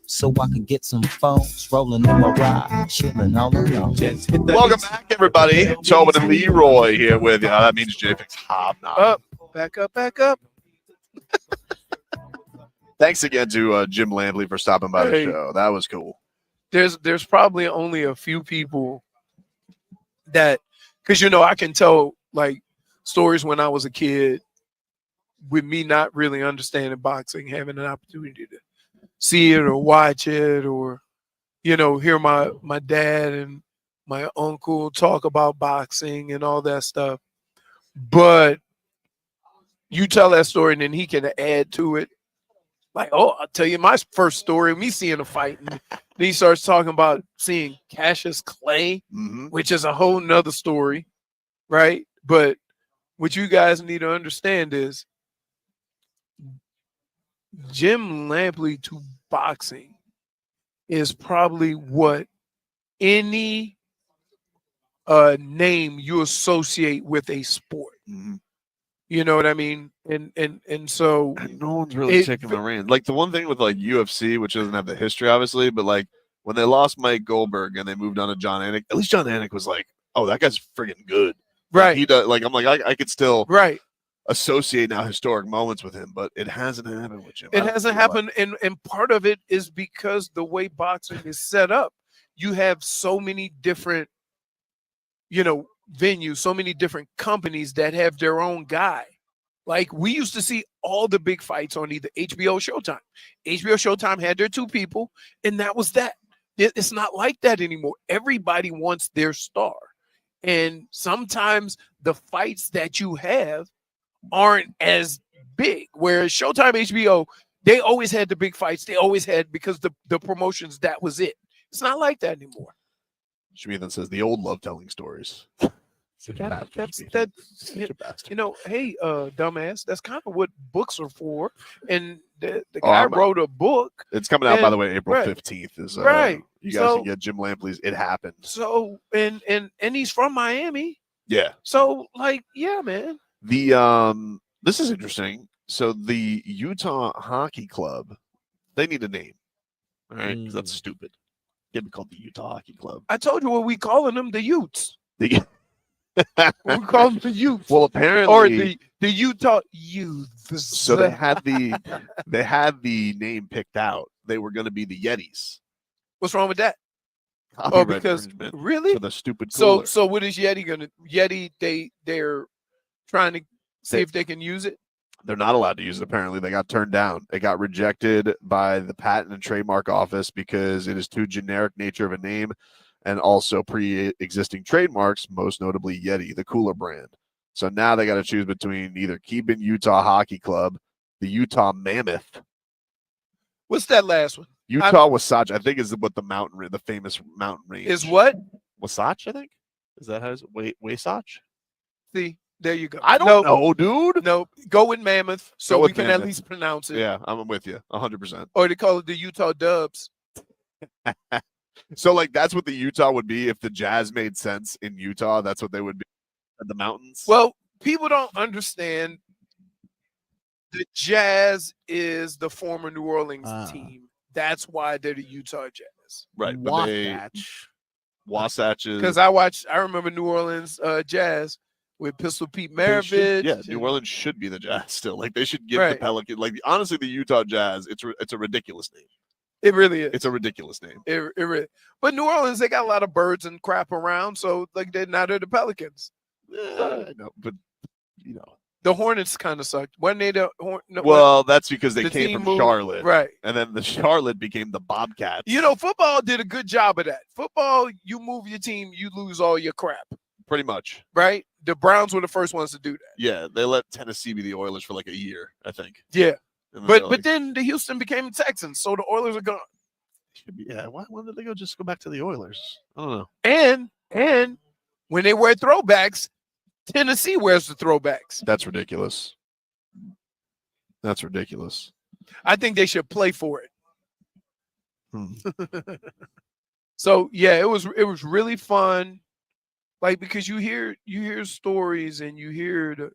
so I could get some phones rolling in my ride, chilling all alone. Welcome back, everybody. Tobin and Leroy here with you. That means JFig's Hobnob. Back up. Thanks again to Jim Lampley for stopping by the show. That was cool. There's probably only a few people that, because I can tell like stories when I was a kid with me not really understanding boxing, having an opportunity to see it or watch it or hear my dad and my uncle talk about boxing and all that stuff. But you tell that story and then he can add to it. Like, I'll tell you my first story, me seeing a fight. And then he starts talking about seeing Cassius Clay, which is a whole nother story, right? But what you guys need to understand is Jim Lampley to boxing is probably what any name you associate with a sport. You know what I mean? And so no one's really taking the reins. Like the one thing with like UFC, which doesn't have the history, obviously, but like when they lost Mike Goldberg and they moved on to John Anik, at least John Anik was like, oh, that guy's friggin' good. Right. Like, he does. Like I'm like I could still associate now historic moments with him, but it hasn't happened with Jim. It hasn't happened, and part of it is because the way boxing is set up, you have so many different, venues, so many different companies that have their own guy. Like we used to see all the big fights on either HBO or Showtime. HBO Showtime had their two people, and that was that. It's not like that anymore. Everybody wants their star. And sometimes the fights that you have aren't as big. Whereas Showtime, HBO, they always had the big fights. They always had, because the promotions, that was it. It's not like that anymore. Shmi then says the old love telling stories. Hey, dumbass, that's kind of what books are for. And the guy wrote a book. It's coming out, by the way, April 15th. Is right. You guys can get Jim Lampley's It Happened. So and he's from Miami. Yeah. So like, yeah, man. The this is interesting. So the Utah Hockey Club, they need a name. All right, because that's stupid. Can't be called the Utah Hockey Club. I told you what we calling them, the Utes. We call them the Utes. Well, apparently, or the Utah Youths. So they had the name picked out. They were going to be the Yetis. What's wrong with that? Because really, for the stupid cooler. So what is Yeti gonna? Yeti, they're trying to see if they can use it. They're not allowed to use it. Apparently, they got turned down. It got rejected by the Patent and Trademark Office because it is too generic nature of a name, and also pre-existing trademarks, most notably Yeti, the cooler brand. So now they got to choose between either keeping Utah Hockey Club, the Utah Mammoth. What's that last one? Utah Wasatch, I think, is what the famous mountain range is. What? Wasatch, I think. Is that how it's Wasatch? See, there you go. I don't know, dude. No, go with Mammoth, so we can Mammoth. At least pronounce it. Yeah, I'm with you, 100%. Or they call it the Utah Dubs. So, like, that's what the Utah would be if the Jazz made sense in Utah. That's what they would be at the mountains. Well, people don't understand. The Jazz is the former New Orleans team. That's why they're the Utah Jazz. Right. But Wasatch is. Because I remember New Orleans Jazz with Pistol Pete Maravich. New Orleans should be the Jazz still. Like, they should give the Pelican. Like, honestly, the Utah Jazz, it's a ridiculous name. It really is. It's a ridiculous name. It really. But New Orleans, they got a lot of birds and crap around, so like they're the Pelicans. I know, but the Hornets kind of sucked. When they that's because they came from Charlotte, right? And then the Charlotte became the Bobcats. Football did a good job of that. Football, you move your team, you lose all your crap. Pretty much, right? The Browns were the first ones to do that. Yeah, they let Tennessee be the Oilers for like a year, I think. Yeah. But then the Houston became the Texans, so the Oilers are gone. Yeah, why did they just go back to the Oilers? I don't know. And when they wear throwbacks, Tennessee wears the throwbacks. That's ridiculous. That's ridiculous. I think they should play for it. So yeah, it was really fun. Like, because you hear stories and you hear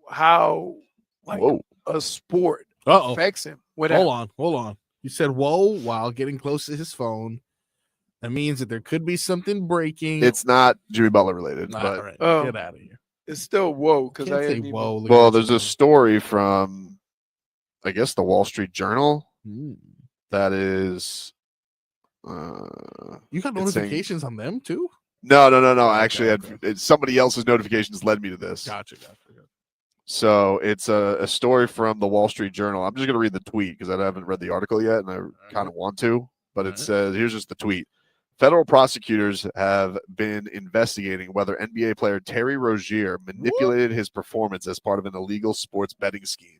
how like a sport affects him. Hold on. You said whoa while getting close to his phone. That means that there could be something breaking. It's not Jimmy Butler related, All but right, Oh. get out of here. It's still whoa because Can't I say hadn't even. whoa. well, there's a story from, I guess, the Wall Street Journal that is. You got it's saying- notifications on them too? No. Actually, somebody else's notifications led me to this. Gotcha. So it's a story from the Wall Street Journal. I'm just going to read the tweet because I haven't read the article yet, and I kind of want to. But it says, here's just the tweet. Federal prosecutors have been investigating whether NBA player Terry Rozier manipulated his performance as part of an illegal sports betting scheme.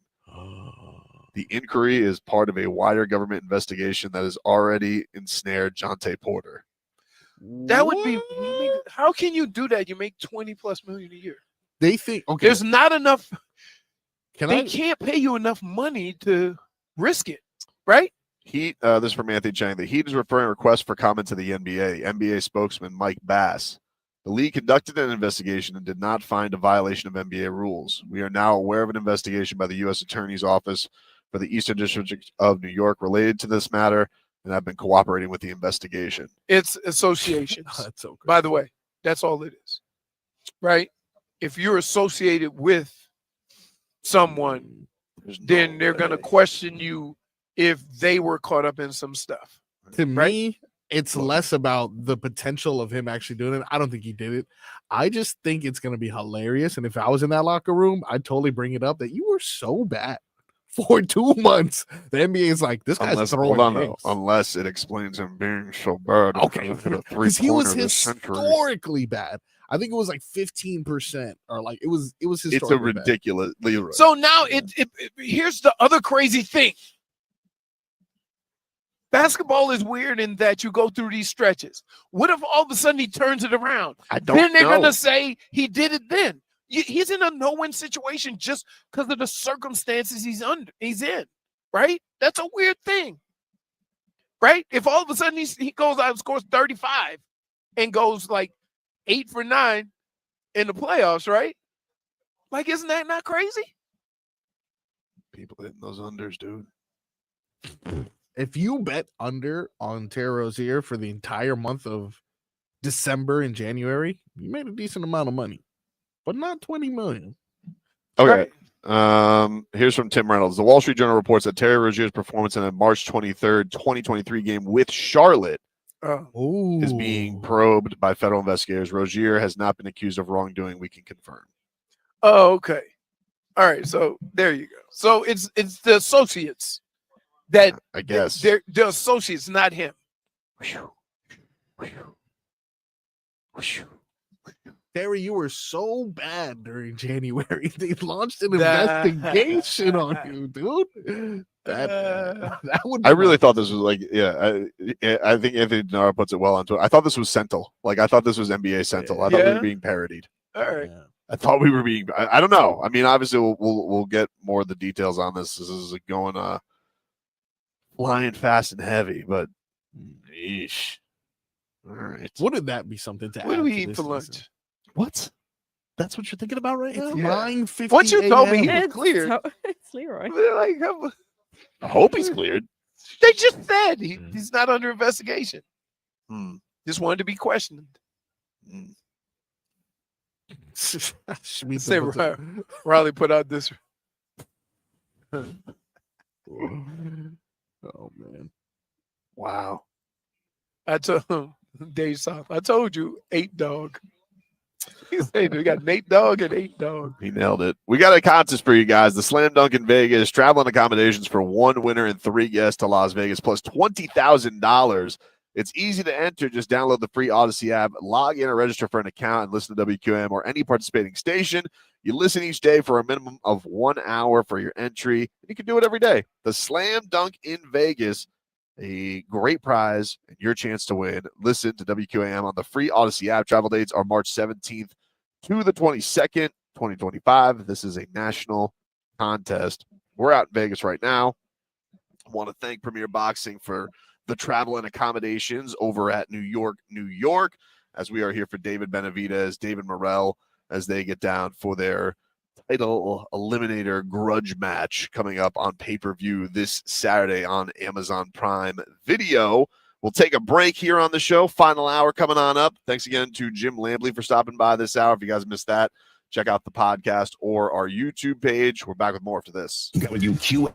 The inquiry is part of a wider government investigation that has already ensnared Jontay Porter. That would be. How can you do that? You make $20+ million a year. They think okay. There's not enough. They can't pay you enough money to risk it, right? This is from Anthony Chang. The Heat is referring requests for comment to the NBA. NBA spokesman Mike Bass. The league conducted an investigation and did not find a violation of NBA rules. We are now aware of an investigation by the U.S. Attorney's Office for the Eastern District of New York related to this matter, and have been cooperating with the investigation. It's associations. That's so crazy. By the way, that's all it is, right? If you're associated with someone, then they're going to question you if they were caught up in some stuff. To me, it's less about the potential of him actually doing it. I don't think he did it. I just think it's going to be hilarious. And if I was in that locker room, I'd totally bring it up that you were so bad for 2 months. The NBA is like, this guy's throwing games. Unless it explains him being so bad. Okay, because he was historically bad. I think it was like 15%, or like it was historically It's a ridiculous. Leroy. So now here's the other crazy thing. Basketball is weird in that you go through these stretches. What if all of a sudden he turns it around? Then they're going to say he did it then. He's in a no-win situation just because of the circumstances he's in, right? That's a weird thing, right? If all of a sudden he goes out and scores 35 and goes like 8 for 9 in the playoffs, right? Like, isn't that not crazy? People hitting those unders, dude. If you bet under on Terry Rozier for the entire month of December and January, you made a decent amount of money, but not 20 million. Okay. Here's from Tim Reynolds. The Wall Street Journal reports that Terry Rozier's performance in a March 23rd, 2023 game with Charlotte is being probed by federal investigators. Rozier has not been accused of wrongdoing, we can confirm. Oh, okay. All right. So there you go. So it's the associates that I guess they're the associates, not him. Terry, you were so bad during January. They launched an investigation on you, dude. That would. I really thought this was like, I think Anthony Denaro puts it well onto it. I thought this was Sentinel. Like, I thought this was NBA Sentinel. I thought we were being parodied. All right. I thought we were being. I don't know. I mean, obviously, we'll get more of the details on this. This is going flying fast and heavy, but yeesh. All right. Wouldn't that be something to What add do we to eat this for season? lunch? What? That's what you're thinking about right now? It's 9:50 Once you told me he a.m. was cleared, It's Leroy. I hope he's cleared. They just said he's not under investigation. Just wanted to be questioned. Say Riley put out this. Oh man! Wow. I told him, Dave South. I told you, 8 dog. He said we got an 8 dog and 8 dog. He nailed it. We got a contest for you guys. The Slam Dunk in Vegas. Travel and accommodations for 1 winner and 3 guests to Las Vegas, plus $20,000. It's easy to enter. Just download the free Odyssey app, log in or register for an account, and listen to WQM or any participating station. You listen each day for a minimum of 1 hour for your entry. You can do it every day. The Slam Dunk in Vegas. A great prize and your chance to win. Listen to WQAM on the free Odyssey app. Travel dates are March 17th to the 22nd, 2025. This is a national contest. We're out in Vegas right now. I want to thank Premier Boxing for the travel and accommodations over at New York, New York, as we are here for David Benavidez, David Morrell, as they get down for their title eliminator grudge match coming up on pay-per-view this Saturday on Amazon Prime Video. We'll take a break here on the show. Final hour coming on up. Thanks again to Jim Lampley for stopping by this hour. If you guys missed that, check out the podcast or our YouTube page. We're back with more after this. WQ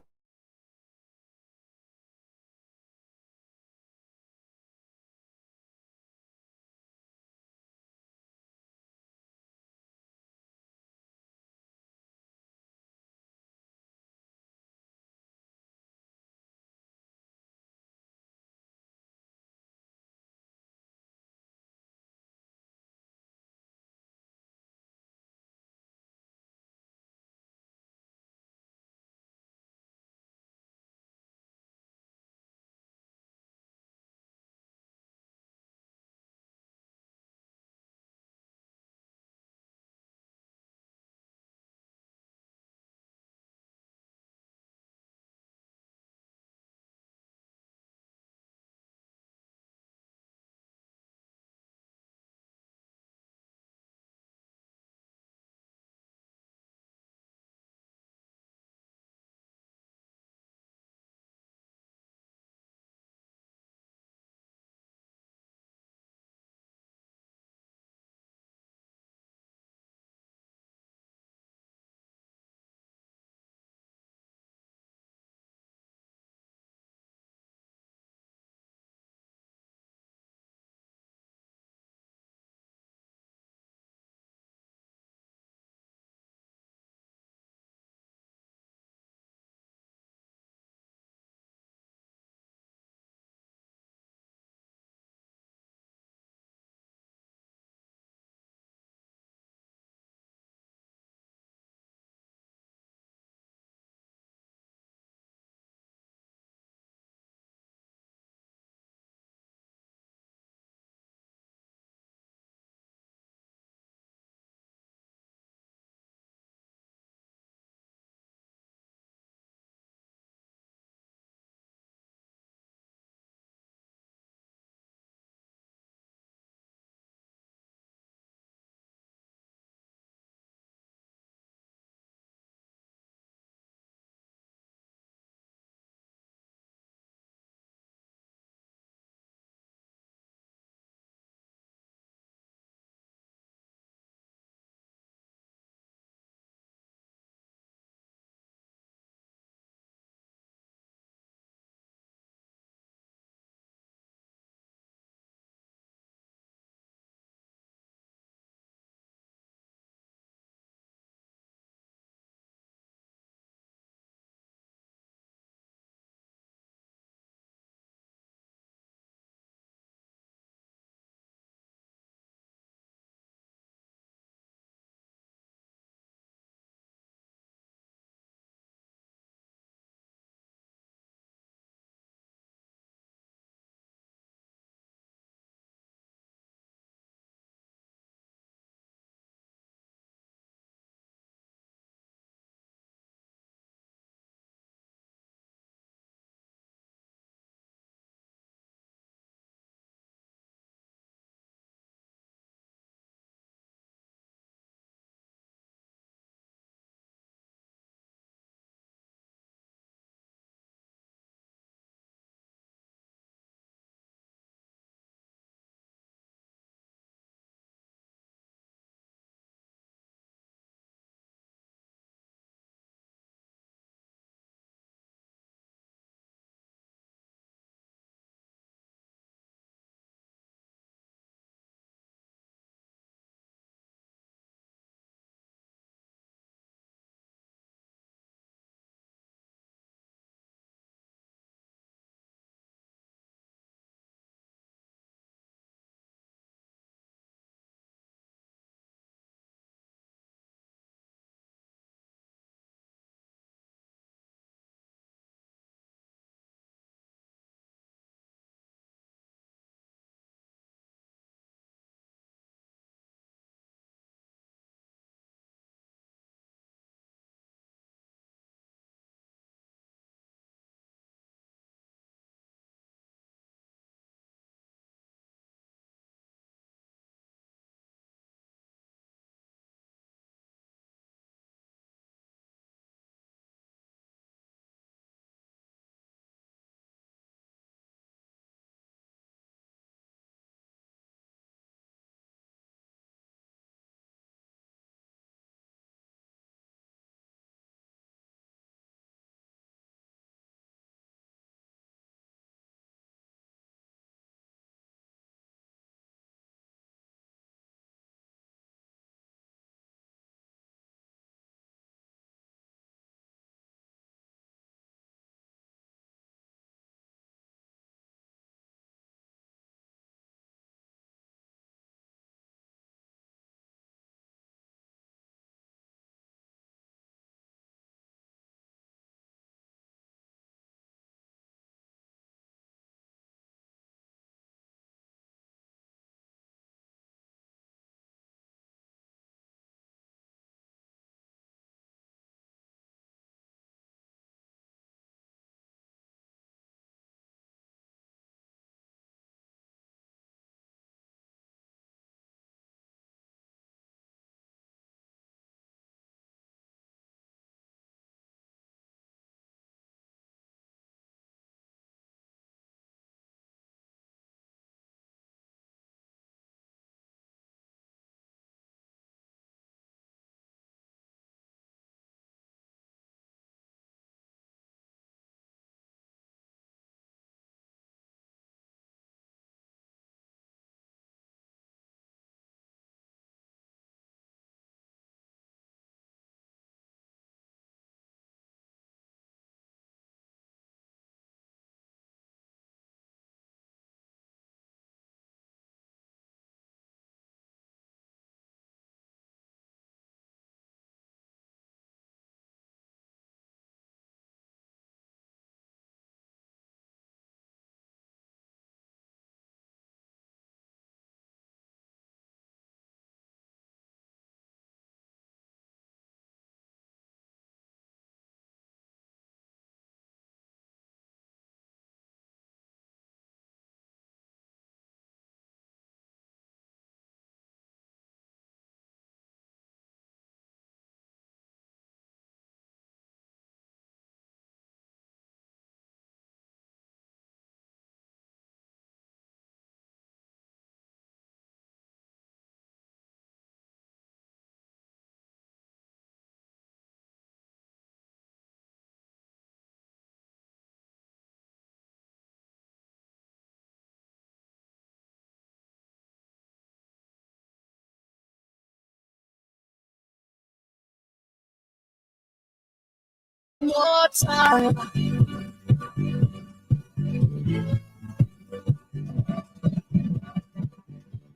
more time.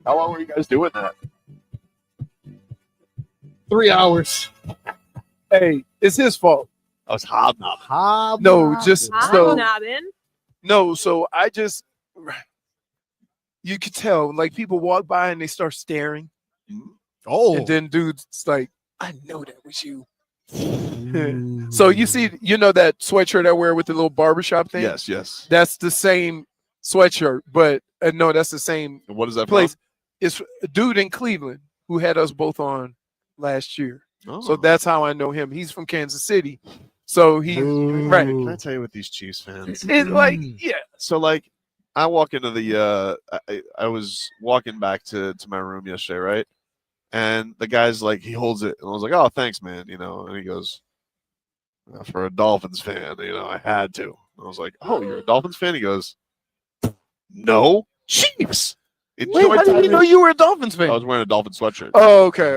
How long were you guys doing that? 3 hours. Hey, it's his fault. I was hobnobbing. No, just so Hobnobbing. no. So I just, you could tell, like people walk by and they start staring. Oh, And then dude's like, I know that was you. So you see, you know that sweatshirt I wear with the little barbershop thing? Yes, yes. That's the same sweatshirt, but no, that's the same And what is that place. from? It's a dude in Cleveland who had us both on last year. Oh. So that's how I know him. He's from Kansas City. So he's right. Can I tell you what these Chiefs fans? It's like, yeah. So like, I walk into the. I was walking back to my room yesterday, right? And the guy's like, he holds it, and I was like, "Oh, thanks, man," you know. And he goes, "For a Dolphins fan, you know, I had to." And I was like, "Oh, you're a Dolphins fan?" He goes, "No, Chiefs." Wait, how did you know you were a Dolphins fan? I was wearing a Dolphin sweatshirt. Oh, okay.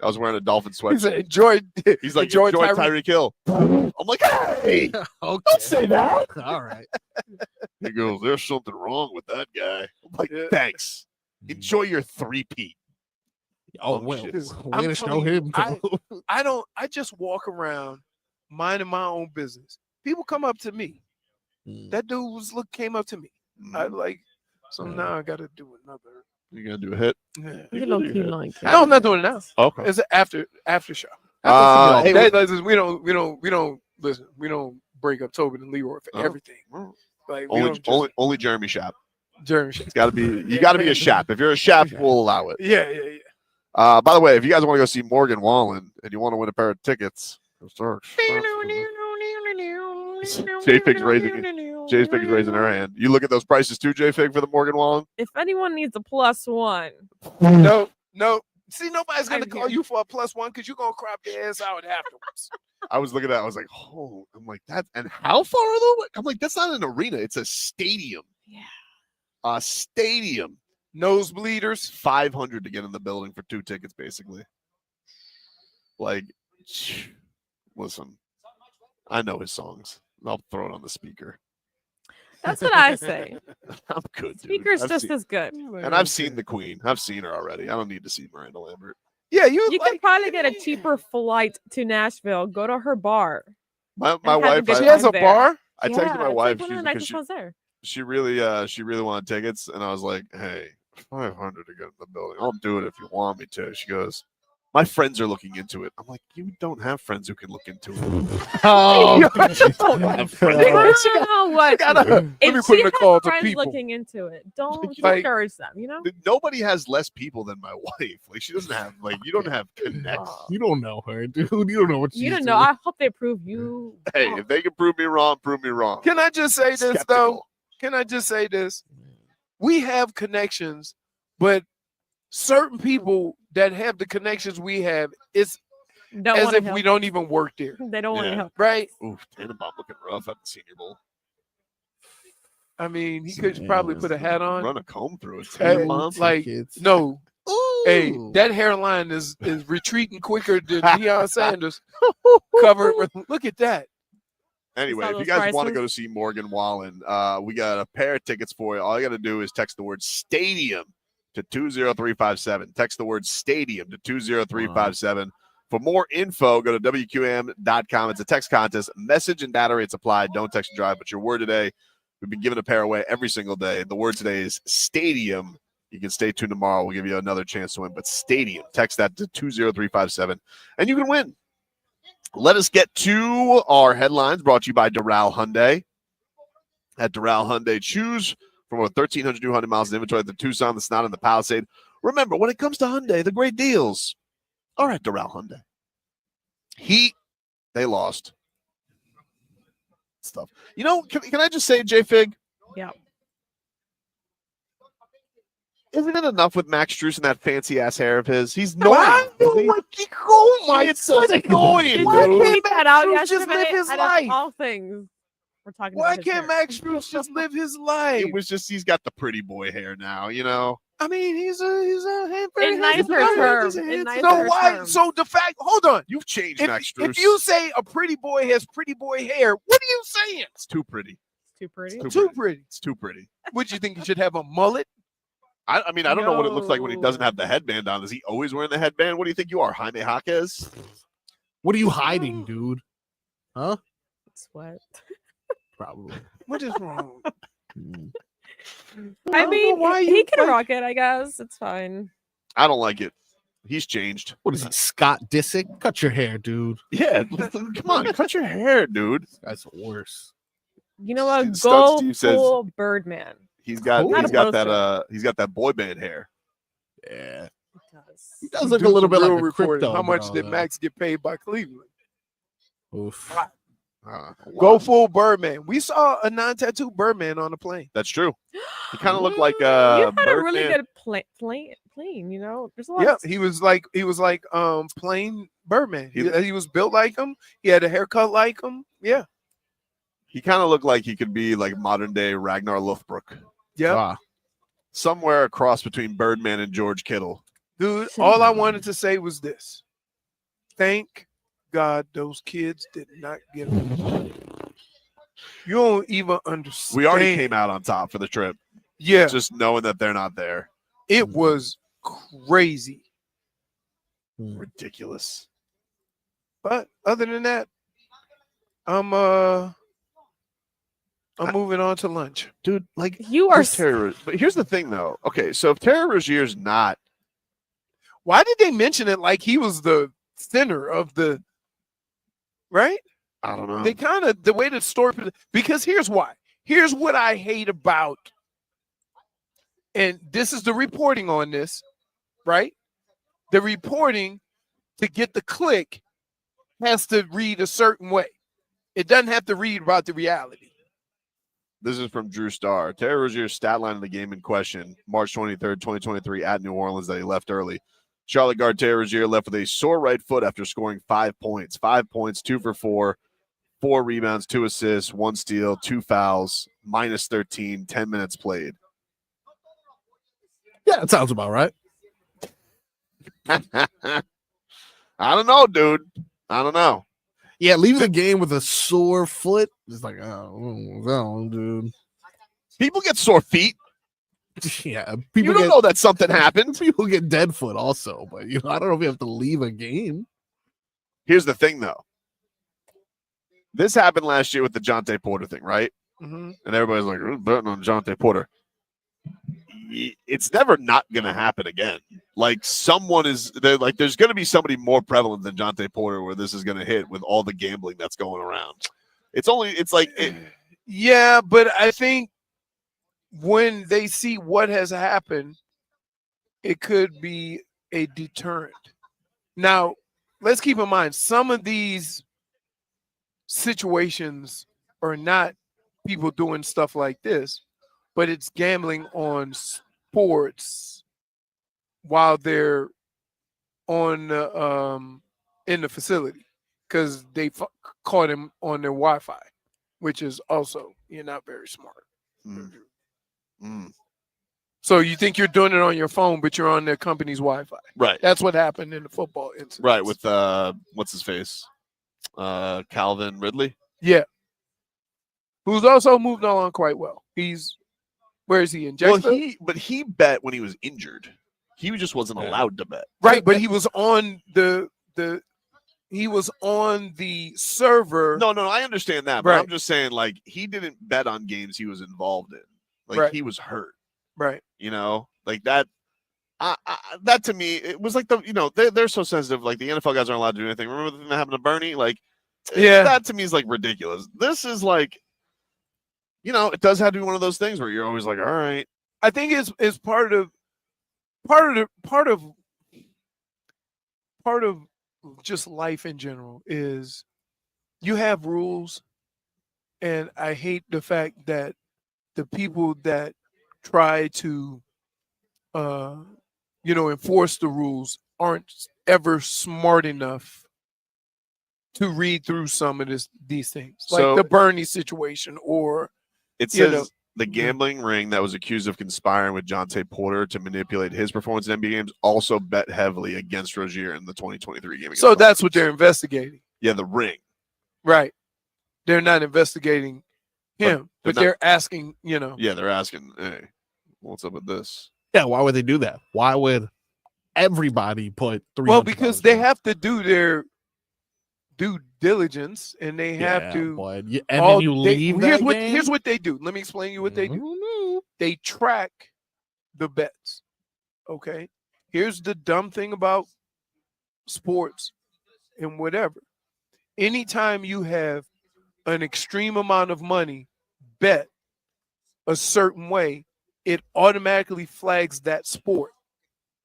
I was wearing a Dolphin He sweatshirt. said, enjoy. He's like, enjoy enjoy Tyreek. Tyreek Hill. I'm like, hey, okay. don't say that. All right. He goes, there's something wrong with that guy. I'm like, thanks. Enjoy your three-peat. Oh, well, shit. way to show him. I just walk around minding my own business. People come up to me. That dude came up to me. I like, so now I got to do another. You gonna do a hit? Yeah. You look cute like it. No, I'm not doing it now. Okay. It's an after show. Hey, We don't listen. We don't break up Tobin and Leroy for everything. Like only Jeremy Schaap. Jeremy. It's got to be. You got to be a Schaap. If you're a Schaap, we'll allow it. Yeah. By the way, if you guys want to go see Morgan Wallen and you want to win a pair of tickets, JFig's raising her hand. You look at those prices too, JFig, for the Morgan Wallen. If anyone needs a +1, No. See, nobody's gonna call you for a +1 because you're gonna crop your ass out afterwards. I was looking at that. I was like, oh, I'm like that. And how far are they? I'm like, that's not an arena. It's a stadium. Yeah. A stadium. Nosebleeders. 500 to get in the building for 2 tickets, basically. Like, listen, I know his songs. I'll throw it on the speaker. that's what I say. I'm good, dude. Speaker's I've just seen- as good. And I've seen the Queen. I've seen her already. I don't need to see Miranda Lambert. Yeah, You could probably get a cheaper flight to Nashville. Go to her bar. My and have a wife. good She has time a there. bar? I texted Yeah, my it's wife. Like one of the because nicest ones there. she really wanted tickets, and I was like, hey, 500 to get in the building. I'll do it if you want me to. She goes, my friends are looking into it. I'm like, you don't have friends who can look into it. Oh, You don't have friends. What? Let me If put she in a has call to friends people. looking into it, don't Like- discourage them. You know. Nobody has less people than my wife. Like, she doesn't have, like, you don't have connects. You don't know her, dude. You don't know what she's You don't doing. know. I hope they prove you. Hey, if they can prove me wrong, prove me wrong. Can I just say this though? Skeptical. Can I just say this? We have connections, but certain people that have the connections we have, it's Don't as wanna if help. we don't even work there, They don't want to Yeah. help. right? Oof, Tannenbaum looking rough at the Senior Bowl. I mean, he could probably put a hat on. Run a comb through it. Hey, Tannenbaum. like no. Hey, that hairline is retreating quicker than Deion Sanders. Covered with, look at that. Anyway, saw if you those guys want to prices? go to see Morgan Wallen, we got a pair of tickets for you. All you got to do is text the word stadium to 20357. Text the word stadium to 20357. For more info, go to WQAM.com. It's a text contest. Message and data rates applied. Don't text and drive. But your word today, we've been giving a pair away every single day. The word today is stadium. You can stay tuned tomorrow. We'll give you another chance to win. But stadium, text that to 20357, and you can win. Let us get to our headlines brought to you by Doral Hyundai. At Doral Hyundai, choose from over 1,300 new Hyundai miles of inventory at the Tucson, the Sonata, and the Palisade. Remember, when it comes to Hyundai, the great deals are at Doral Hyundai. They lost. Stuff. You know, can I just say, JFig? Yeah. Isn't it enough with Max Strus and that fancy ass hair of his? He's annoying. Oh my! It's so annoying. Why dude. can't That out Max Strus just yesterday, live his out of life? all things, we're talking Why about his can't hair. Max Strus just live his life? It was just he's got the pretty boy hair now, you know. I mean, he's a very In handsome nicer guy. terms. So why? So the fact, hold on. You've changed, If, Max Strus. if you say a pretty boy has pretty boy hair, what are you saying? It's too pretty. Too pretty. Too pretty. It's too pretty. Would you think he should have a mullet? I mean, I don't know what it looks like when he doesn't have the headband on. Is he always wearing the headband? What do you think you are, Jaime Jaquez? What are you hiding, dude? Huh? Sweat. Probably. What is wrong? I mean, why he you can rock it, I guess. It's fine. I don't like it. He's changed. What is he, Scott Disick? Cut your hair, dude. Yeah, come on, cut your hair, dude. That's worse. You know what? Studs Go Steve says- full Birdman. He's got Not he's a got poster. he's got that boy band hair. Yeah. He does look a little bit like a crypto. How much bro, did though. Max get paid by Cleveland? Oof. Go full Birdman. We saw a non-tattoo Birdman on the plane. That's true. He kind of looked like You had a really Birdman. good plane, you know. There's a lot. Yeah, of he was like plain Birdman. He was built like him. He had a haircut like him. Yeah. He kind of looked like he could be like modern day Ragnar Lothbrok. Yeah. Somewhere across between Birdman and George Kittle. Dude, all I wanted to say was this. Thank God those kids did not get him. You don't even understand. We already came out on top for the trip. Yeah. Just knowing that they're not there. It was crazy. Ridiculous. But other than that, I'm moving on to lunch. Dude, like you are Terry. But here's the thing though. Okay, so if Terry Rozier's not, why did they mention it like he was the center of the right? I don't know. They kind of the way the story, because here's why. Here's what I hate about, and this is the reporting on this, right? The reporting to get the click has to read a certain way. It doesn't have to read about the reality. This is from Drew Starr. Terry Rozier's stat line of the game in question, March 23rd, 2023, at New Orleans, that he left early. Charlotte guard Terry Rozier left with a sore right foot after scoring 5 points. 5 points, 2 for 4, 4 rebounds, 2 assists, 1 steal, 2 fouls, minus 13, 10 minutes played. Yeah, that sounds about right. I don't know, dude. I don't know. Yeah, leaving the game with a sore foot is like, oh, dude. People get sore feet. Yeah, You don't know that something happened. People get dead foot also, but I don't know if you have to leave a game. Here's the thing, though. This happened last year with the Jontay Porter thing, right? Mm-hmm. And everybody's like, "Who's betting on Jontay Porter?" It's never not going to happen again. Like someone is there, like there's going to be somebody more prevalent than Jontay Porter where this is going to hit with all the gambling that's going around. Yeah, but I think when they see what has happened, it could be a deterrent. Now, let's keep in mind some of these situations are not people doing stuff like this, but it's gambling on sports while they're on in the facility because they caught him on their Wi-Fi, which is also you're not very smart. So you think you're doing it on your phone, but you're on their company's Wi-Fi. Right. That's what happened in the football incident. Right, with what's his face? Calvin Ridley. Yeah. Who's also moved on quite well. Where is he in Jacksonville? Well, he bet when he was injured. He just wasn't allowed to bet. Right, but he was on the server. No, I understand that, but Right. I'm just saying, like, he didn't bet on games he was involved in. Like, Right. he was hurt. Right. You know, like that. That to me, it was like they're so sensitive. Like the NFL guys aren't allowed to do anything. Remember the thing that happened to Bernie? Like, yeah, that to me is like ridiculous. This is like, it does have to be one of those things where you're always like, all right. I think it's part of just life in general is you have rules, and I hate the fact that the people that try to enforce the rules aren't ever smart enough to read through some of these things, like So- the Bernie situation, or It says The gambling ring that was accused of conspiring with Jontay Porter to manipulate his performance in NBA games also bet heavily against Rozier in the 2023 game. So that's what they're investigating. Yeah, the ring. Right. They're not investigating him, but they're asking, Yeah, they're asking, hey, what's up with this? Yeah, why would they do that? Why would everybody put $300? Well, because they have to do their due diligence, and they have to. But then you leave that game? Here's what they do. Let me explain to you what they do. They track the bets. Okay. Here's the dumb thing about sports and whatever. Anytime you have an extreme amount of money bet a certain way, it automatically flags that sport,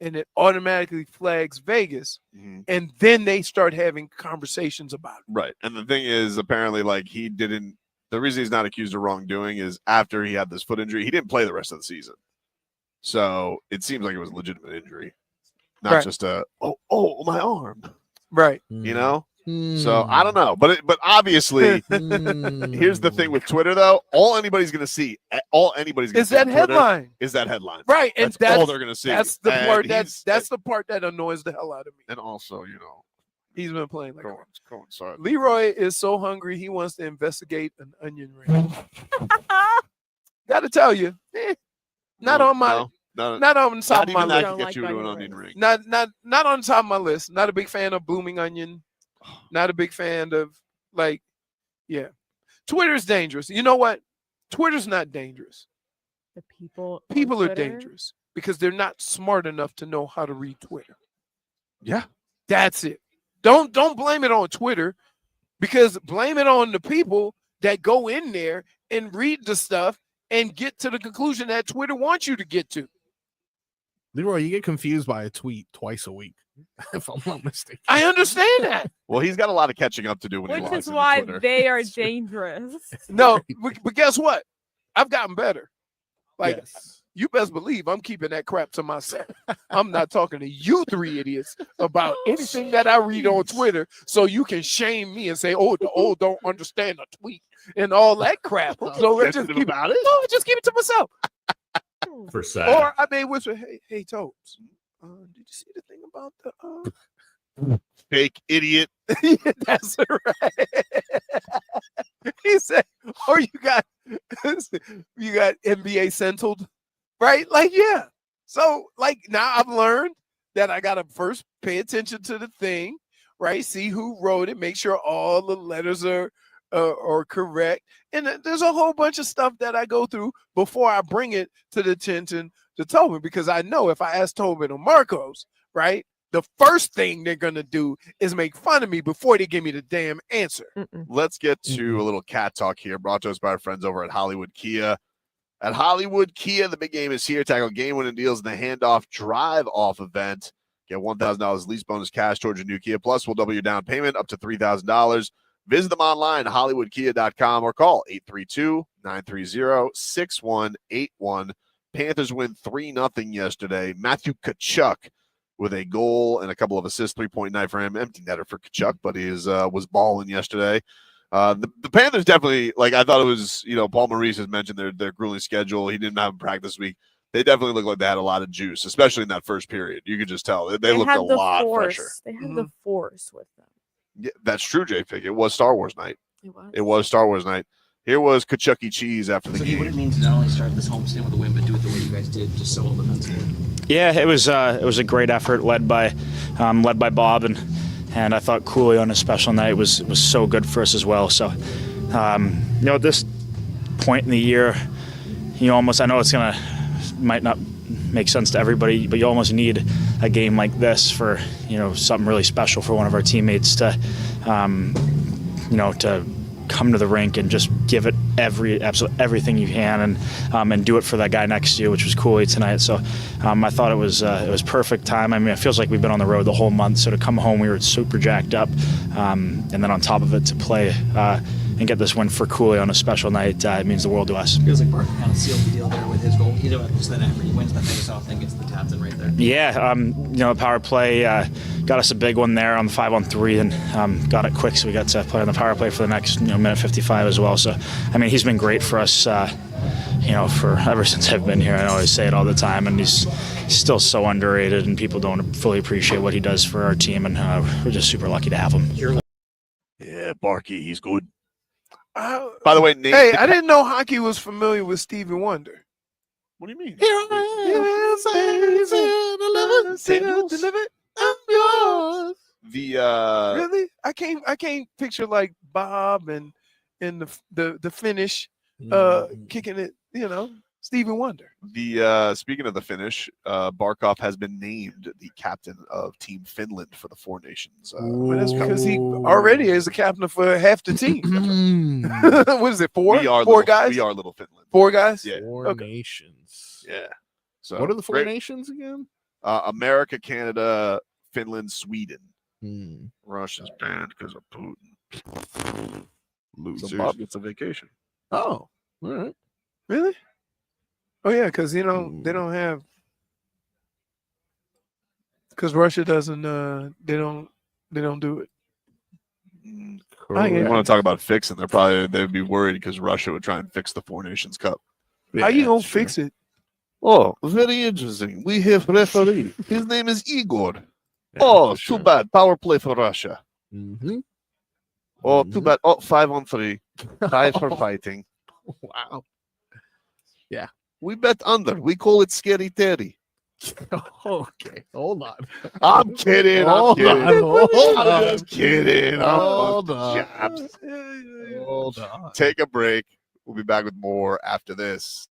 and it automatically flags Vegas, and then they start having conversations about it. Right. And the thing is, apparently, like, the reason he's not accused of wrongdoing is after he had this foot injury, he didn't play the rest of the season. So it seems like it was a legitimate injury, not just my arm. Right. You know? So I don't know, but obviously, here's the thing with Twitter though. All anybody's gonna see, is that headline. Is that headline, right? And that's all they're gonna see. That's the part that's the part that annoys the hell out of me. And also, he's been playing like sorry. Leroy is so hungry he wants to investigate an onion ring. Gotta tell you, not on the top of my list. Get you to an onion ring. Not on the top of my list. Not a big fan of blooming onion. Not a big fan of Twitter's dangerous. You know what? Twitter's not dangerous. The people are dangerous because they're not smart enough to know how to read Twitter. Yeah. That's it. Don't blame it on Twitter, because blame it on the people that go in there and read the stuff and get to the conclusion that Twitter wants you to get to. Leroy, you get confused by a tweet twice a week, if I'm not mistaken. I understand that. Well, he's got a lot of catching up to do when he Which logs is why into Twitter. they are dangerous. No, but guess what? I've gotten better. Like, you best believe I'm keeping that crap to myself. I'm not talking to you three idiots about anything that I read on Twitter, so you can shame me and say, the old don't understand a tweet and all that crap. So let's just keep about it. No, just keep it to myself. For sad. Or I may whisper, hey, Tobes, did you see the thing about the fake idiot? Yeah, that's right. He said, you got NBA Central, right? Like, yeah. So, like, now I've learned that I gotta first pay attention to the thing, right? See who wrote it, make sure all the letters are correct. And there's a whole bunch of stuff that I go through before I bring it to the attention to Tobin, because I know if I ask Tobin or Marcos, right, the first thing they're going to do is make fun of me before they give me the damn answer. Let's get to a little cat talk here, brought to us by our friends over at Hollywood Kia. At Hollywood Kia, the big game is here. Tackle game-winning deals in the handoff drive-off event. Get $1,000 lease bonus cash towards your new Kia. Plus, we'll double your down payment up to $3,000. Visit them online, hollywoodkia.com, or call 832-930-6181. Panthers win 3-0 yesterday. Matthew Tkachuk with a goal and a couple of assists, 3.9 for him. Empty netter for Tkachuk, but he was balling yesterday. The Panthers definitely, like, I thought it was, Paul Maurice has mentioned their grueling schedule. He didn't have a practice this week. They definitely looked like they had a lot of juice, especially in that first period. You could just tell. They looked a lot fresher. They had the force with them. Yeah, that's true, JFig. It was Star Wars night. It was Star Wars night. Here was Tkachuk Cheese after the game. What it means to not only start this homestand with a win, but do it the way you guys did, just so defensively. Yeah, it was a great effort led by Bob, and I thought Cooley on a special night was so good for us as well. So, at this point in the year, I know might not make sense to everybody, but you almost need a game like this for something really special for one of our teammates to to come to the rink and just give it absolutely everything you can, and do it for that guy next to you, which was Cooley tonight. So I thought it was perfect time. I mean, it feels like we've been on the road the whole month, so to come home we were super jacked up, and then on top of it to play and get this win for Cooley on a special night, it means the world to us. Feels like Barton kind of sealed the deal there with his goal. Just then after he wins that face-off and gets the taps in right there. Yeah, power play got us a big one there on the 5-on-3, and got it quick, so we got to play on the power play for the next minute 55 as well. So, I mean, he's been great for us. for ever since I've been here. I always say it all the time, and he's still so underrated, and people don't fully appreciate what he does for our team, and we're just super lucky to have him. Yeah, Barkey, he's good. By the way, Nate, hey, I didn't know hockey was familiar with Stevie Wonder. What do you mean? Here I am, Delivered, I'm yours. The Really? I can't picture like Bob and the Finnish kicking it. Stevie Wonder. the speaking of the Finnish, Barkov has been named the captain of Team Finland for the Four Nations. Well, that's because he already is the captain for half the team. What is it? Four? Four guys? We are little Finland. 4 guys? Yeah. Four nations. Yeah. So What are the four great. nations again? America, Canada, Finland, Sweden. Hmm. Russia's banned because of Putin. Losers. So Bob gets a vacation. Oh, all right. Really? Oh yeah, because they don't have, because Russia doesn't they don't do it. You want to talk about fixing? They'd be worried because Russia would try and fix the Four Nations Cup. How you gonna fix it? Oh, very interesting. We have referee. His name is Igor. Too bad. Power play for Russia. Mm-hmm. Oh, too bad. Oh, 5-on-3. Tie for fighting. Wow. Yeah. We bet under. We call it Scary Terry. Okay. Hold on. I'm kidding. Hold on. I'm just kidding. Hold on. Chaps. Hold on. Take a break. We'll be back with more after this.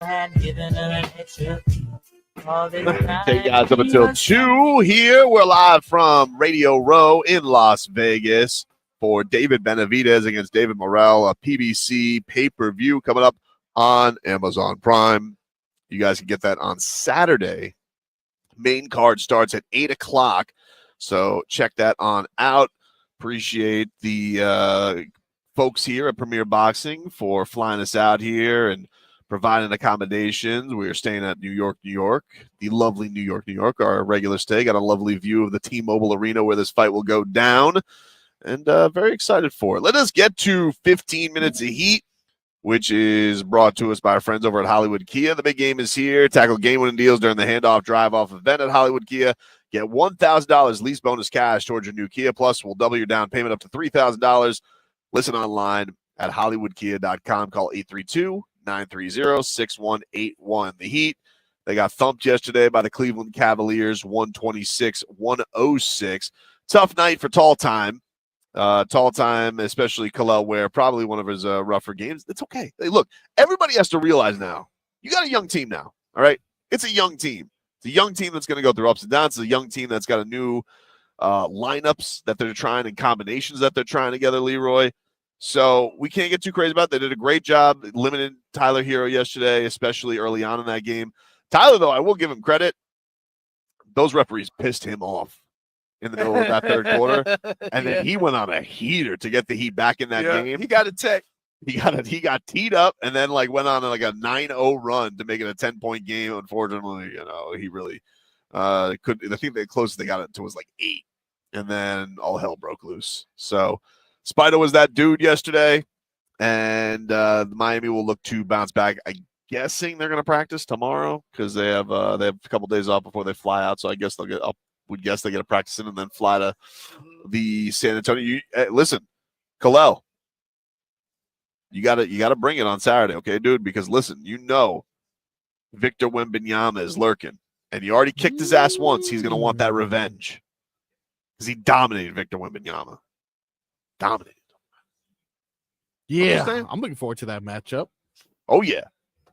Hey guys, up until 2 here. We're live from Radio Row in Las Vegas for David Benavidez against David Morrell, a PBC pay-per-view coming up on Amazon Prime. You guys can get that on Saturday. Main card starts at 8 o'clock, so check that on out. Appreciate the folks here at Premier Boxing for flying us out here and providing accommodations. We are staying at New York, the lovely New York, our regular stay. Got a lovely view of the T-Mobile Arena where this fight will go down, and very excited for it. Let us get to 15 minutes of heat, which is brought to us by our friends over at Hollywood Kia. The big game is here. Tackle game-winning deals during the handoff drive-off event at Hollywood Kia. Get $1,000 lease bonus cash towards your new Kia. Plus, we'll double your down payment up to $3,000. Listen online at hollywoodkia.com. Call 832-930-6181. The Heat, they got thumped yesterday by the Cleveland Cavaliers, 126-106. Tough night for Tall Time. Especially Kalel Ware, probably one of his rougher games. It's okay. Hey, look, everybody has to realize now, you got a young team now, all right? It's a young team. It's a young team that's going to go through ups and downs. It's a young team that's got a new lineups that they're trying and combinations that they're trying together, Leroy. So we can't get too crazy about it. They did a great job limiting Tyler Herro yesterday, especially early on in that game. Tyler, though, I will give him credit. Those referees pissed him off in the middle of that third quarter, and then he went on a heater to get the Heat back in that game. He got a tech. He got teed up, and then went on a 9-0 run to make it a 10-point game. Unfortunately, he really couldn't. I think the closest they got it to was 8, and then all hell broke loose. So Spider was that dude yesterday, and Miami will look to bounce back. I'm guessing they're going to practice tomorrow because they have a couple days off before they fly out. So I guess would guess they get a practice in and then fly to the San Antonio. Listen, Kalel, you gotta bring it on Saturday, okay, dude? Because listen, Victor Wembanyama is lurking, and he already kicked his ass once. He's gonna want that revenge because he dominated Victor Wembanyama. Dominated. Yeah, I'm looking forward to that matchup. Oh yeah,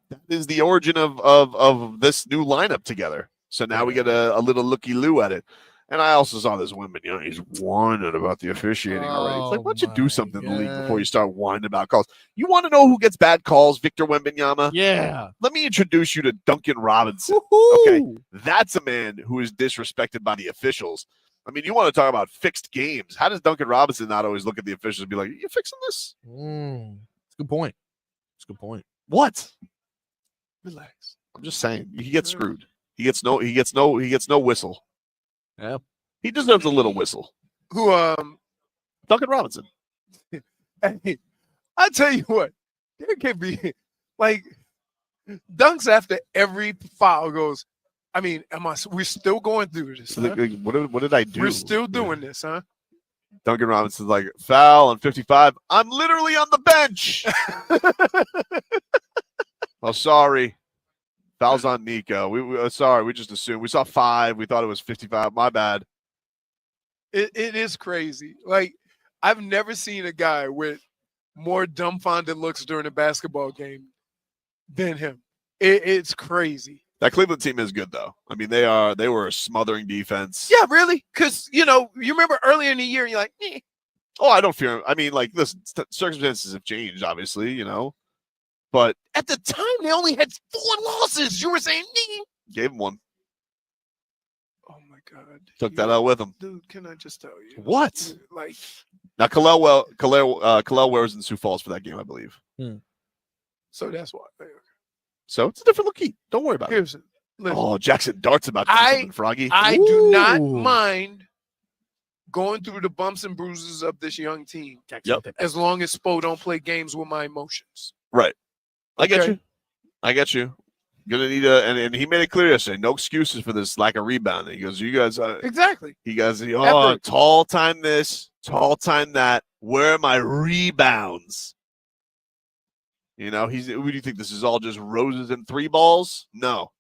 that is the origin of this new lineup together. So now we get a little looky-loo at it. And I also saw this woman, he's whining about the officiating already. It's why don't you do something in the league before you start whining about calls? You want to know who gets bad calls, Victor Wembanyama? Yeah. Let me introduce you to Duncan Robinson. Woo-hoo! Okay, that's a man who is disrespected by the officials. I mean, you want to talk about fixed games. How does Duncan Robinson not always look at the officials and be like, are you fixing this? It's a good point. What? Relax. I'm just saying. He gets screwed. He gets no whistle. Yeah. He deserves a little whistle. Who Duncan Robinson. Hey, I tell you what, there can be dunks after every foul goes. I mean, we're still going through this. Huh? What did I do? We're still doing this, huh? Duncan Robinson's foul on 55. I'm literally on the bench. Oh, sorry. Foul's on Nico. We sorry, we just assumed. We saw 5. We thought it was 55. My bad. It is crazy. I've never seen a guy with more dumbfounded looks during a basketball game than him. It's crazy. That Cleveland team is good, though. I mean, they were a smothering defense. Yeah, really? Because, you remember earlier in the year, you're like, eh. Oh, I don't fear him. I mean, listen, circumstances have changed, obviously, But at the time, they only had 4 losses. You were saying, gave him 1. Oh, my God. Took that out with him. Dude, can I just tell you? What? Now, Kalel Ware's in Sioux Falls for that game, I believe. So that's why. So it's a different look. Don't worry about it. Oh, Jackson Dart's about to do something, Froggy. I do not mind going through the bumps and bruises of this young team. Yep. As long as Spo don't play games with my emotions. Right. I get you. Gonna need and he made it clear yesterday. No excuses for this lack of rebounding. He goes, you guys exactly. He goes, tall time this, tall time that. Where are my rebounds? Who do you think this is all just roses and 3 balls? No.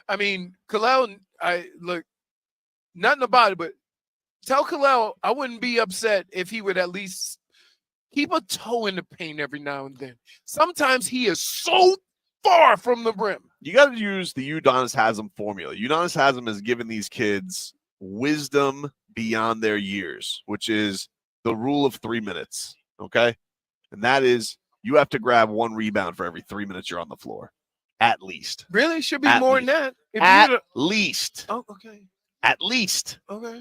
I mean, Kalel, look, nothing about it, but tell Kalel I wouldn't be upset if he would at least keep a toe in the paint every now and then. Sometimes he is so far from the brim. You got to use the Udonis Haslam formula. Udonis Haslam has given these kids wisdom beyond their years, which is the rule of 3 minutes. Okay. And that is you have to grab 1 rebound for every 3 minutes you're on the floor. At least. Really? Should be At more least. than that. At least. Oh, okay. At least. Okay.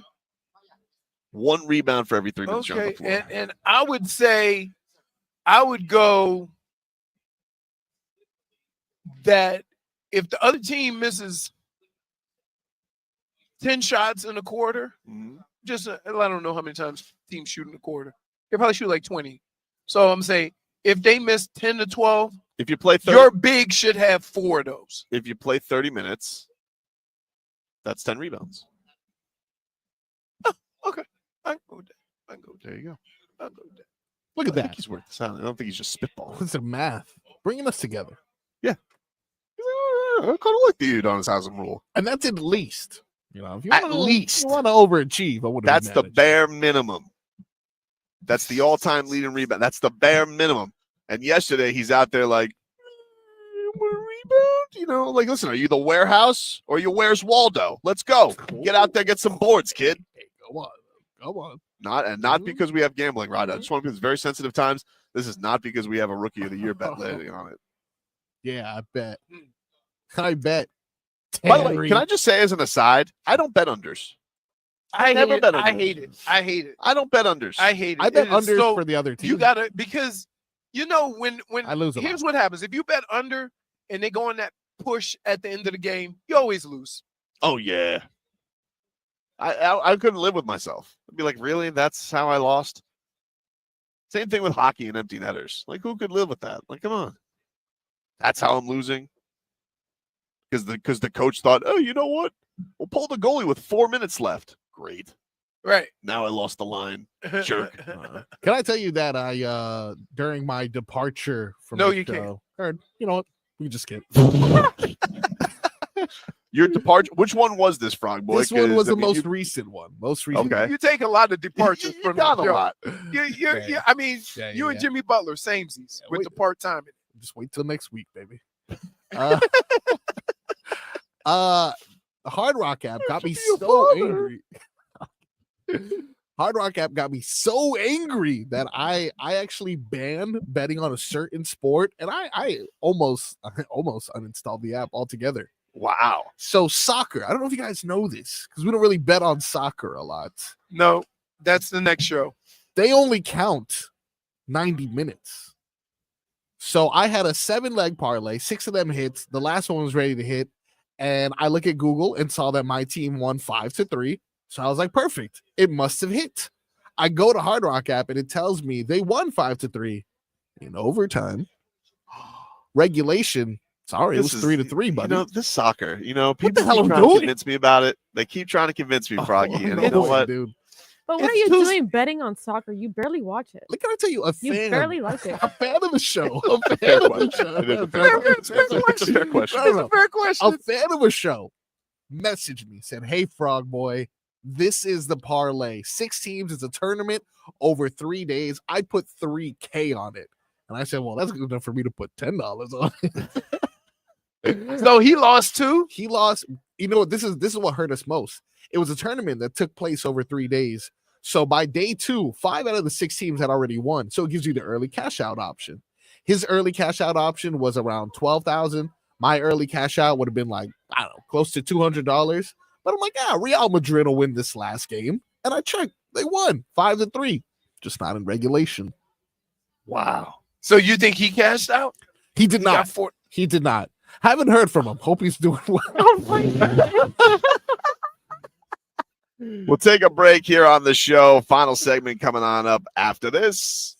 1 rebound for every 3 minutes you're on the Okay. floor. And I would say I would go that if the other team misses 10 shots in a quarter, just I don't know how many times teams shoot in a quarter. They probably shoot like 20. So I'm saying if they miss 10 to 12, if you play 30, your big should have 4 of those. If you play 30 minutes, that's 10 rebounds. Oh, okay. I can go with that. There you go. I'll go with that. Look at I think that. he's worked this out. I don't think he's just spitballing. This is math. Bringing us together. Yeah. I kind of like the Udonis Haslam rule. And that's at least. You know, if you At wanna, least. you want to overachieve, I would. That's the bare minimum. That's the all-time leading rebound. That's the bare minimum. And yesterday he's out there like, rebound, you know, like, listen, are you the warehouse or you where's Waldo? Let's go. Get out there, get some boards, kid. Hey, go on. Not because we have gambling, Rod. I just want to be very sensitive times. This is not because we have a rookie of the year bet landing on it. Yeah, I bet. I bet. By the way, can I just say as an aside, I don't bet unders. I never bet unders. I hate it. I hate it. I don't bet unders. I hate it. I bet It is unders for the other team. You gotta, because you know when I lose a here's what happens. If you bet under and they go on that push at the end of the game, you always lose. Oh yeah. I couldn't live with myself. I'd be like, really? That's how I lost? Same thing with hockey and empty netters. Like, who could live with that? Like, come on. That's how I'm losing. Because the coach thought, oh, you know what? We'll pull the goalie with 4 minutes left. Great. Right. Now I lost the line. Jerk. Can I tell you that I during my departure from No, the you show, can't. heard, you know what? We can just skip. Your departure. Which one was this, Frog Boy? This one was I the mean, most recent one. Most recent. Okay. You take a lot of departures from got the a show. lot. I mean, Yeah, you and yeah. Jimmy Butler, samesies with wait. the part time. Just wait till next week, baby. The Hard Rock app got me so angry. Hard Rock app got me so angry that I actually banned betting on a certain sport, and I almost uninstalled the app altogether. Wow. So soccer, I don't know if you guys know this because we don't really bet on soccer a lot. No, that's the next show. They only count 90 minutes. So I had a 7-leg parlay, 6 of them hits. The last one was ready to hit. And I look at Google and saw that my team won 5-3. So I was like, perfect. It must have hit. I go to Hard Rock app and it tells me they won 5-3 in overtime. Regulation. Sorry, it was 3-3, buddy. You know, this soccer, you know, What people the hell keep am I trying to doing? convince me about it. They keep trying to convince me, Froggy. And you know what? Dude. But what are you doing betting on soccer? You barely watch it. Look, can I tell you, You barely like it. a fan of the show. A Fair fan of the question. show. It is a fair question. It's a fair question. No, no, no. It's a fair question. A fan of a show messaged me, said, hey, Frog Boy, this is the parlay. 6 teams. It's a tournament over 3 days. I put $3K on it. And I said, well, that's good enough for me to put $10 on it. So he lost too? He lost. You know what? This is what hurt us most. It was a tournament that took place over 3 days. So by day 2, 5 out of the 6 teams had already won. So it gives you the early cash out option. His early cash out option was around $12,000. My early cash out would have been like, I don't know, close to $200. But I'm like, Real Madrid will win this last game. And I checked. They won 5-3. Just not in regulation. Wow. So you think he cashed out? He did not. He did not. Haven't heard from him. Hope he's doing well. Oh my God. We'll take a break here on the show. Final segment coming on up after this.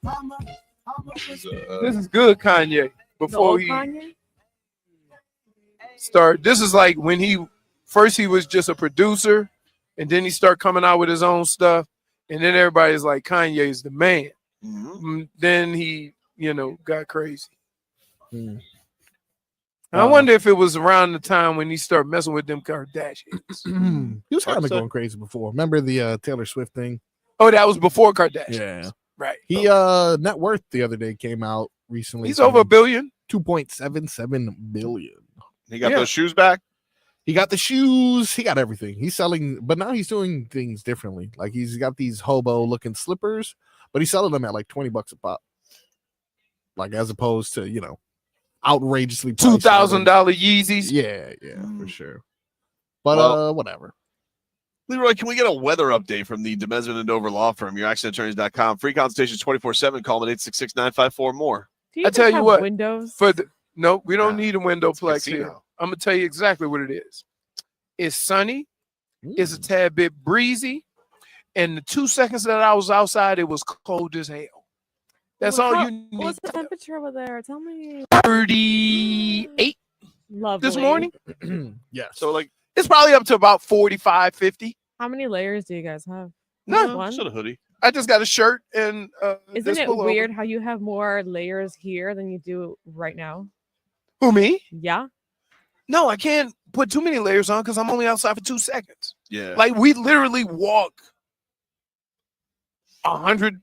Kanye. This is good Kanye. Before he Kanye? started, this is like when he was just a producer, and then he started coming out with his own stuff, and then everybody's like, Kanye's the man. Then he, got crazy. I wonder if it was around the time when he started messing with them Kardashians. He was kind of going crazy before. Remember the Taylor Swift thing? Oh, that was before Kardashians. Yeah. Right. He net worth the other day came out recently. He's over $1 billion. 2.77 billion. He got those shoes back? He got the shoes. He got everything. He's selling, but now he's doing things differently. Like he's got these hobo looking slippers, but he's selling them at like $20 a pop. Like as opposed to, outrageously $2,000 Yeezys. Yeah, for sure. But whatever. Leroy, can we get a weather update from the Demesman and Dover Law Firm? YourAccentAttorneys.com. Free consultations 24/7. Call them at 866-954-MORE. I tell you what. Windows? No, we don't need a window plex here. I'm gonna tell you exactly what it is. It's sunny. It's a tad bit breezy, and the 2 seconds that I was outside, it was cold as hell. That's all you need. What's the temperature over there? Tell me. 38 Lovely. this morning. Yes. So like it's probably up to about 45, 50. How many layers do you guys have? None. One? Just a hoodie. I just got a shirt and Isn't it weird how you have more layers here than you do right now? Who, me? Yeah. No, I can't put too many layers on because I'm only outside for 2 seconds. Yeah. Like we literally walk 100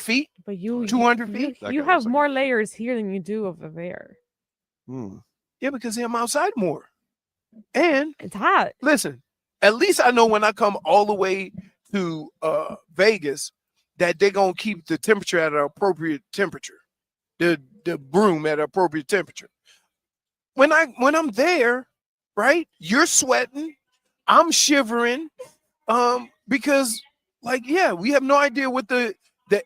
feet. But you 200 feet. You have more layers here than you do over there. Yeah, because I'm outside more. And it's hot. Listen, at least I know when I come all the way to Vegas that they're gonna keep the temperature at an appropriate temperature. The broom at an appropriate temperature. When I'm there, right? You're sweating, I'm shivering, because we have no idea what the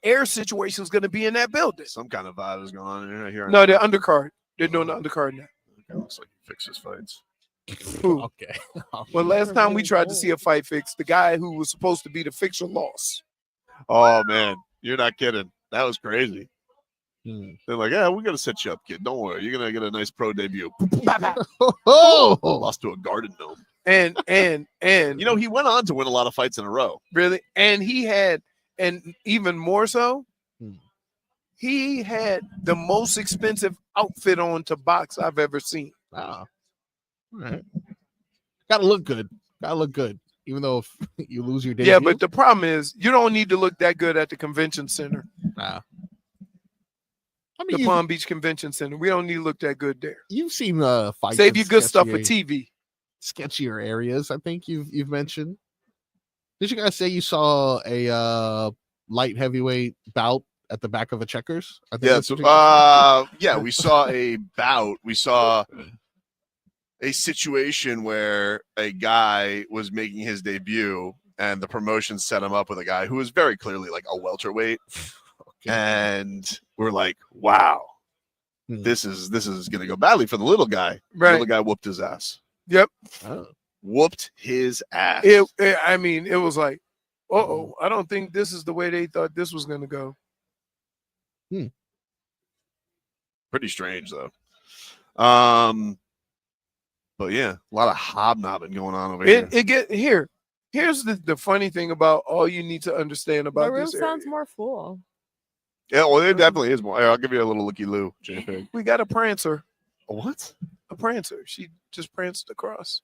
air situation is going to be in that building. Some kind of vibe is going on here. No, they're undercard. They're doing the undercard now. It looks like he fixes fights. Okay. Well, last time we tried to see a fight fix, the guy who was supposed to be the fixer lost. Oh man, you're not kidding. That was crazy. They're like, yeah, we're gonna set you up, kid. Don't worry, you're gonna get a nice pro debut. Lost to a garden gnome. And he went on to win a lot of fights in a row. Really, and he had, and even more so, he had the most expensive outfit on to box I've ever seen. All right. Gotta look good. Even though if you lose your debut. Yeah, but the problem is you don't need to look that good at the convention center. I mean, the Palm Beach Convention Center. We don't need to look that good there. You've seen fights. Save your good stuff for TV. Sketchier areas, I think you've mentioned. Did you guys say you saw a light heavyweight bout at the back of a Checkers? I think we saw a bout. We saw a situation where a guy was making his debut and the promotion set him up with a guy who was very clearly like a welterweight. And we're like, wow, this is going to go badly for the little guy. Right. The little guy whooped his ass. Yep. Whooped his ass. It was like, I don't think this is the way they thought this was going to go. Pretty strange, though. But yeah, a lot of hobnobbing going on over here. Here's the funny thing about all you need to understand about the room this sounds area. more full. Yeah, well, it definitely is more. I'll give you a little looky-loo, JFig. We got a prancer. A what? A prancer. She just pranced across.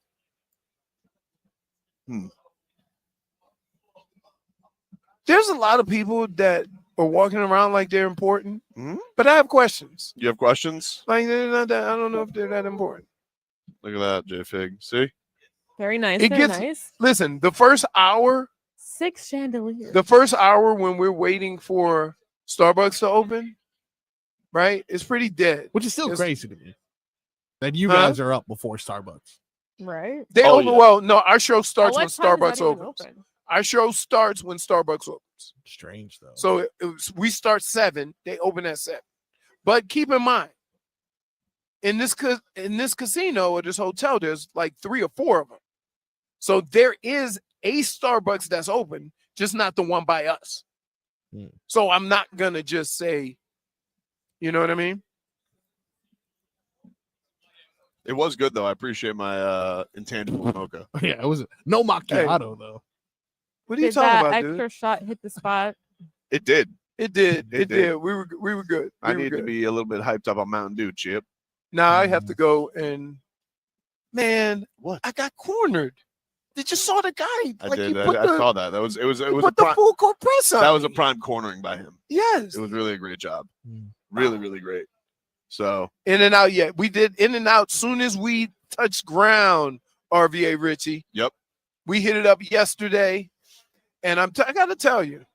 There's a lot of people that are walking around like they're important, but I have questions. You have questions? Like they're not that. I don't know if they're that important. Look at that, JFig. See? Very nice. Nice. Listen, the first hour. 6 chandeliers. The first hour when we're waiting for Starbucks to open, right? It's pretty dead. Which is still crazy to me. That you guys are up before Starbucks. Right. They open. Yeah. Well, no, our show starts when Starbucks opens. Open? Our show starts when Starbucks opens. Strange, though. So we start 7. They open at 7. But keep in mind, in this casino or this hotel, there's like 3 or 4 of them. So there is a Starbucks that's open, just not the one by us. So I'm not gonna just say, you know what I mean? It was good though. I appreciate my intangible mocha. Yeah, it was no macchiato though. What are you Did talking that about, extra dude? shot hit the spot? It did. It did. It It did. did. We were good. I We were need to good. be a little bit hyped up on Mountain Dew, Chip. Now I have to go and what? I got cornered. Did you saw the guy? I Like, did. he put I the- saw that. It was he a put the prime, full court press on. that was a prime cornering by him. Yes. It was really a great job. Really, really great. So In and out. Yeah, we did in and out. Soon as we touched ground, RVA Richie. Yep. We hit it up yesterday, and I got to tell you,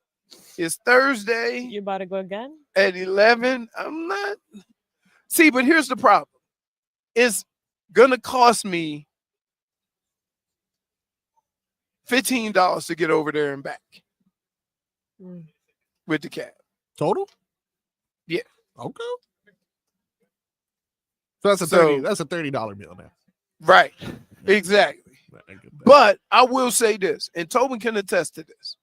it's Thursday. You about to go again? At 11. I'm not. See, but here's the problem. It's gonna cost me $15 to get over there and back with the cab. Total? Yeah. Okay. So that's a $30 meal now. Right. Exactly. But I will say this, and Tobin can attest to this.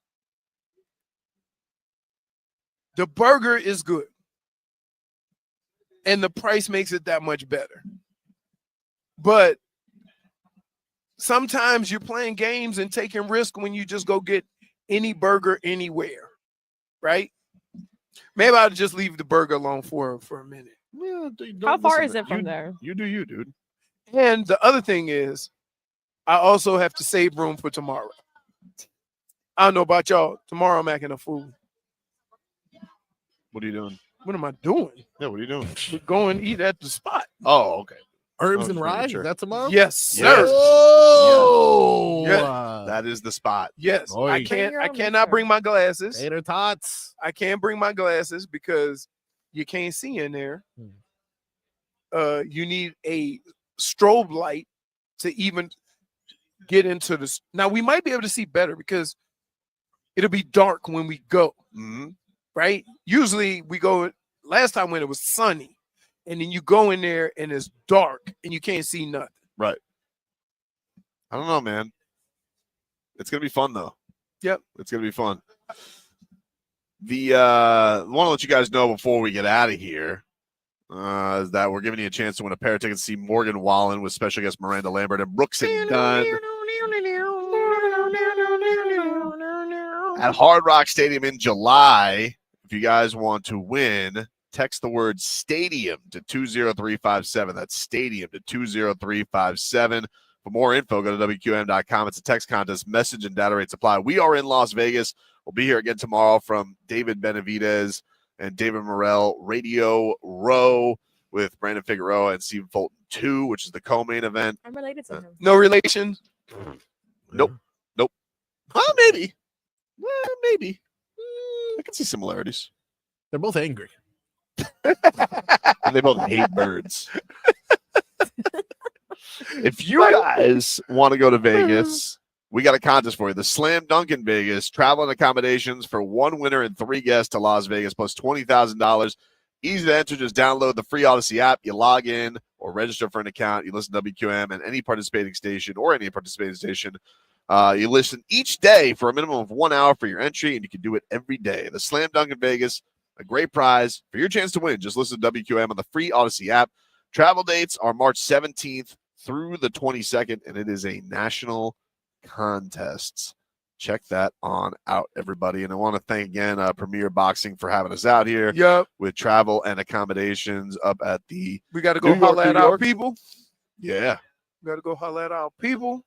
The burger is good. And the price makes it that much better. But sometimes you're playing games and taking risk when you just go get any burger anywhere. Right? Maybe I'll just leave the burger alone for a minute. Yeah, How far is it from there? You do you, dude. And the other thing is, I also have to save room for tomorrow. I don't know about y'all. Tomorrow I'm acting a fool. What are you doing? What am I doing? Yeah, what are you doing? We're going to eat at the spot. Oh, okay. Herbs and Rye? Is that tomorrow? Yes, sir. Yes. Oh, Yeah. That is the spot. Yes. Oi. I cannot bring my glasses. Tater tots. I can't bring my glasses because you can't see in there. You need a strobe light to even get into this. Now we might be able to see better because it'll be dark when we go. Right? Usually we go last time when it was sunny, and then you go in there and it's dark and you can't see nothing. Right. I don't know, man. It's gonna be fun though. Yep. It's gonna be fun. I want to let you guys know before we get out of here is that we're giving you a chance to win a pair of tickets to see Morgan Wallen with special guest Miranda Lambert and Brooks and Dunn at Hard Rock Stadium in July. If you guys want to win, text the word stadium to 20357. That's stadium to 20357. For more info, go to WQM.com. It's a text contest. Message and data rates apply. We are in Las Vegas. We'll be here again tomorrow from David Benavidez and David Morrell Radio Row with Brandon Figueroa and Stephen Fulton 2, which is the co-main event. I'm related to him. No relation? Nope. Well, maybe. Maybe. I can see similarities. They're both angry. And they both hate birds. If you guys want to go to Vegas, we got a contest for you. The Slam Dunk in Vegas, travel and accommodations for one winner and 3 guests to Las Vegas, plus $20,000. Easy to enter. Just download the free Odyssey app. You log in or register for an account. You listen to WQM and any participating station or any participating station. You listen each day for a minimum of 1 hour for your entry, and you can do it every day. The Slam Dunk in Vegas, a great prize for your chance to win. Just listen to WQM on the free Odyssey app. Travel dates are March 17th through the 22nd, and it is a national contest. Check that on out, everybody. And I want to thank again Premier Boxing for having us out here. Yep. With travel and accommodations up at the We got to go holler at our people. Yeah. We got to go holler at our people.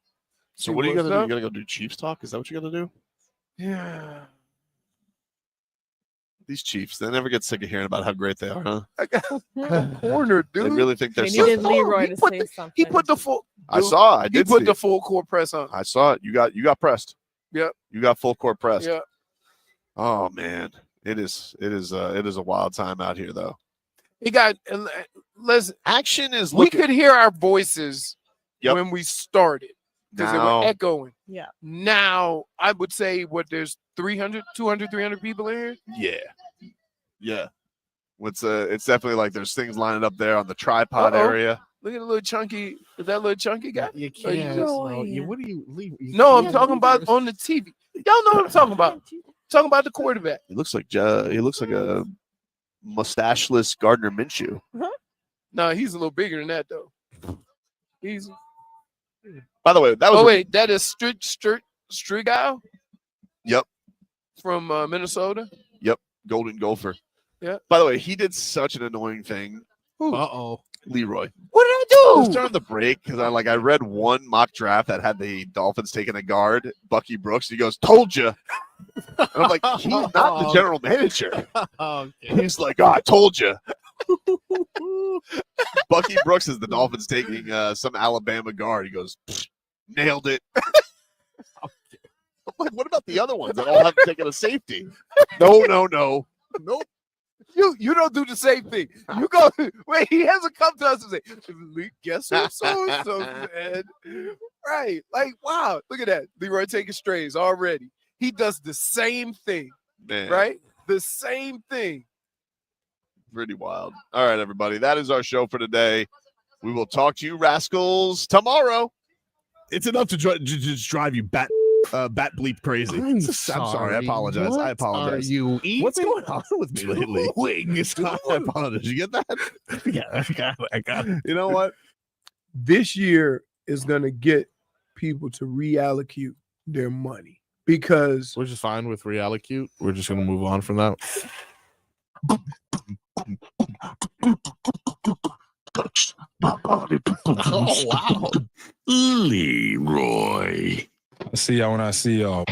So what are you going to do? You going to go do Chiefs talk? Is that what you're going to do? Yeah. These Chiefs, they never get sick of hearing about how great they are, huh? I got cornered, dude. They really think they're They so. needed Leroy to say something. He put the full. I saw. I did He put see the it. full court press on. I saw it. You got pressed. Yep. You got full court pressed. Yep. Oh man, it is a wild time out here though. He got. Listen, action is. We looking- could hear our voices Yep. when we started because they Now- were echoing. Yeah. Now I would say there's 300, 200, 300 people in here. Yeah. It's definitely like there's things lining up there on the tripod area. Look at the little chunky. Is that little chunky guy? You Are you can't. just- What do you leave? No, I'm talking about on the TV. Y'all know what I'm talking about. Talking about the quarterback. He looks like a mustacheless Gardner Minshew. No, he's a little bigger than that though. He's. By the way, that was. Oh wait, that is Strigal. Yep. From Minnesota. Yep. Golden Gopher. Yeah. By the way, he did such an annoying thing. Uh-oh. Leroy. What did I do? Just during the break, because I read one mock draft that had the Dolphins taking a guard, Bucky Brooks. He goes, "Told you." And I'm like, he's not the general manager. Okay. He's like, "Oh, I told you." Bucky Brooks is the Dolphins taking some Alabama guard. He goes, "Nailed it." I'm like, what about the other ones that all have taken a safety? No. Nope. You don't do the same thing. You go, wait, he hasn't come to us and say, guess who so said? Right. Like, wow, look at that. Leroy taking strays already. He does the same thing. Man. Right? The same thing. Pretty wild. All right, everybody. That is our show for today. We will talk to you rascals tomorrow. It's enough to just drive you bat bleep crazy. I'm sorry. I apologize. What I apologize. Are you eating? What's going on with me lately? I apologize. You get that? Yeah, I got it. You know what? This year is going to get people to reallocate their money because we're just fine with reallocate. We're just going to move on from that. Oh, wow. Leroy. I'll see y'all when I see y'all.